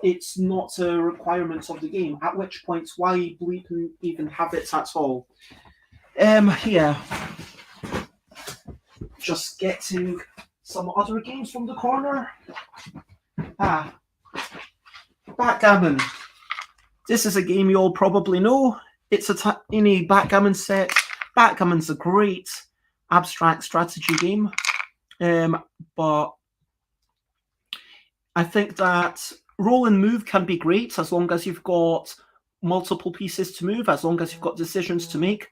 it's not a requirement of the game, at which point, why bleep even have it at all? Yeah. Just getting some other games from the corner. Backgammon. This is a game you all probably know. It's a tiny backgammon set. Backgammon's a great abstract strategy game, but I think that roll and move can be great as long as you've got multiple pieces to move, as long as you've got decisions to make.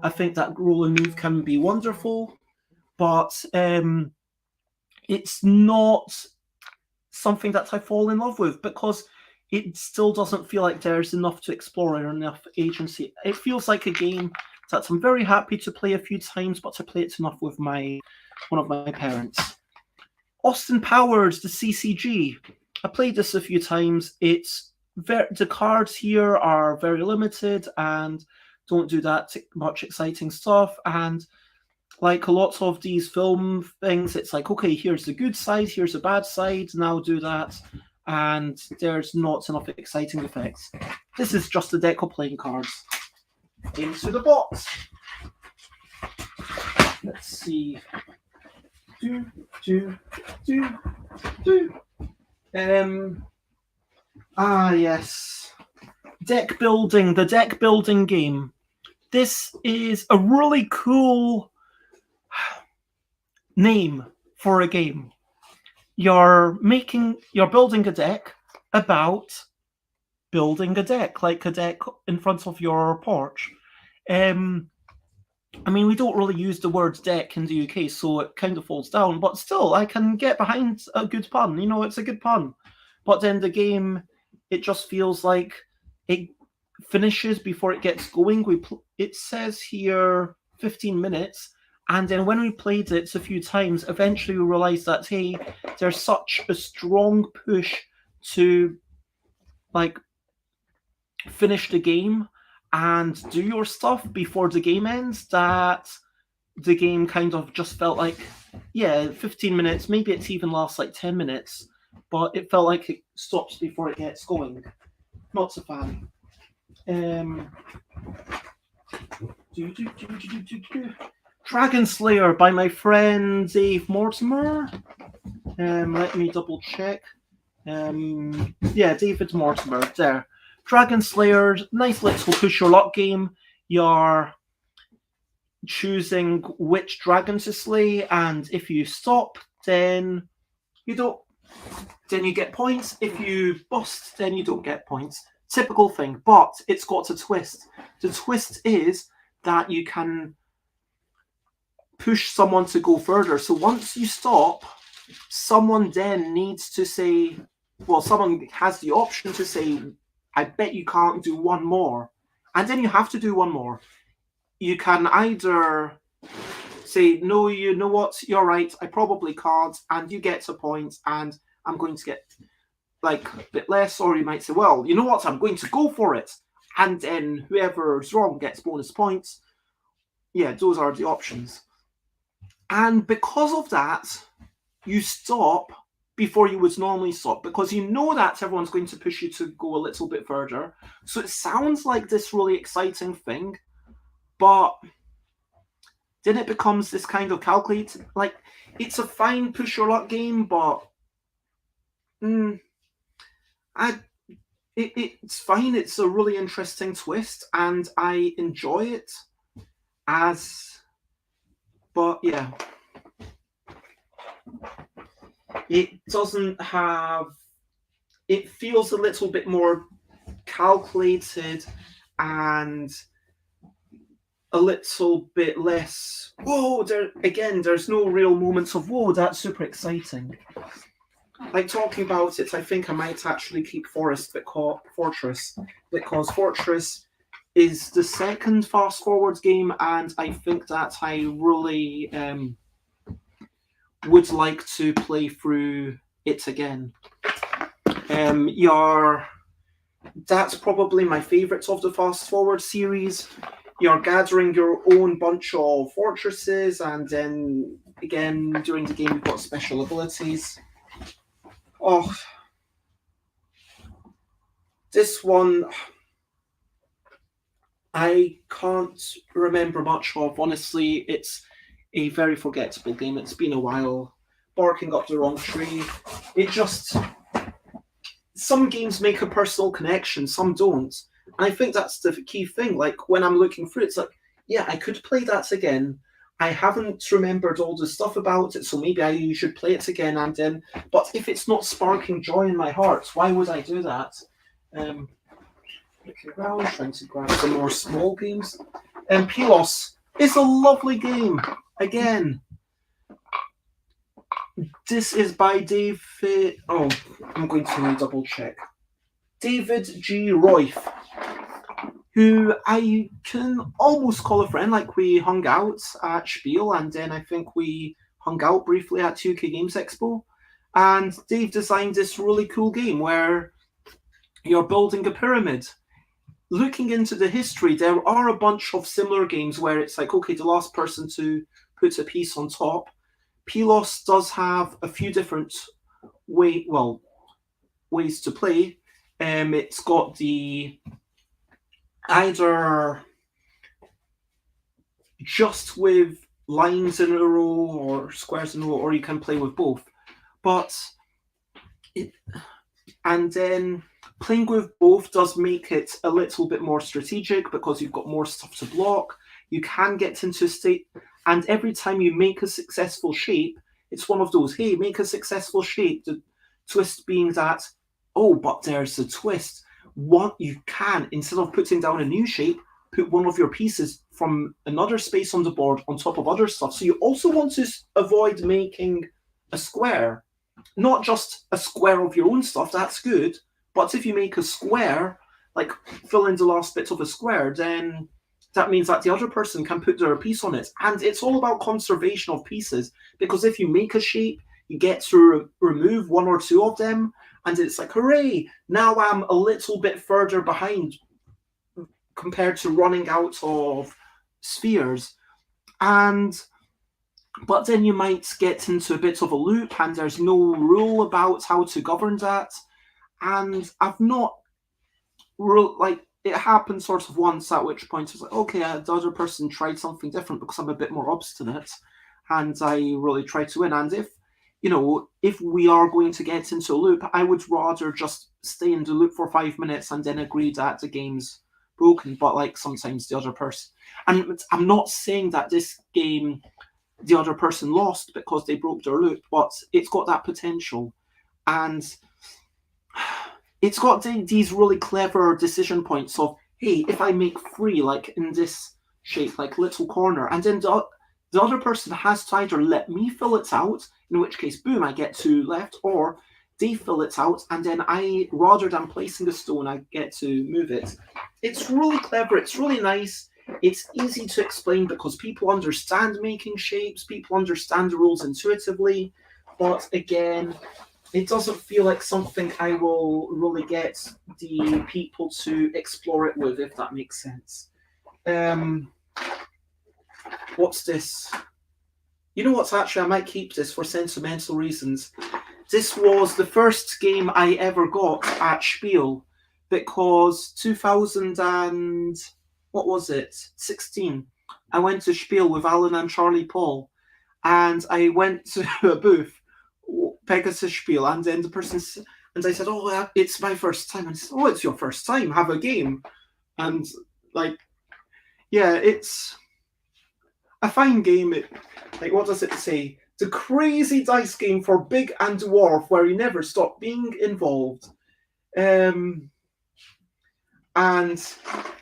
I think that roll and move can be wonderful, but it's not something that I fall in love with because it still doesn't feel like there's enough to explore or enough agency. It feels like a game that I'm very happy to play a few times, but to play it enough with one of my parents. Austin Powers, the CCG. I played this a few times. The cards here are very limited and don't do that much exciting stuff. And like a lot of these film things, it's like, okay, here's the good side, here's the bad side, now do that. And there's not enough exciting effects. This is just a deck of playing cards. Into the box. Let's see. Yes. Deck building, the deck building game. This is a really cool name for a game. You're building a deck about building a deck, like a deck in front of your porch. I mean, we don't really use the word deck in the UK, so it kind of falls down, but still, I can get behind a good pun. You know, it's a good pun. But then the game, it just feels like it finishes before it gets going. It says here 15 minutes, and then when we played it a few times, eventually we realized that, hey, there's such a strong push to, like, finish the game, and do your stuff before the game ends, that the game kind of just felt like, yeah, 15 minutes, maybe it's even lasts like 10 minutes, but it felt like it stops before it gets going. Not so fan. Dragon Slayer by my friend Dave Mortimer. Let me double check. Yeah, David Mortimer. There. Dragon Slayer, nice little push your luck game. You're choosing which dragon to slay, and if you stop, then you don't. Then you get points. If you bust, then you don't get points. Typical thing, but it's got a twist. The twist is that you can push someone to go further. So once you stop, someone then needs to say, well, someone has the option to say, I bet you can't do one more. And then you have to do one more. You can either say, no, you know what, you're right, I probably can't, and you get a point, and I'm going to get like a bit less, or you might say, well, you know what, I'm going to go for it, and then whoever's wrong gets bonus points. Yeah, those are the options. And because of that, you stop before you would normally stop, because you know that everyone's going to push you to go a little bit further. So it sounds like this really exciting thing, but then it becomes this kind of calculated, like, it's a fine push your luck game, but it's fine. It's a really interesting twist, and I enjoy it but yeah. It doesn't have, it feels a little bit more calculated and a little bit less, whoa, there's no real moments of, whoa, that's super exciting. Like, talking about it, I think I might actually keep Fortress, because Fortress is the second fast forward game, and I think that I really would like to play through it again. That's probably my favourite of the fast forward series. You're gathering your own bunch of fortresses, and then again during the game you've got special abilities. Oh, this one I can't remember much of. Honestly, it's a very forgettable game. It's been a while. Barking up the wrong tree. It just, some games make a personal connection, some don't. And I think that's the key thing. Like, when I'm looking through it, it's like, yeah, I could play that again. I haven't remembered all the stuff about it, so maybe I should play it again. And then, but if it's not sparking joy in my heart, why would I do that? Looking around, trying to grab some more small games. Pylos is a lovely game. Again, this is by David. Oh, I'm going to double check. David G. Royf, who I can almost call a friend. Like, we hung out at Spiel, and then I think we hung out briefly at 2K Games Expo. And Dave designed this really cool game where you're building a pyramid. Looking into the history, there are a bunch of similar games where it's like, okay, the last person to put a piece on top. Pylos does have a few different ways to play. It's got the either just with lines in a row or squares in a row, or you can play with both. And then playing with both does make it a little bit more strategic, because you've got more stuff to block. You can get into a state, and every time you make a successful shape, it's one of those, hey, make a successful shape. The twist being that, oh, but there's a twist. What you can, instead of putting down a new shape, put one of your pieces from another space on the board on top of other stuff. So you also want to avoid making a square. Not just a square of your own stuff, that's good, but if you make a square, like fill in the last bit of a square, then that means that the other person can put their piece on it. And it's all about conservation of pieces, because if you make a shape, you get to remove one or two of them, and it's like, hooray, now I'm a little bit further behind compared to running out of spheres. But then you might get into a bit of a loop, and there's no rule about how to govern that. And I've not like, it happened sort of once, at which point I was like, okay, the other person tried something different because I'm a bit more obstinate, and I really try to win. And if we are going to get into a loop, I would rather just stay in the loop for 5 minutes and then agree that the game's broken. But like, sometimes the other person, and I'm not saying that this game the other person lost because they broke their loop, but it's got that potential. And it's got these really clever decision points of, hey, if I make 3 like in this shape, like little corner, and then the other person has to either let me fill it out, in which case, boom, I get 2 left, or they fill it out, and then rather than placing a stone, I get to move it. It's really clever. It's really nice. It's easy to explain because people understand making shapes. People understand the rules intuitively. But again, it doesn't feel like something I will really get the people to explore it with, if that makes sense. What's this? You know what's actually, I might keep this for sentimental reasons. This was the first game I ever got at Spiel, because 16, I went to Spiel with Alan and Charlie Paul, and I went to a booth, Pegasus Spiel, and then the person, and I said, oh, it's my first time. And he said, oh, it's your first time, have a game. And like, yeah, it's a fine game. Like, what does it say? The crazy dice game for big and dwarf where you never stop being involved. And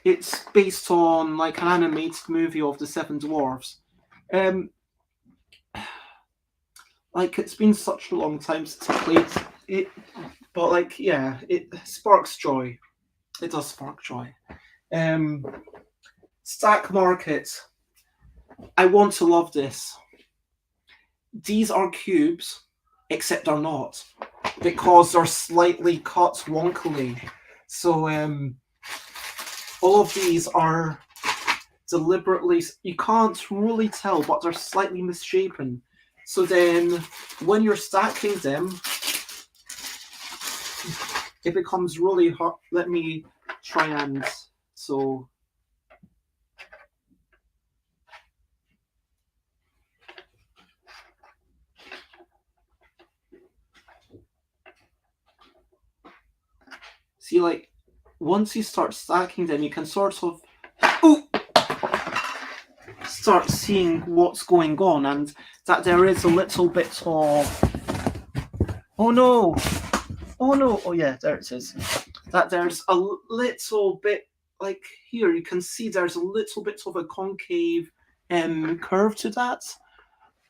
it's based on like an animated movie of the Seven Dwarfs. Like, it's been such a long time since I played it, but like, yeah, it sparks joy. It does spark joy. Stack Market. I want to love this. These are cubes, except they're not, because they're slightly cut wonkily. So all of these are deliberately, you can't really tell, but they're slightly misshapen. So then when you're stacking them, it becomes really hard. Let me try and, so. See, like, once you start stacking them, you can sort of start seeing what's going on, and that there is a little bit of, oh no, oh yeah, there it is. That there's a little bit, like here, you can see there's a little bit of a concave curve to that.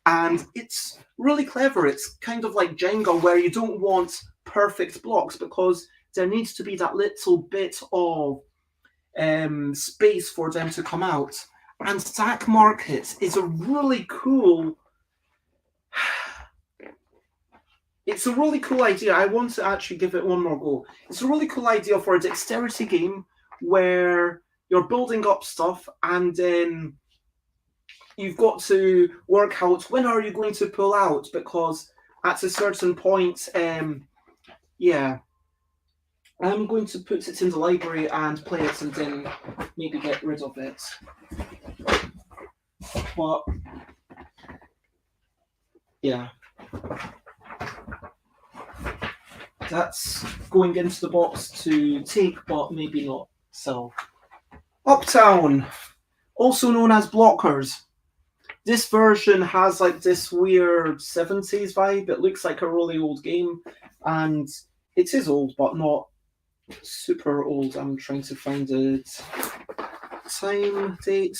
And it's really clever. It's kind of like Jenga, where you don't want perfect blocks because there needs to be that little bit of space for them to come out. And Stack Market is a really cool... It's a really cool idea. I want to actually give it one more go. It's a really cool idea for a dexterity game where you're building up stuff and then you've got to work out when are you going to pull out, because at a certain point, yeah, I'm going to put it in the library and play it and then maybe get rid of it. But yeah, that's going into the box to take, but maybe not sell. Uptown, also known as Blockers. This version has like this weird 70s vibe. It looks like a really old game, and it is old, but not super old. I'm trying to find it. Time, date.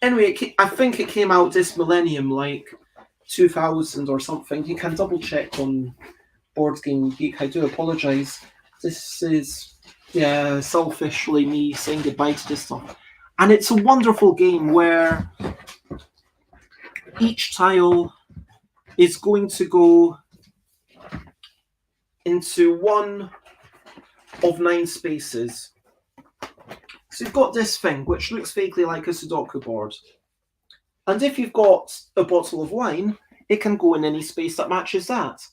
Anyway, I think it came out this millennium, like 2000 or something. You can double check on Board Game Geek. I do apologize. This is, yeah, selfishly me saying goodbye to this stuff. And it's a wonderful game where each tile is going to go into one of 9 spaces. So you've got this thing, which looks vaguely like a Sudoku board. And if you've got a bottle of wine, it can go in any space that matches that.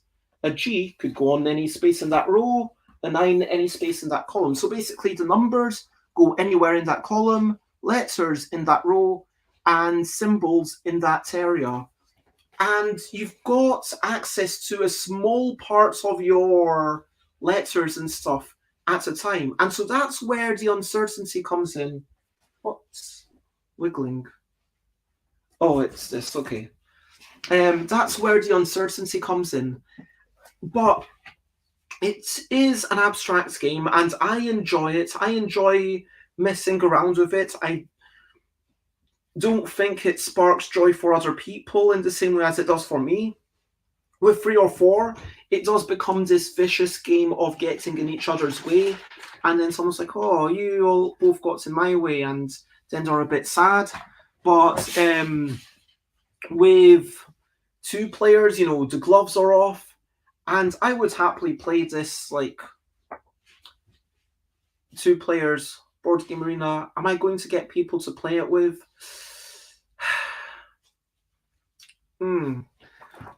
A G could go on any space in that row, a 9 any space in that column. So basically the numbers go anywhere in that column, letters in that row, and symbols in that area. And you've got access to a small parts of your letters and stuff at a time. And so that's where the uncertainty comes in. What's wiggling? Oh, it's this, okay. That's where the uncertainty comes in. But it is an abstract game, and I enjoy it. I enjoy messing around with it. I don't think it sparks joy for other people in the same way as it does for me. With 3 or 4, it does become this vicious game of getting in each other's way, and then someone's like, oh, you all both got in my way, and then they're a bit sad. But with 2 players, the gloves are off, and I would happily play this, like, 2 players board game arena. Am I going to get people to play it with?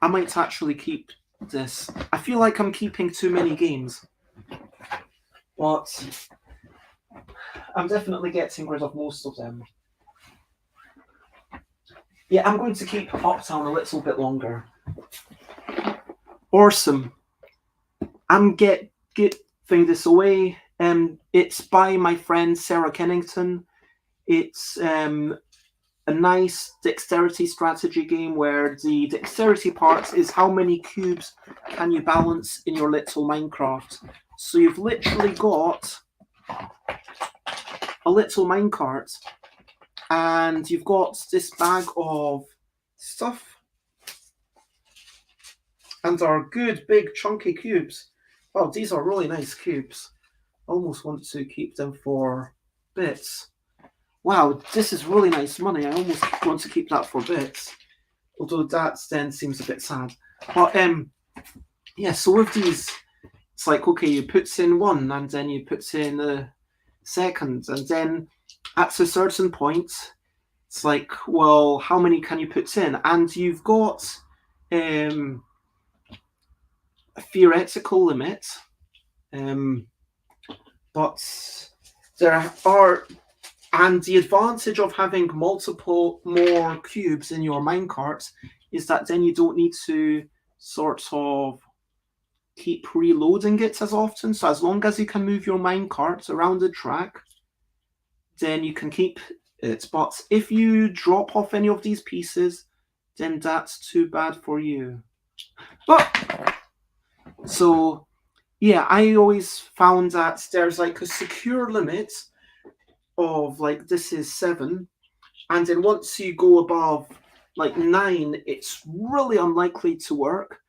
I might actually keep this. I feel like I'm keeping too many games, but I'm definitely getting rid of most of them. Yeah, I'm going to keep Uptown a little bit longer. Awesome. I'm giving this away. It's by my friend Sarah Kennington. It's a nice dexterity strategy game where the dexterity part is how many cubes can you balance in your little Minecraft. So you've literally got a little minecart, and you've got this bag of stuff, and they're good, big, chunky cubes. Wow, these are really nice cubes. I almost want to keep them for bits. Wow, this is really nice money. I almost want to keep that for bits. Although that then seems a bit sad. But yeah, so with these, it's like, okay, you put in 1 and then you put in a second, and then at a certain point, it's like, well, how many can you put in? And you've got a theoretical limit, but there are. And the advantage of having multiple more cubes in your minecart is that then you don't need to sort of keep reloading it as often. So as long as you can move your minecart around the track, then you can keep it. But if you drop off any of these pieces, then that's too bad for you. But so yeah, I always found that there's like a secure limit of like this is 7, and then once you go above like 9, it's really unlikely to work,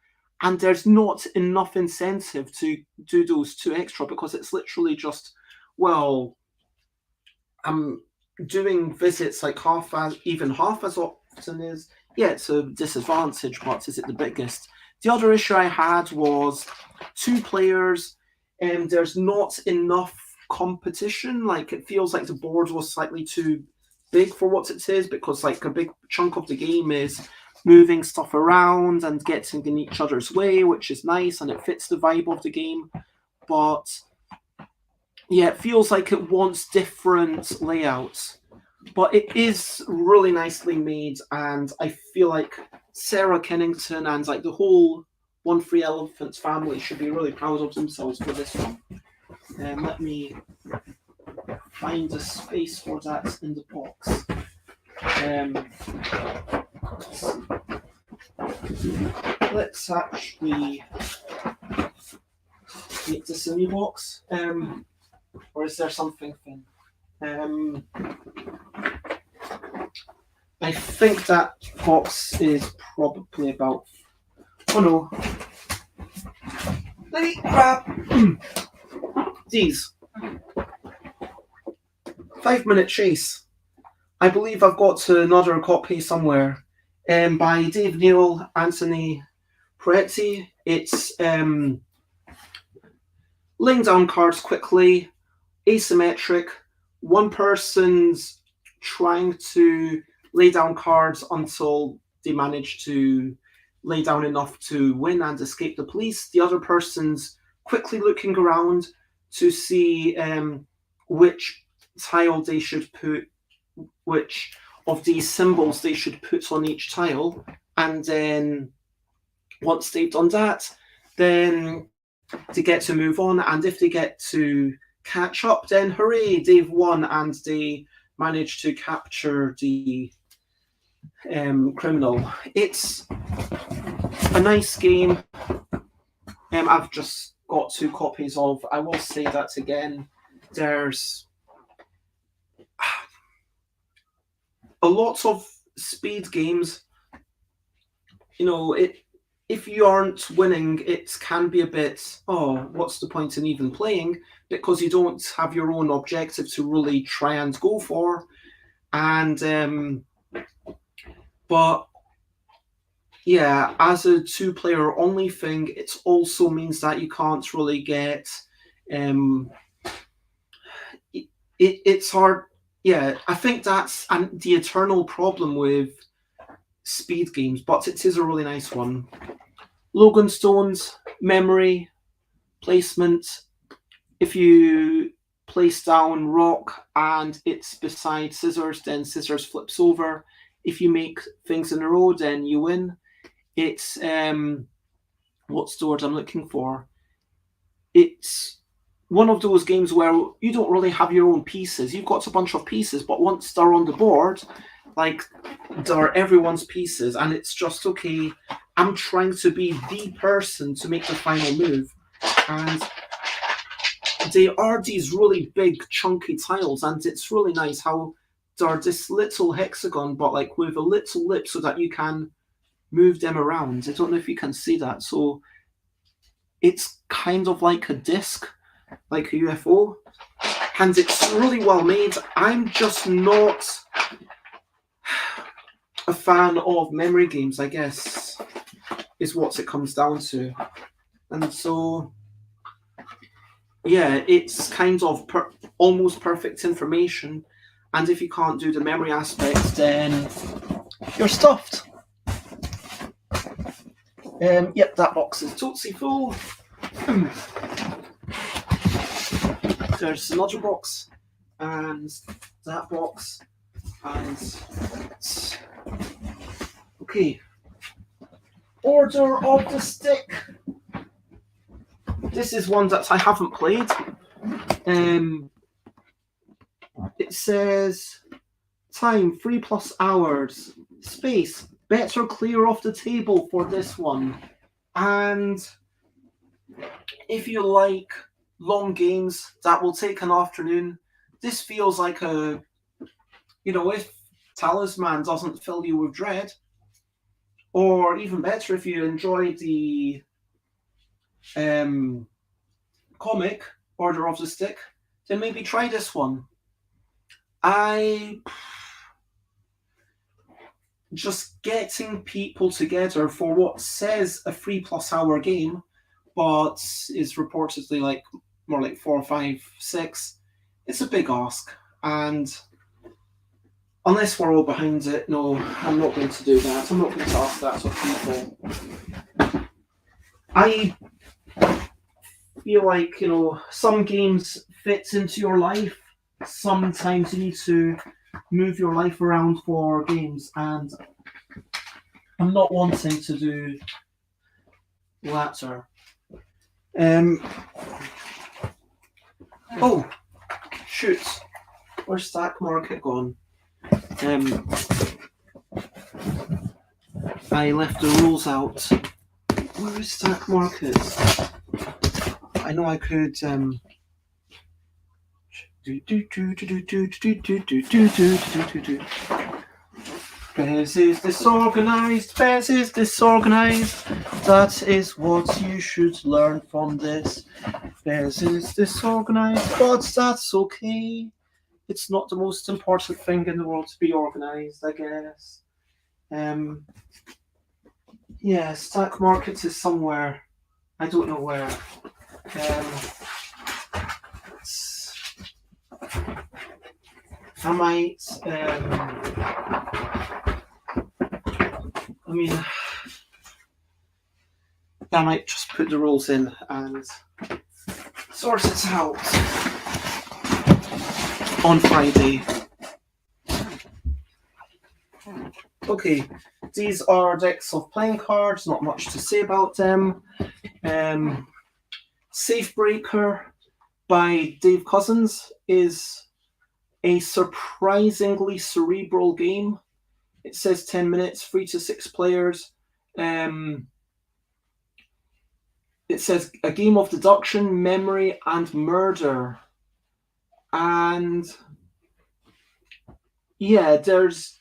and there's not enough incentive to do those 2 extra, because it's literally just, well, I'm doing visits like half as often is, yeah, it's a disadvantage, but is it the biggest? The other issue I had was 2 players, and there's not enough competition. Like, it feels like the board was slightly too big for what it is, because like a big chunk of the game is moving stuff around and getting in each other's way, which is nice, and it fits the vibe of the game. But yeah, it feels like it wants different layouts, but it is really nicely made, and I feel like Sarah Kennington and like the whole One Free Elephants family should be really proud of themselves for this one. Let me find a space for that in the box. Let's actually make this a new box. Or is there something thin? I think that box is probably about. Oh no. Let me grab these. 5-minute chase. I believe I've got another copy somewhere by Dave Neal, Anthony Peretti. It's laying down cards quickly, asymmetric. One person's trying to lay down cards until they manage to lay down enough to win and escape the police. The other person's quickly looking around to see which tile they should put, which of these symbols they should put on each tile. And then once they've done that, then they get to move on. And if they get to catch up, then hooray, they've won and they managed to capture the criminal. It's a nice game. I've just got 2 copies of. I will say that again. There's a lot of speed games. You know, if you aren't winning, it can be a bit, oh, what's the point in even playing? Because you don't have your own objective to really try and go for. And but yeah, as a 2-player only thing, it also means that you can't really get it's hard. Yeah, I think that's the eternal problem with speed games, but it is a really nice one. Loganstone's memory placement. If you place down rock and it's beside scissors, then scissors flips over. If you make things in a row, then you win. It's what's the word I'm looking for? It's one of those games where you don't really have your own pieces. You've got a bunch of pieces, but once they're on the board, like, they're everyone's pieces, and it's just, okay, I'm trying to be the person to make the final move. And they are these really big, chunky tiles, and it's really nice how they're this little hexagon, but like with a little lip so that you can move them around. I don't know if you can see that. So it's kind of like a disc, like a UFO, and it's really well made. I'm just not a fan of memory games, I guess, is what it comes down to. And so, yeah, it's kind of almost perfect information. And if you can't do the memory aspect, then you're stuffed. Yep, that box is totally full. There's another box, and that box, and okay. Order of the Stick. This is one that I haven't played. It says time 3+ hours. Space, better clear off the table for this one. And if you like long games that will take an afternoon, this feels like a, if Talisman doesn't fill you with dread, or even better, if you enjoy the comic Order of the Stick, then maybe try this one. Just getting people together for what says a 3+ hour game, but is reportedly like more like 4, 5, 6. It's a big ask, and unless we're all behind it, no, I'm not going to do that. I'm not going to ask that of people. I feel like, some games fit into your life. Sometimes you need to move your life around for games, and I'm not wanting to do the latter. Oh, shoot. Where's Stack Market gone? I left the rules out. Where is Stack Market? I know I could. Fez is disorganized. Fez is disorganized. That is what you should learn from this. Fez is disorganized, but that's okay. It's not the most important thing in the world to be organized, I guess. Yeah, Stack Markets is somewhere. I don't know where. I might. I mean, I might just put the rules in and sort it out on Friday. Okay, these are decks of playing cards, not much to say about them. Safebreaker by Dave Cousins is a surprisingly cerebral game. It says 10 minutes, 3 to 6 players. It says a game of deduction, memory, and murder. And yeah, there's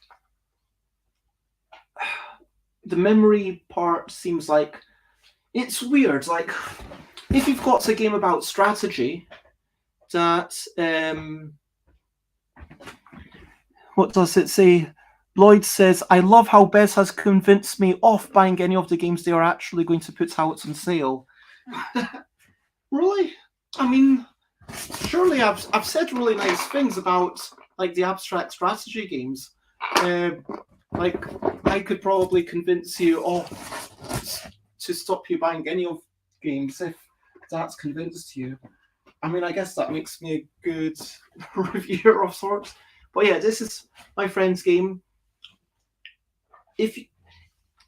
the memory part seems like it's weird. Like if you've got a game about strategy, that what does it say? Lloyd says, I love how Bez has convinced me off buying any of the games they are actually going to put out on sale. Really? I mean, surely I've said really nice things about like the abstract strategy games. Like I could probably convince you to stop you buying any of games if that's convinced you. I mean, I guess that makes me a good reviewer of sorts. But yeah, this is my friend's game.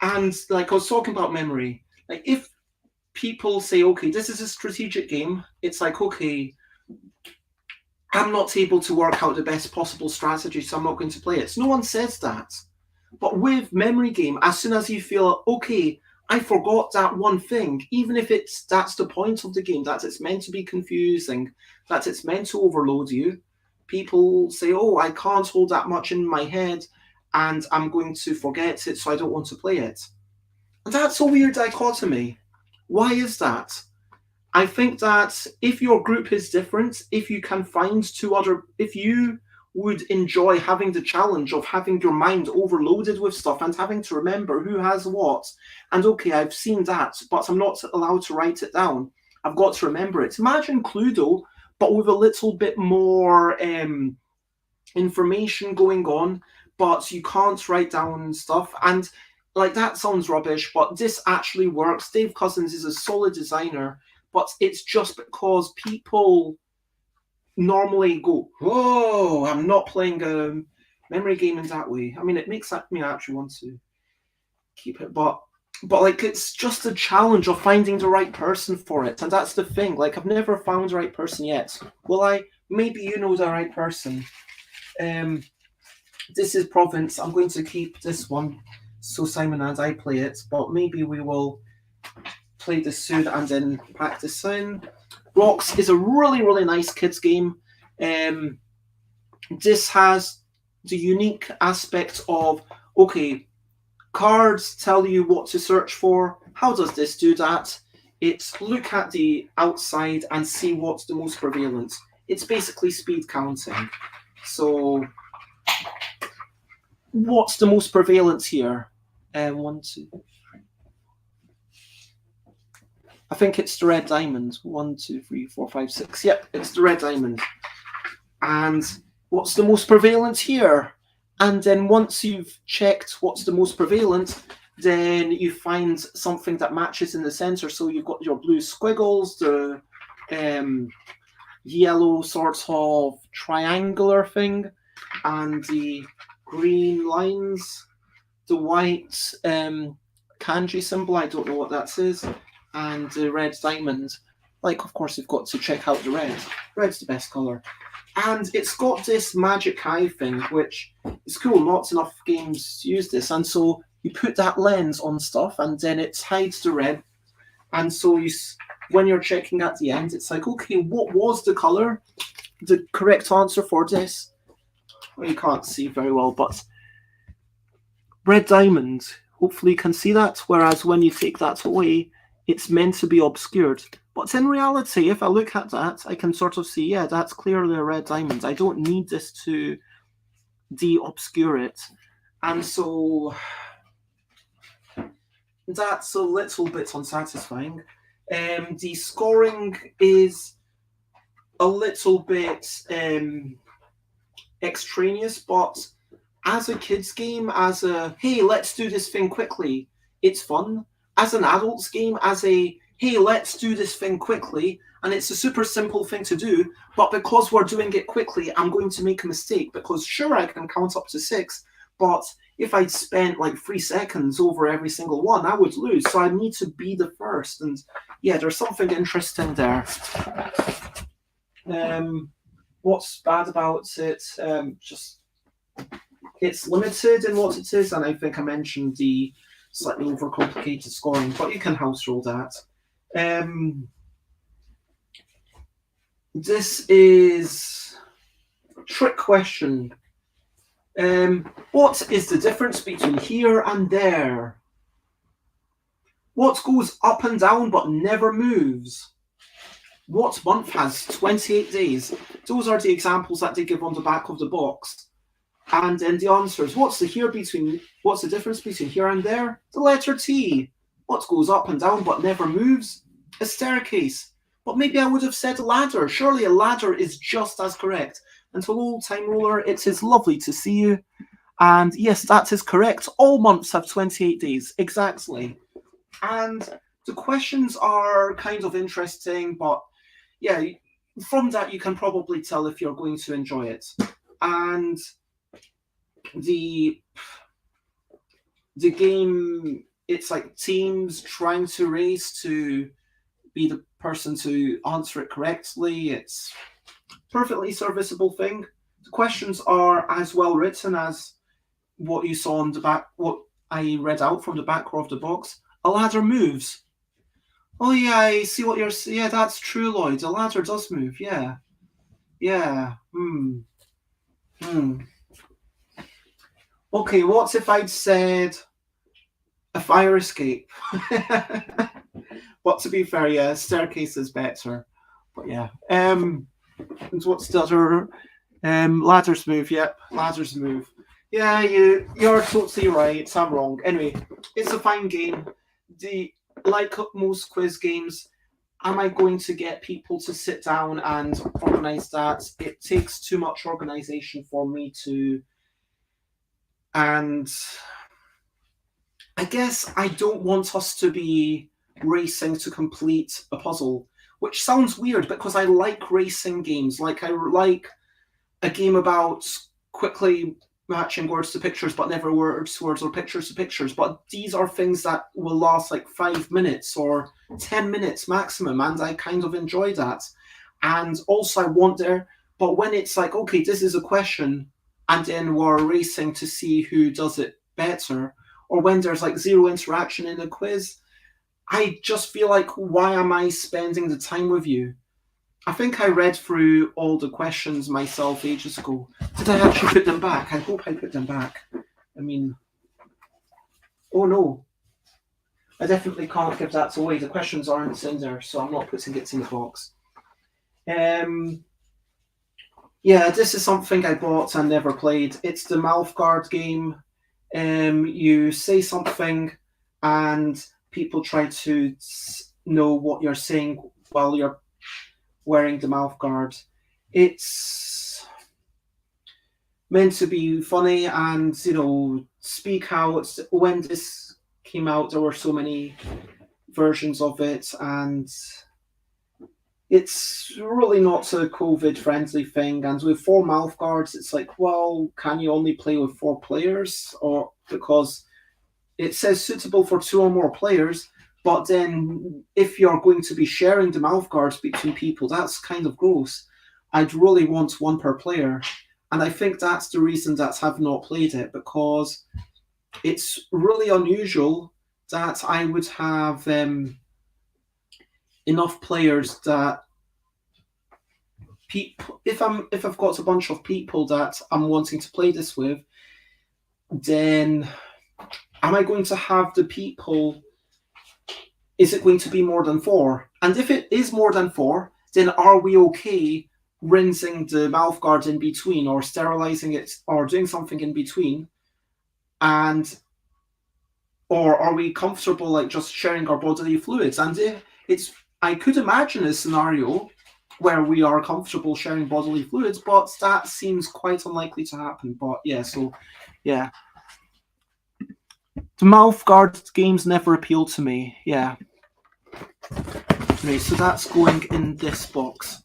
And like I was talking about memory, like if people say, okay, this is a strategic game, it's like, okay, I'm not able to work out the best possible strategy, so I'm not going to play it. So no one says that. But with memory game, as soon as you feel, okay, I forgot that one thing, even if that's the point of the game, that it's meant to be confusing, that it's meant to overload you, people say, oh, I can't hold that much in my head and I'm going to forget it, so I don't want to play it. And that's a weird dichotomy. Why is that? I think that if your group is different, if you can find if you would enjoy having the challenge of having your mind overloaded with stuff and having to remember who has what, and okay, I've seen that, but I'm not allowed to write it down. I've got to remember it. Imagine Cluedo, but with a little bit more information going on, but you can't write down stuff. And like that sounds rubbish, but this actually works. Dave Cousins is a solid designer, but it's just because people normally go, oh, I'm not playing a memory game in that way. I mean, it makes me actually want to keep it, but like it's just a challenge of finding the right person for it, and that's the thing. Like I've never found the right person yet. Will I? Maybe you know the right person. This is Province. I'm going to keep this one so Simon and I play it, but maybe we will play this soon and then pack this in. Rocks is a really, really nice kids game. This has the unique aspect of, okay, cards tell you what to search for. How does this do that? It's look at the outside and see what's the most prevalent. It's basically speed counting. So what's the most prevalent here? 1, 2, 3. I think it's the red diamond. 1, 2, 3, 4, 5, 6. Yep, it's the red diamond. And what's the most prevalent here? And then once you've checked what's the most prevalent, then you find something that matches in the center. So you've got your blue squiggles, the yellow sort of triangular thing, and the green lines, the white kanji symbol, I don't know what that is, and the red diamond. Like, of course, you've got to check out the red. Red's the best color. And it's got this magic eye thing, which is cool. Not enough games use this. And so you put that lens on stuff, and then it hides the red. And so when you're checking at the end, it's like, okay, what was the color? The correct answer for this? Well, you can't see very well, but red diamond. Hopefully you can see that. Whereas when you take that away, it's meant to be obscured. But in reality, if I look at that, I can sort of see, yeah, that's clearly a red diamond. I don't need this to de-obscure it. And so that's a little bit unsatisfying. The scoring is a little bit extraneous, but as a kids game, as a hey, let's do this thing quickly, it's fun. As an adults game, as a hey, let's do this thing quickly, and it's a super simple thing to do, but because we're doing it quickly, I'm going to make a mistake because sure I can count up to 6, but if I'd spent like 3 seconds over every single one, I would lose. So I need to be the first, and yeah, there's something interesting there. What's bad about it? Just it's limited in what it is, and I think I mentioned the slightly overcomplicated scoring, but you can house roll that. This is trick question. What is the difference between here and there? What goes up and down but never moves? What month has 28 days? Those are the examples that they give on the back of the box. And then the answers. What's the difference between here and there? The letter T. What goes up and down but never moves? A staircase. But maybe I would have said a ladder. Surely a ladder is just as correct. And hello, Time Roller, it is lovely to see you. And yes, that is correct. All months have 28 days. Exactly. And the questions are kind of interesting, but yeah, from that you can probably tell if you're going to enjoy it. And the game, it's like teams trying to race to be the person to answer it correctly. It's perfectly serviceable thing. The questions are as well written as what you saw on the back, what I read out from the back of the box. A ladder moves. Oh yeah, I see what you're saying. Yeah, that's true, Lloyd. A ladder does move. Yeah. Yeah. Okay, what if I'd said a fire escape? But to be fair, yeah, staircase is better. But yeah. And what's the other? Ladders move. Yep, ladders move. Yeah, you're totally right. I'm wrong. Anyway, it's a fine game. Like most quiz games, am I going to get people to sit down and organize that? It takes too much organization for me to. And I guess I don't want us to be racing to complete a puzzle, which sounds weird because I like racing games. Like I like a game about quickly matching words to pictures, but never words or pictures to pictures. But these are things that will last like 5 minutes or 10 minutes maximum, and I kind of enjoy that. And also I want there, but when it's like, okay, this is a question, and then we're racing to see who does it better, or when there's like zero interaction in a quiz, I just feel like, why am I spending the time with you? I think I read through all the questions myself ages ago. Did I actually put them back? I hope I put them back. I mean, oh no. I definitely can't give that away. The questions aren't in there, so I'm not putting it in the box. Yeah, this is something I bought and never played. It's the mouth guard game. You say something and people try to know what you're saying while you're wearing the mouth guard. It's meant to be funny and, speak out. When this came out, there were so many versions of it, and it's really not a COVID friendly thing. And with 4 mouth guards, it's like, well, can you only play with 4 players? Or because it says suitable for 2 or more players, but then if you're going to be sharing the mouth guards between people, that's kind of gross. I'd really want 1 per player. And I think that's the reason that I've not played it, because it's really unusual that I would have enough players that if I've got a bunch of people that I'm wanting to play this with, then am I going to have the people? Is it going to be more than 4? And if it is more than 4, then are we okay rinsing the mouth guard in between, or sterilizing it, or doing something in between? And or are we comfortable like just sharing our bodily fluids? And I could imagine a scenario where we are comfortable sharing bodily fluids, but that seems quite unlikely to happen. But yeah, so yeah. The mouth guard games never appealed to me. Yeah. Anyway, so that's going in this box.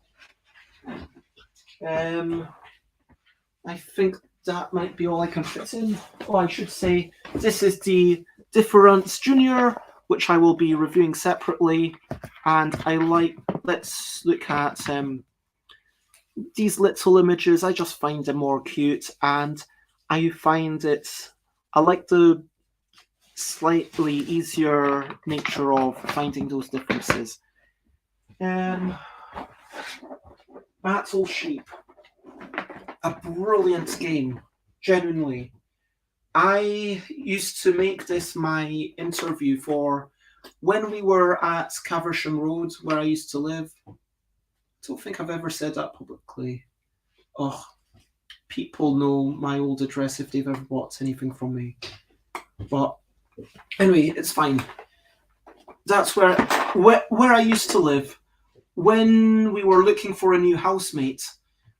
I think that might be all I can fit in. Oh, I should say this is the Difference Junior, which I will be reviewing separately. And let's look at these little images. I just find them more cute, and I like the slightly easier nature of finding those differences. Battle Sheep. A brilliant game, genuinely. I used to make this my interview for when we were at Caversham Road, where I used to live. I don't think I've ever said that publicly. Oh, people know my old address if they've ever bought anything from me. But anyway, it's fine. That's where I used to live. When we were looking for a new housemate,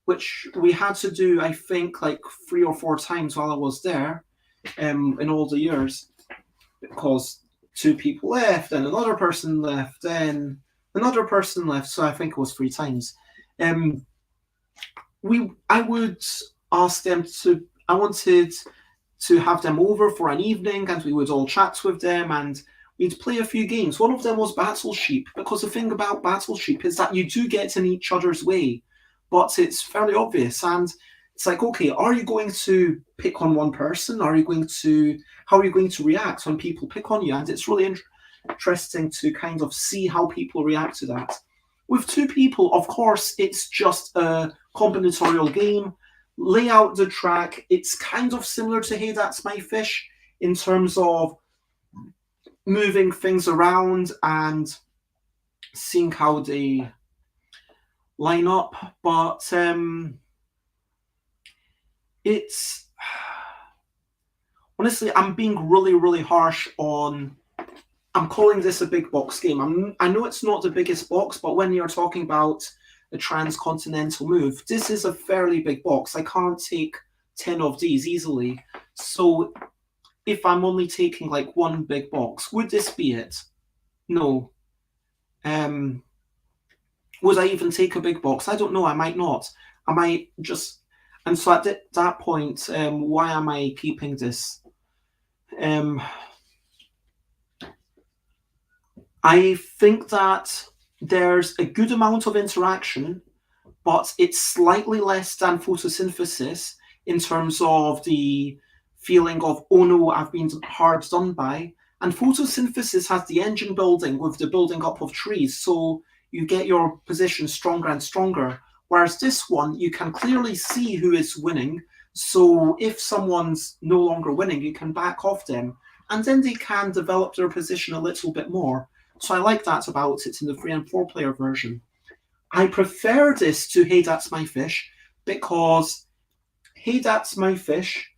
which we had to do, I think, like 3 or 4 times while I was there, in all the years, because 2 people left, and another person left, then another person left, so I think it was 3 times. I would ask them I wanted to have them over for an evening, and we would all chat with them, and we'd play a few games. One of them was Battle Sheep, because the thing about Battle Sheep is that you do get in each other's way, but it's fairly obvious. And it's like, okay, are you going to pick on one person? How are you going to react when people pick on you? And it's really interesting to kind of see how people react to that. With 2 people, of course, it's just a combinatorial game. Lay out the track. It's kind of similar to Hey That's My Fish in terms of moving things around and seeing how they line up, but it's honestly, I'm being really, really harsh on. I'm calling this a big box game. I know it's not the biggest box, but when you're talking about a transcontinental move, this is a fairly big box. I can't take 10 of these easily. So if I'm only taking like one big box, would this be it? No. Would I even take a big box? I don't know. I might not. I might just. And so at that point, why am I keeping this? I think that there's a good amount of interaction, but it's slightly less than photosynthesis in terms of the feeling of, oh no, I've been hard done by. And photosynthesis has the engine building with the building up of trees, so you get your position stronger and stronger. Whereas this one, you can clearly see who is winning. So if someone's no longer winning, you can back off them. And then they can develop their position a little bit more. So I like that about it in the 3 and 4 player version. I prefer this to Hey That's My Fish because Hey That's My Fish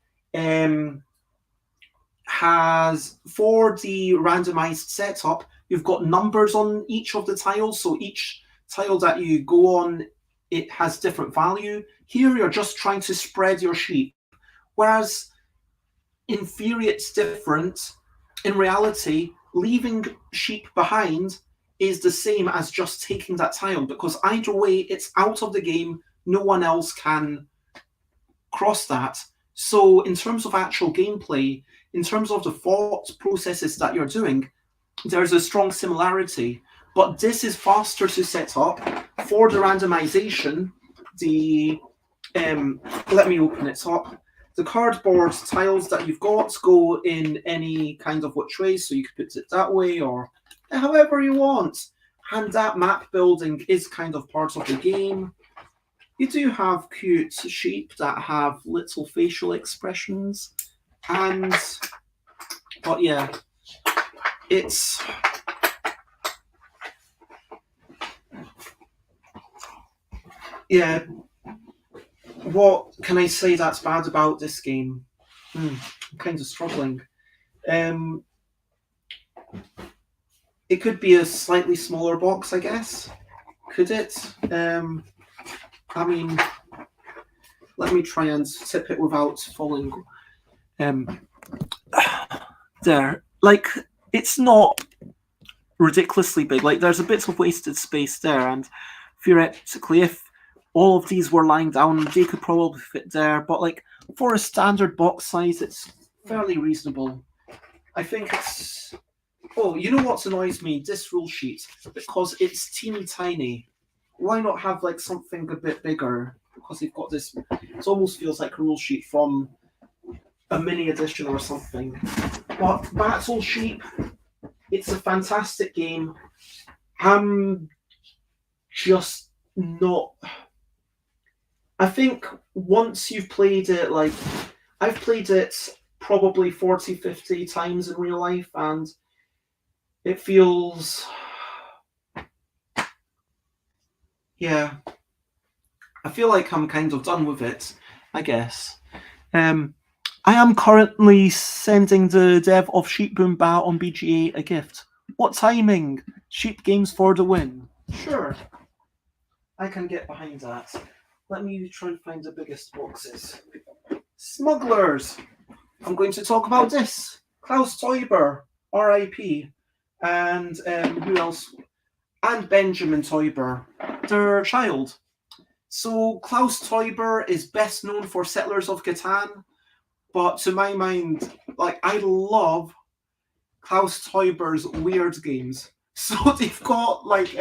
has, for the randomized setup, you've got numbers on each of the tiles. So each tile that you go on, it has different value. Here, you're just trying to spread your sheep. Whereas in theory, it's different. In reality, leaving sheep behind is the same as just taking that tile, because either way, it's out of the game. No one else can cross that. So in terms of actual gameplay, in terms of the thought processes that you're doing, there's a strong similarity. But this is faster to set up. For the randomization, let me open it up. The cardboard tiles that you've got go in any kind of which way, so you could put it that way or however you want. And that map building is kind of part of the game. You do have cute sheep that have little facial expressions. But yeah, it's... Yeah, what can I say that's bad about this game? I'm kind of struggling. it could be a slightly smaller box, I guess. Could it? I mean, let me try and tip it without falling. There, like, it's not ridiculously big. Like, there's a bit of wasted space there, and theoretically, if all of these were lying down, they could probably fit there. But like, for a standard box size, it's fairly reasonable. I think it's. Oh, you know what annoys me? This rule sheet, because it's teeny tiny. Why not have like something a bit bigger? Because you've got this. It almost feels like a rule sheet from a mini edition or something. But Battle Sheep, it's a fantastic game. I'm just not. I think once you've played it, like, I've played it probably 40, 50 times in real life, and it feels. Yeah. I feel like I'm kind of done with it, I guess. I am currently sending the dev of Sheep Boom Ba on BGA a gift. What timing? Sheep Games for the win. Sure. I can get behind that. Let me try and find the biggest boxes. Smugglers. I'm going to talk about this. Klaus Teuber, RIP. And who else? And Benjamin Teuber, their child. So Klaus Teuber is best known for Settlers of Catan, but to my mind, like, I love Klaus Teuber's weird games. So they've got like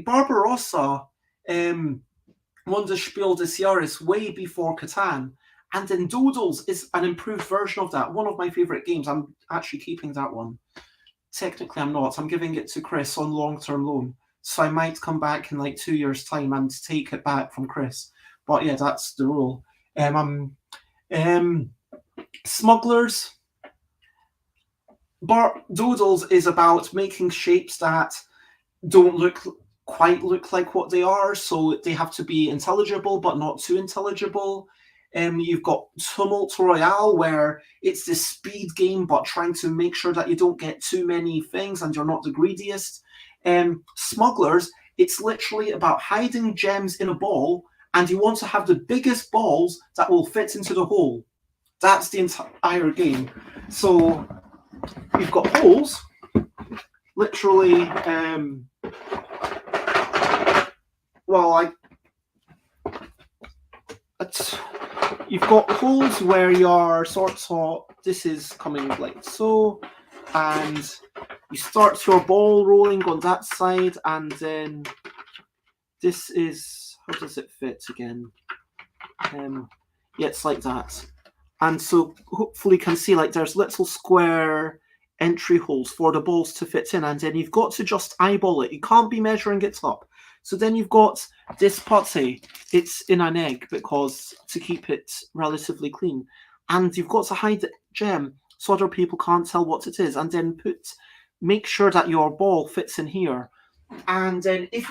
Barbarossa, won the Spiel des Jahres way before Catan, and then Doodles is an improved version of that. One of my favorite games. I'm actually keeping that one. Technically, I'm not. I'm giving it to Chris on long-term loan. So I might come back in like 2 years' time and take it back from Chris. But yeah, that's the rule. Smugglers. Doodles is about making shapes that don't quite look like what they are, so they have to be intelligible but not too intelligible. You've got Tumult Royale, where it's this speed game but trying to make sure that you don't get too many things and you're not the greediest. Smugglers, it's literally about hiding gems in a ball, and you want to have the biggest balls that will fit into the hole. That's the entire game. So you've got holes, literally. You've got holes where you're sort of. This is coming like so, and you start your ball rolling on that side, and then this is, how does it fit again? Yeah, it's like that. And so hopefully you can see, like, there's little square entry holes for the balls to fit in, and then you've got to just eyeball it. You can't be measuring it up. So then you've got this putty. It's in an egg because to keep it relatively clean. And you've got to hide the gem so other people can't tell what it is, and then make sure that your ball fits in here. And then if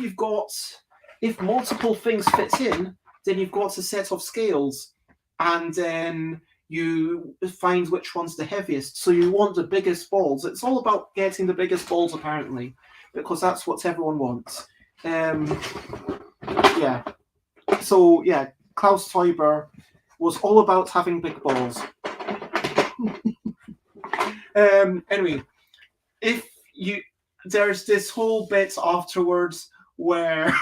multiple things fit in, then you've got a set of scales, and then you find which one's the heaviest. So you want the biggest balls. It's all about getting the biggest balls, apparently, because that's what everyone wants. Yeah. So yeah, Klaus Teuber was all about having big balls. Anyway, there's this whole bit afterwards where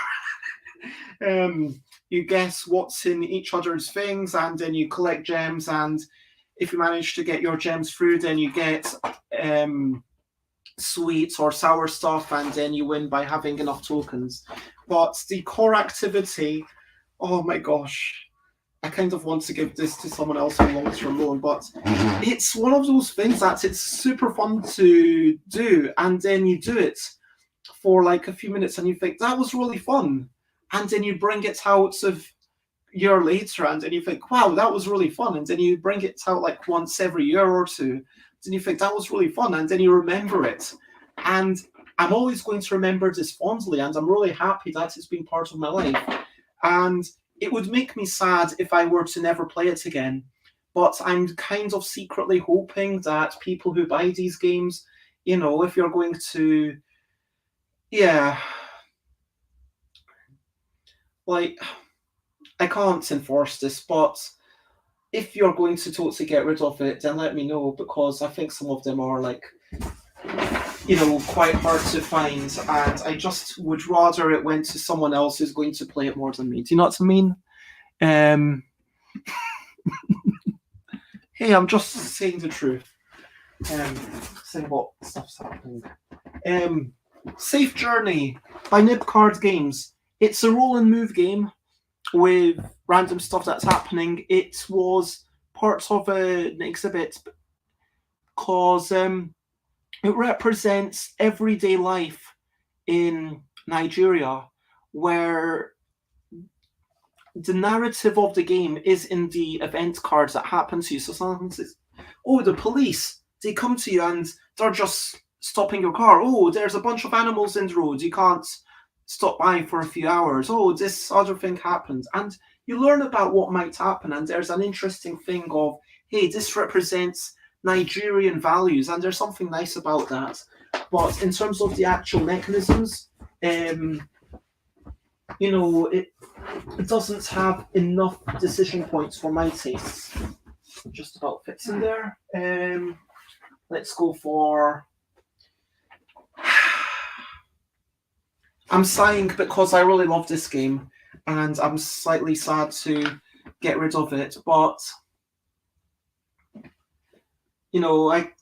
you guess what's in each other's things, and then you collect gems, and if you manage to get your gems through, then you get sweet or sour stuff, and then you win by having enough tokens. But the core activity, oh my gosh, I kind of want to give this to someone else on long-term loan, but it's one of those things that it's super fun to do, and then you do it for like a few minutes and you think, that was really fun. And then you bring it out a year later, and then you think, wow, that was really fun. And then you bring it out like once every year or two. Then you think, that was really fun. And then you remember it. And I'm always going to remember this fondly, and I'm really happy that it's been part of my life. And it would make me sad if I were to never play it again. But I'm kind of secretly hoping that people who buy these games you know, if you're going to, yeah, like, I can't enforce this, but if you're going to totally get rid of it, then let me know, because I think some of them are like, you know, quite hard to find, and I just would rather it went to someone else who's going to play it more than me. Do you know what I mean? Hey, I'm just saying the truth. Saying what stuff's happening. Safe Journey by Nib Card Games. It's a roll and move game with random stuff that's happening. It was part of an exhibit because it represents everyday life in Nigeria, where the narrative of the game is in the event cards that happen to you. So sometimes it's, oh, the police, they come to you and they're just stopping your car. Oh, there's a bunch of animals in the road. You can't stop by for a few hours. Oh, this other thing happened. And you learn about what might happen. And there's an interesting thing of, hey, this represents Nigerian values. And there's something nice about that. But in terms of the actual mechanisms, you know, it doesn't have enough decision points for my tastes. Just about fits in there. Let's go for. I'm sighing because I really love this game, and I'm slightly sad to get rid of it. But you know, I've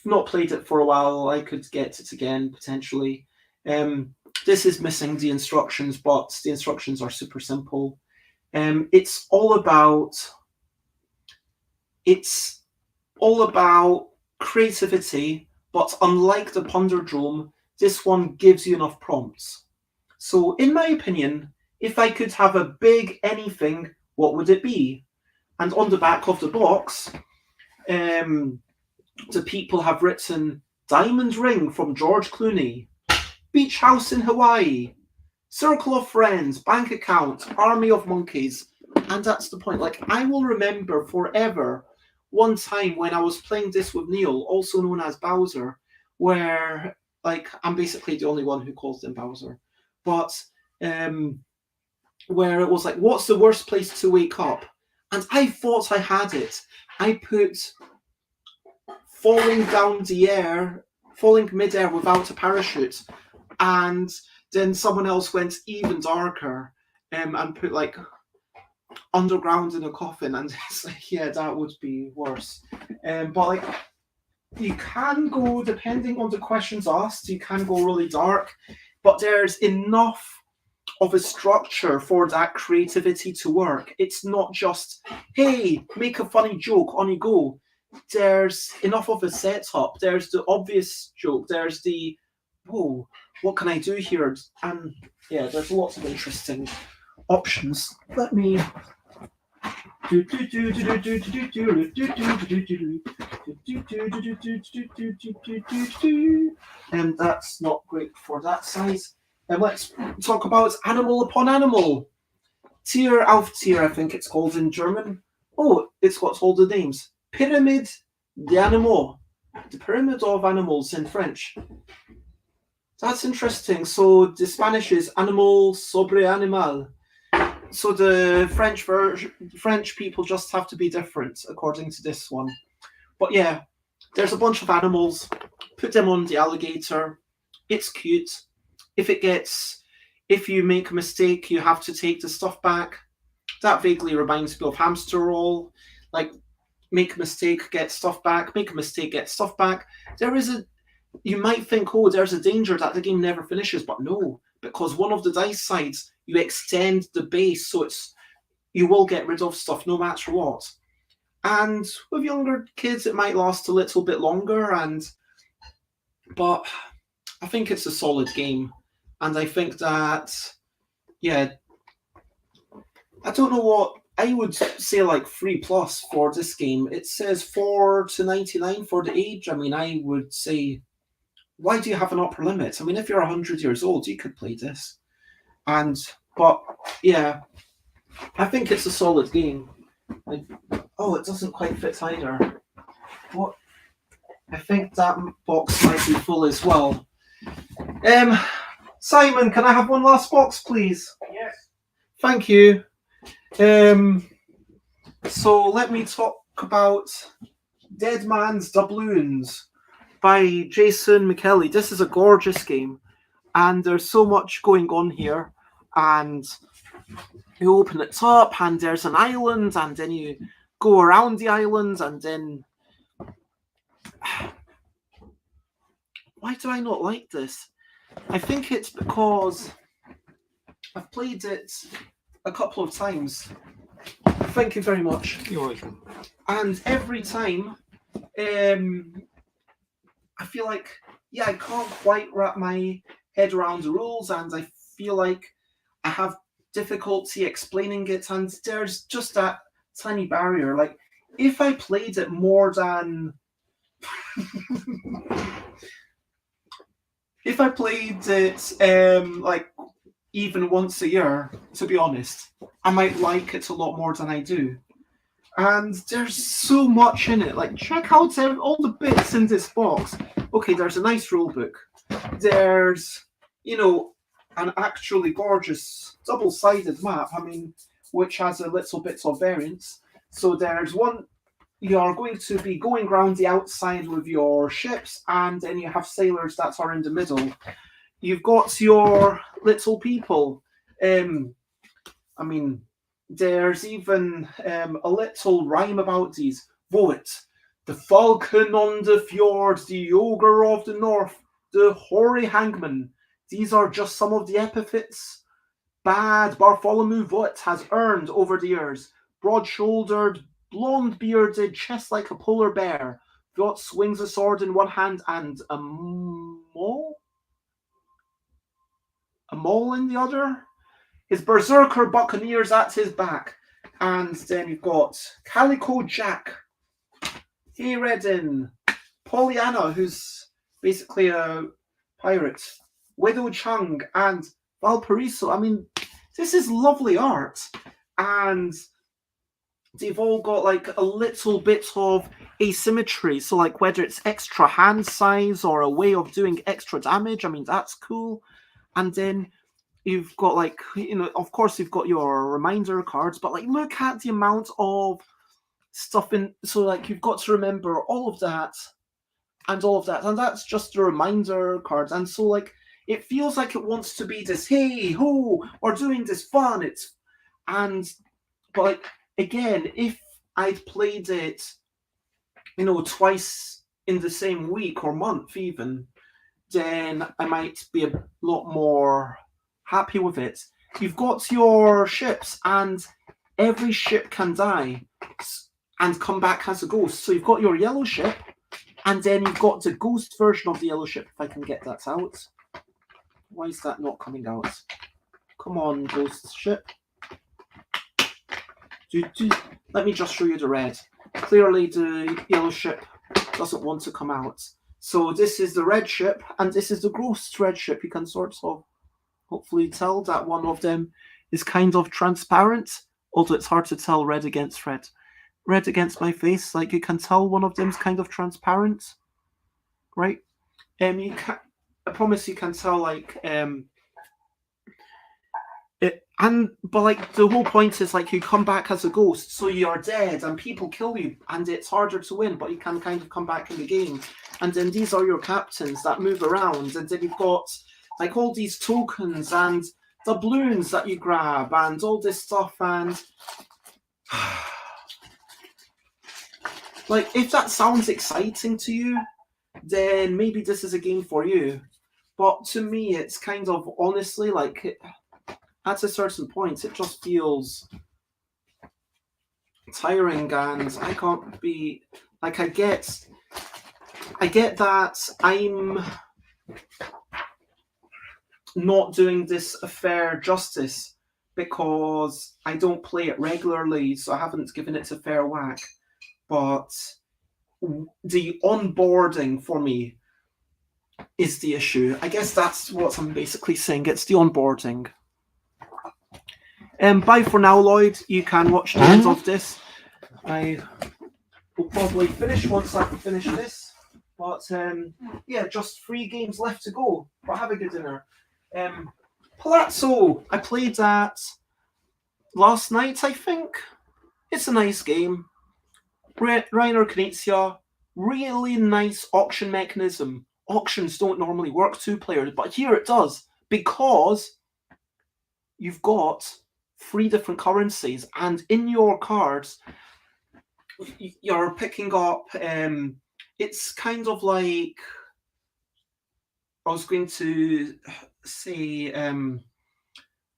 not played it for a while. I could get it again potentially. This is missing the instructions, but the instructions are super simple. It's all about creativity, but unlike the Ponderdrome, this one gives you enough prompts. So, in my opinion, if I could have a big anything, what would it be? And on the back of the box, the people have written Diamond Ring from George Clooney, Beach House in Hawaii, Circle of Friends, Bank Account, Army of Monkeys. And that's the point. Like, I will remember forever one time when I was playing this with Neil, also known as Bowser, where, like, I'm basically the only one who calls him Bowser. But where it was like, what's the worst place to wake up? And I thought I had it. I put falling midair without a parachute. And then someone else went even darker and put like underground in a coffin, and it's like, yeah, that would be worse. But like, you can go, depending on the questions asked, you can go really dark, but there's enough of a structure for that creativity to work. It's not just, hey, make a funny joke, on you go. There's enough of a setup. There's the obvious joke. There's the, whoa, what can I do here? And yeah, there's lots of interesting options. Let me. And that's not great for that size. And let's talk about Animal Upon Animal. Tier auf Tier, I think it's called in German. Oh, it's got all the names. Pyramid d'Animaux. The Pyramid of Animals in French. That's interesting. So the Spanish is Animal sobre Animal. So the French people just have to be different according to this one. But yeah, there's a bunch of animals. Put them on the alligator. It's cute. If you make a mistake, you have to take the stuff back. That vaguely reminds me of Hamster Roll. Like, make a mistake, get stuff back. Make a mistake, get stuff back. You might think, oh, there's a danger that the game never finishes, but no, because one of the dice sides, you extend the base, so you will get rid of stuff no matter what. And with younger kids, it might last a little bit longer, but I think it's a solid game. And I think that, yeah, I don't know what, I would say like 3+ for this game. It says 4 to 99 for the age. I mean, I would say, why do you have an upper limit? I mean, if you're 100 years old, you could play this. But yeah, I think it's a solid game. Like, oh, it doesn't quite fit either. What? I think that box might be full as well. Simon, can I have one last box, please? Yes. Thank you. So let me talk about Dead Man's Doubloons by Jason McKelly. This is a gorgeous game, and there's so much going on here. And you open it up, and there's an island, and then you go around the island, and then why do I not like this? I think it's because I've played it a couple of times. Thank you very much. You're welcome. And every time, I feel like, I can't quite wrap my head around the rules, and I feel like I have difficulty explaining it, and there's just that tiny barrier. Like, if I played it more than... if I played it, like, even once a year, to be honest, I might like it a lot more than I do. And there's so much in it. Like, check out all the bits in this box. Okay, there's a nice rule book. There's, an actually gorgeous double-sided map, which has a little bit of variance. So there's one, you are going to be going around the outside with your ships, and then you have sailors that are in the middle. You've got your little people. There's even a little rhyme about these. Voet, the falcon on the fjord, the ogre of the north, the hoary hangman. These are just some of the epithets bad Bartholomew Voet has earned over the years. Broad-shouldered, blonde-bearded, chest like a polar bear. Voet swings a sword in one hand and a maul in the other. His berserker buccaneers at his back. And then you've got Calico Jack, Hayreddin, Pollyanna, who's basically a pirate, Widow Chung, and Valparaiso. This is lovely art. And they've all got like a little bit of asymmetry. So like whether it's extra hand size or a way of doing extra damage, that's cool. And then you've got like, of course you've got your reminder cards, but like look at the amount of stuff in. So like you've got to remember all of that and all of that, and that's just the reminder cards. And so like it feels like it wants to be this hey ho, we're doing this fun. But like again, if I'd played it, twice in the same week or month even, then I might be a lot more happy with it. You've got your ships, and every ship can die and come back as a ghost. So you've got your yellow ship, and then you've got the ghost version of the yellow ship, if I can get that out. Why is that not coming out? Come on, ghost ship. Let me just show you the red. Clearly the yellow ship doesn't want to come out. So this is the red ship, and this is the ghost red ship. You can sort of hopefully tell that one of them is kind of transparent, although it's hard to tell red against red. Red against my face, like you can tell one of them's kind of transparent, right? You can, I promise you can tell like but like the whole point is like you come back as a ghost, so you are dead and people kill you and it's harder to win, but you can kind of come back in the game. And then these are your captains that move around, and then you've got like all these tokens and doubloons that you grab and all this stuff. And like if that sounds exciting to you, then maybe this is a game for you. But to me, it's kind of honestly like at a certain point, it just feels tiring, and I can't be like I get that I'm not doing this a fair justice because I don't play it regularly, so I haven't given it a fair whack. But the onboarding for me is the issue. I guess that's what I'm basically saying. It's the onboarding. Bye for now, Lloyd. You can watch the end of this. I will probably finish once I finish this. But yeah, just 3 games left to go. But have a good dinner. Palazzo, I played that last night, I think. It's a nice game. Reiner Knizia, really nice auction mechanism. Auctions don't normally work 2 players, but here it does, because you've got 3 different currencies, and in your cards, you're picking up, it's kind of like, I was going to say,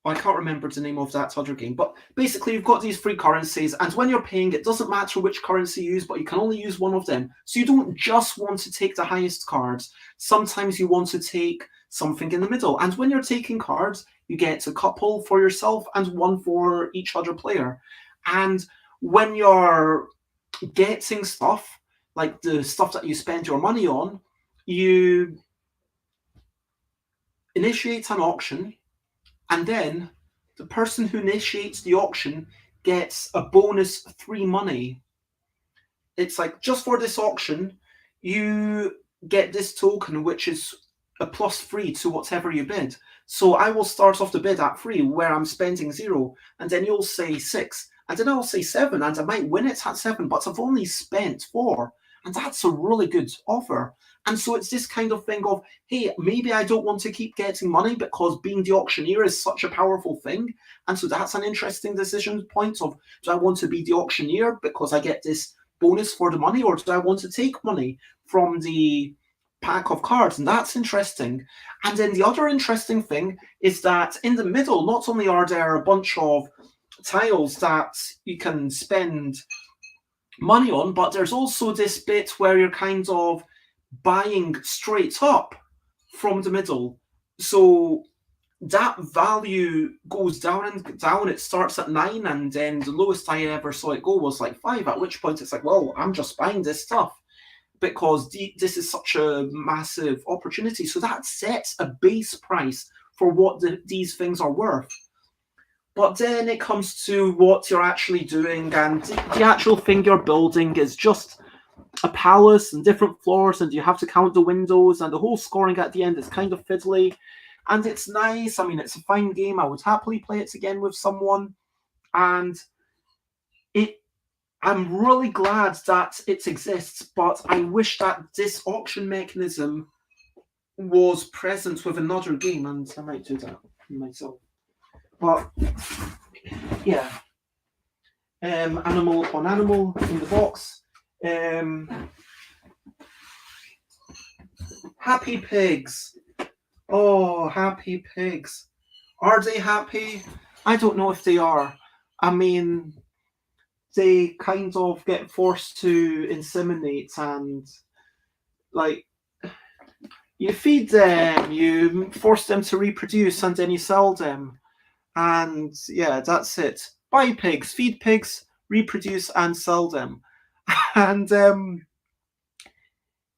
I can't remember the name of that other game, but basically you've got these 3 currencies, and when you're paying, it doesn't matter which currency you use, but you can only use one of them. So you don't just want to take the highest cards. Sometimes you want to take something in the middle. And when you're taking cards, you get a couple for yourself and 1 for each other player. And when you're getting stuff, like the stuff that you spend your money on, you initiate an auction, and then the person who initiates the auction gets a bonus 3 money. It's like, just for this auction, you get this token, which is a +3 to whatever you bid. So I will start off the bid at 3, where I'm spending 0, and then you'll say 6, and then I'll say 7, and I might win it at 7, but I've only spent 4. And that's a really good offer. And so it's this kind of thing of, hey, maybe I don't want to keep getting money because being the auctioneer is such a powerful thing. And so that's an interesting decision point of, do I want to be the auctioneer because I get this bonus for the money, or do I want to take money from the pack of cards? And that's interesting. And then the other interesting thing is that in the middle, not only are there a bunch of tiles that you can spend money on, but there's also this bit where you're kind of buying straight up from the middle. So that value goes down and down. It starts at 9, and then the lowest I ever saw it go was like 5, at which point it's like, well, I'm just buying this stuff because this is such a massive opportunity. So that sets a base price for what these things are worth. But then it comes to what you're actually doing, and the actual thing you're building is just a palace and different floors, and you have to count the windows, and the whole scoring at the end is kind of fiddly. And it's nice. I mean, it's a fine game. I would happily play it again with someone. And I'm really glad that it exists, but I wish that this auction mechanism was present with another game, and I might do that myself. But yeah, animal upon animal in the box. Happy pigs. Oh, happy pigs. Are they happy? I don't know if they are. I mean, they kind of get forced to inseminate, and like, you feed them, you force them to reproduce, and then you sell them. And yeah, that's it. Buy pigs, feed pigs, reproduce, and sell them. And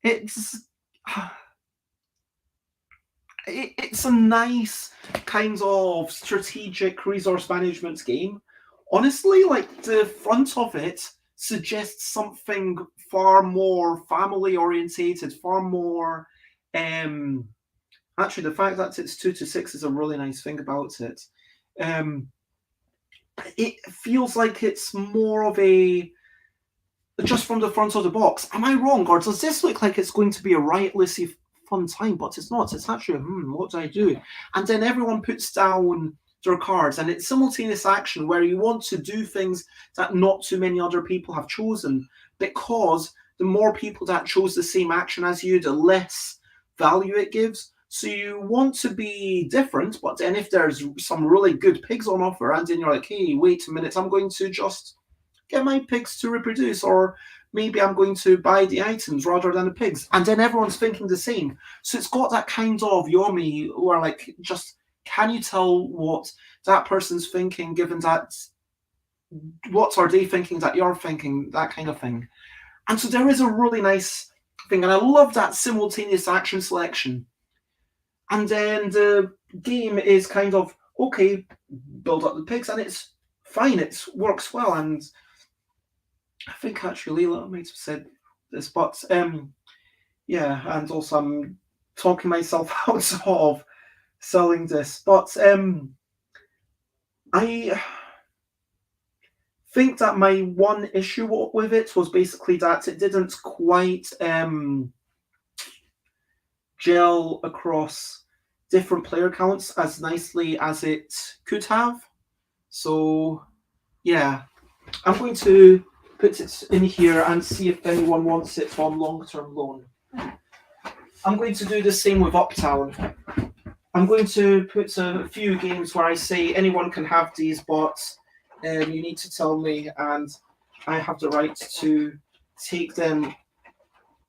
it's a nice kind of strategic resource management game. Honestly, like, the front of it suggests something far more family orientated, far more actually, the fact that it's 2 to 6 is a really nice thing about it. It feels like it's more of a, just from the front of the box. Am I wrong, or does this look like it's going to be a riotously fun time? But it's not. It's actually, what do I do? And then everyone puts down their cards, and it's simultaneous action where you want to do things that not too many other people have chosen, because the more people that chose the same action as you, the less value it gives. So you want to be different, but then if there's some really good pigs on offer, and then you're like, hey, wait a minute, I'm going to just get my pigs to reproduce, or maybe I'm going to buy the items rather than the pigs. And then everyone's thinking the same. So it's got that kind of Yomi, where, like, just, can you tell what that person's thinking, given that, what are they thinking that you're thinking, that kind of thing. And so there is a really nice thing, and I love that simultaneous action selection. And then the game is kind of, okay, build up the pigs, and it's fine, it works well. And I think actually Leela might have said this, but Yeah, and also I'm talking myself out of selling this, but I think that my one issue with it was basically that it didn't quite gel across different player counts as nicely as it could have. So yeah, I'm going to put it in here and see if anyone wants it on long-term loan. I'm going to do the same with Uptown. I'm going to put a few games where I say anyone can have these, but you need to tell me, and I have the right to take them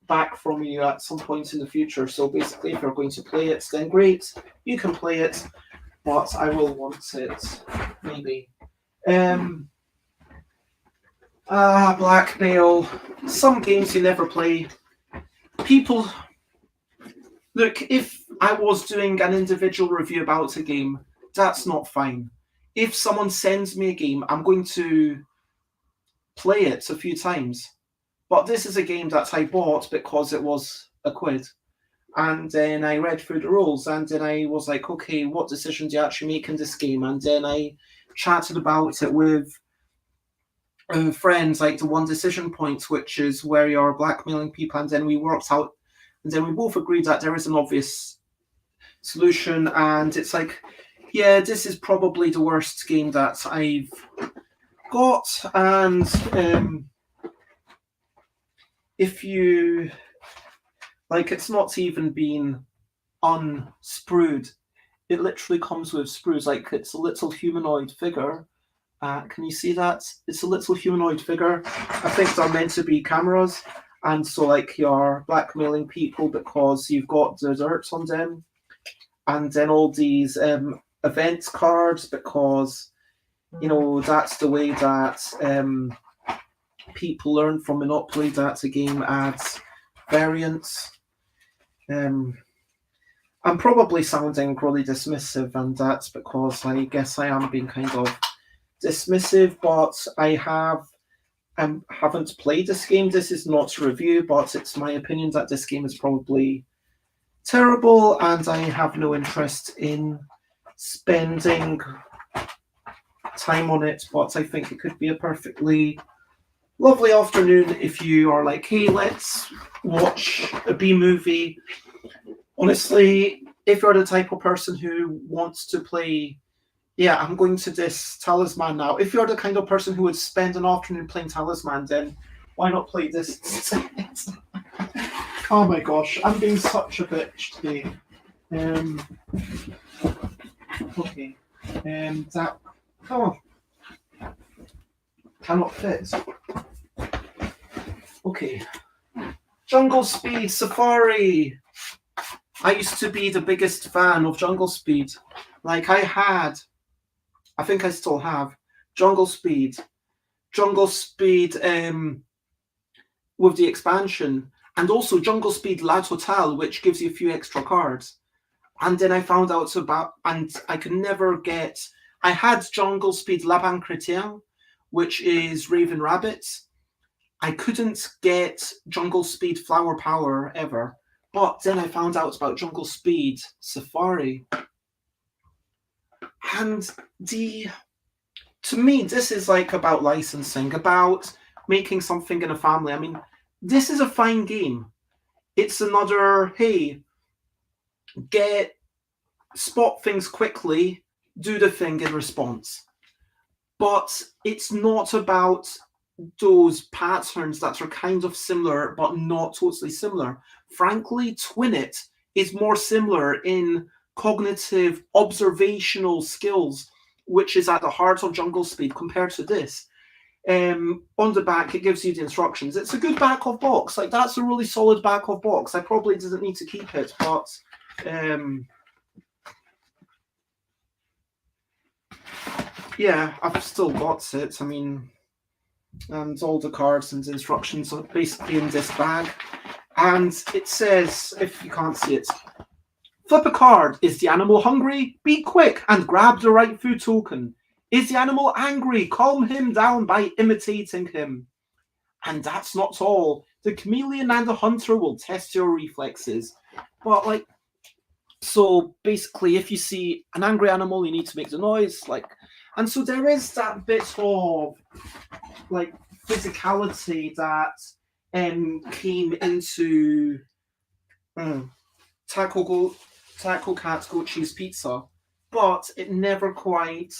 back from you at some point in the future. So basically, if you're going to play it, then great, you can play it, but I will want it, maybe. Blackmail. Some games you never play. People, look, if I was doing an individual review about a game, that's not fine. If someone sends me a game, I'm going to play it a few times. But this is a game that I bought because it was a quid. And then I read through the rules, and then I was like, okay, what decision do you actually make in this game? And then I chatted about it with friends, like the one decision point, which is where you're blackmailing people, and then we worked out, and then we both agreed that there is an obvious solution, and it's like, yeah, this is probably the worst game that I've got, and if you like, it's not even been unsprued. It literally comes with sprues. Like, it's a little humanoid figure. Can you see that? It's a little humanoid figure. I think they're meant to be cameras. And so, like, you're blackmailing people because you've got the dirt on them. And then all these event cards because, that's the way that people learn from Monopoly, that a game adds variance. I'm probably sounding really dismissive, and that's because I guess I am being kind of dismissive, but I haven't played this game. This is not a review, but it's my opinion that this game is probably terrible, and I have no interest in spending time on it, but I think it could be a perfectly lovely afternoon if you are like, hey, let's watch a B movie. Honestly, if you're the type of person who wants to play, yeah, I'm going to this Talisman now. If you're the kind of person who would spend an afternoon playing Talisman, then why not play this instead? Oh my gosh, I'm being such a bitch today. Okay. That. Come on. Cannot fit. Okay. Jungle Speed Safari. I used to be the biggest fan of Jungle Speed. Like, I think I still have, Jungle Speed with the expansion, and also Jungle Speed La Totale, which gives you a few extra cards. And then I found out about, and I could never get, I had Jungle Speed Lapin Chrétien, which is Raven Rabbits. I couldn't get Jungle Speed Flower Power ever. But then I found out about Jungle Speed Safari. And to me, this is like about licensing, about making something in a family. I mean, this is a fine game. It's another, hey, spot things quickly, do the thing in response. But it's not about those patterns that are kind of similar but not totally similar. Frankly, Twinit is more similar in cognitive observational skills, which is at the heart of Jungle Speed compared to this. On the back, it gives you the instructions. It's a good back of box. Like, that's a really solid back of box. I probably didn't need to keep it, but yeah, I've still got it. I mean, and all the cards and instructions are basically in this bag. And it says, if you can't see it, flip a card. Is the animal hungry? Be quick and grab the right food token. Is the animal angry? Calm him down by imitating him. And that's not all. The chameleon and the hunter will test your reflexes. But like, so basically, if you see an angry animal, you need to make the noise. Like, and so there is that bit of like physicality that came into Taco Cat Goat Cheese Pizza, but it never quite.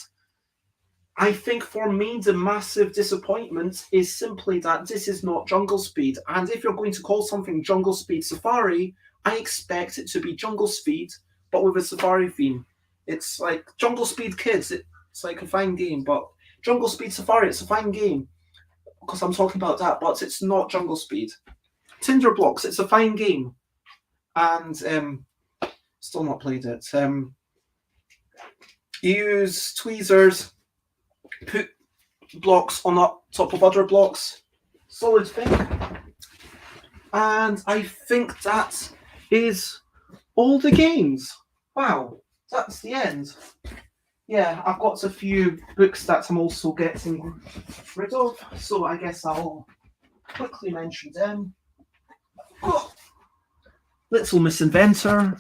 I think for me, the massive disappointment is simply that this is not Jungle Speed. And if you're going to call something Jungle Speed Safari, I expect it to be Jungle Speed, but with a Safari theme. It's like Jungle Speed Kids, it's like a fine game, but Jungle Speed Safari, it's a fine game. Because I'm talking about that, but it's not Jungle Speed. Tinder Blocks, it's a fine game. And still not played it. You use tweezers, put blocks on top of other blocks, solid thing. And I think that is all the games. Wow, that's the end. Yeah, I've got a few books that I'm also getting rid of, so I guess I'll quickly mention them. Oh, Little Miss Inventor.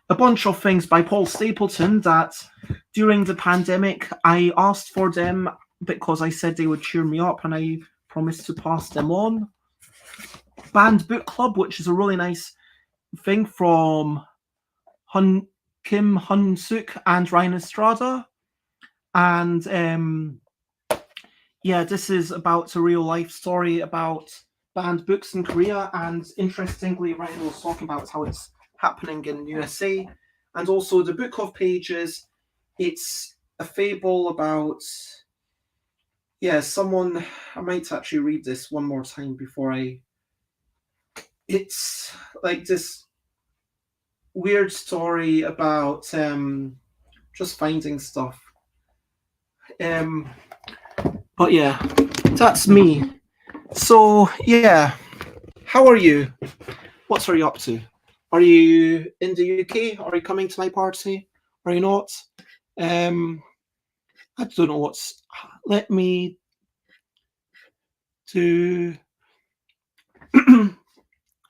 A bunch of things by Paul Stapleton that during the pandemic I asked for them because I said they would cheer me up and I promised to pass them on. Banned Book Club, which is a really nice thing from Kim Hun-suk and Ryan Estrada. And yeah, this is about a real life story about banned books in Korea. And interestingly, Ryan was talking about how it's happening in USA. And also the Book of Pages, it's a fable about, yeah, someone, I might actually read this one more time before it's like this weird story about just finding stuff. But yeah, that's me. So yeah, how are you? What are you up to? Are you in the UK? Are you coming to my party? Are you not? I don't know what's. Let me do.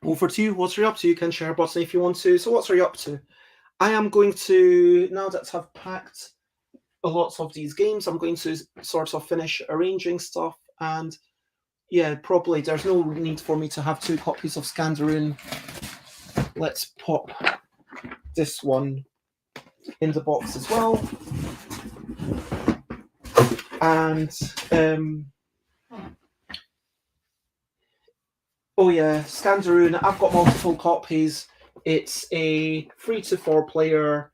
Over to you. What are you up to? You can share a button if you want to. So what are you up to? I am going to, now that I've packed a lot of these games, I'm going to sort of finish arranging stuff. And yeah, probably there's no need for me to have 2 copies of Scandaroon. Let's pop this one in the box as well. And oh yeah, Scandaroon, I've got multiple copies. It's a 3 to 4 player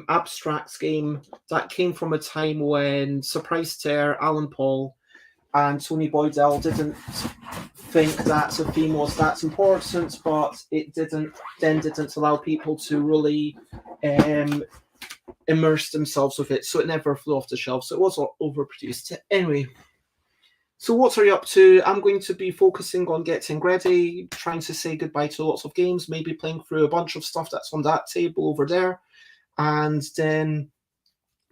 abstracts game that came from a time when Surprise Tear, Alan Paul, and Tony Boydell didn't think that a theme was that important, but it didn't allow people to really immerse themselves with it, so it never flew off the shelf, so it was overproduced. Anyway, so what are you up to? I'm going to be focusing on getting ready, trying to say goodbye to lots of games, maybe playing through a bunch of stuff that's on that table over there, and then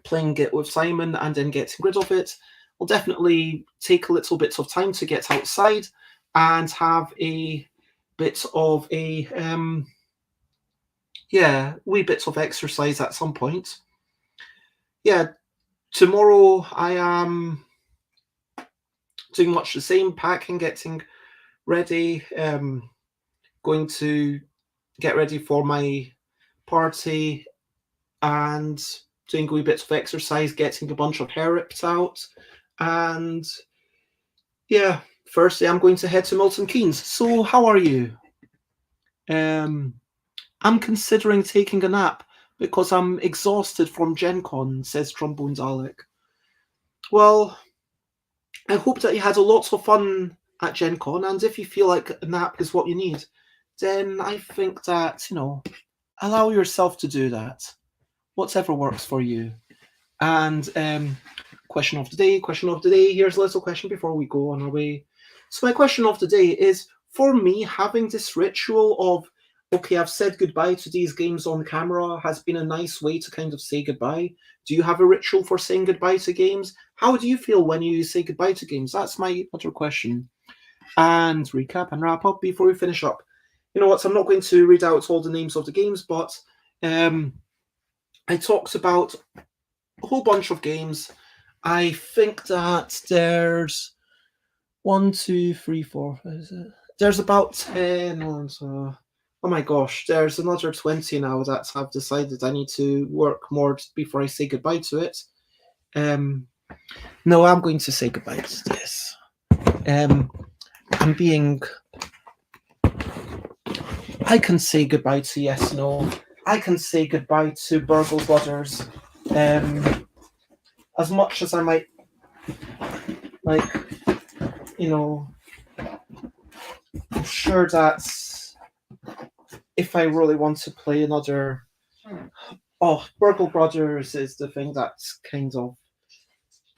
playing it with Simon and then getting rid of it. Will definitely take a little bit of time to get outside and have a bit of a wee bits of exercise at some point. Yeah, tomorrow I am doing much the same, packing, getting ready, going to get ready for my party and doing wee bits of exercise, getting a bunch of hair ripped out. And yeah, firstly, I'm going to head to Milton Keynes. So how are you? I'm considering taking a nap because I'm exhausted from Gen Con, says Trombone Dalek. Well, I hope that you had a lot of fun at Gen Con, and if you feel like a nap is what you need, then I think that, allow yourself to do that. Whatever works for you. And question of the day. Here's a little question before we go on our way. So my question of the day is, for me, having this ritual of, okay, I've said goodbye to these games on camera has been a nice way to kind of say goodbye. Do you have a ritual for saying goodbye to games? How do you feel when you say goodbye to games? That's my other question. and recap and wrap up before we finish up. You know what? I'm not going to read out all the names of the games, but I talked about a whole bunch of games. I think that there's 1, 2, 3, 4. Is it? There's about 10 or so. Oh my gosh, there's another 20 now that I've decided I need to work more before I say goodbye to it. No, I'm going to say goodbye to this. I'm being. I can say goodbye to Yes No. I can say goodbye to Burgle Brothers. As much as I might, like, you know, I'm sure that if I really want to play another. Oh, Burgle Brothers is the thing that's kind of.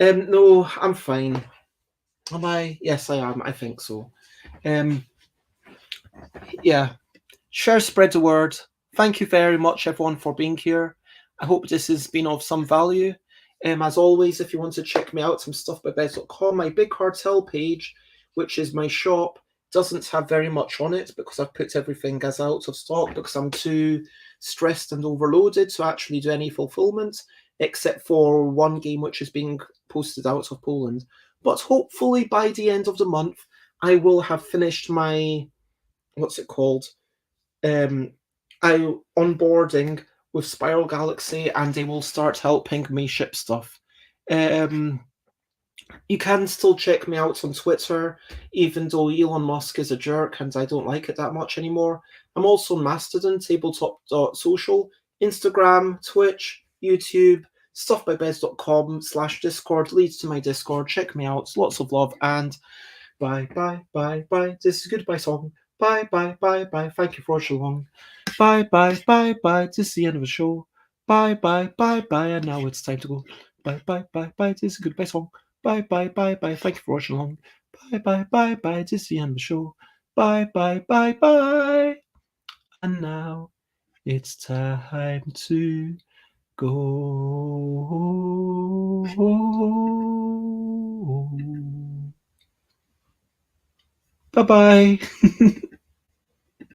No, I'm fine. Am I? Yes, I am. I think so. Yeah. Share, spread the word. Thank you very much, everyone, for being here. I hope this has been of some value. As always, if you want to check me out, some stuff by Bez.com, my Big Cartel page, which is my shop, doesn't have very much on it because I've put everything as out of stock because I'm too stressed and overloaded to actually do any fulfillment, except for one game which is being posted out of Poland. But hopefully by the end of the month, I will have finished my, what's it called? Onboarding with Spiral Galaxy, and they will start helping me ship stuff. You can still check me out on Twitter, even though Elon Musk is a jerk and I don't like it that much anymore. I'm also on Mastodon, tabletop.social, Instagram, Twitch, YouTube, stuffbybez.com/Discord leads to my Discord. Check me out. Lots of love, and bye, bye, bye, bye. This is a goodbye song. Bye, bye, bye, bye. Thank you for watching along. Bye, bye, bye, bye. This is the end of the show. Bye, bye, bye, bye. And now it's time to go. Bye, bye, bye, bye. This is a goodbye song. Bye, bye, bye, bye. Thank you for watching along. Bye, bye, bye, bye. This is the end of the show. Bye, bye, bye, bye. And now it's time to go. Bye-bye.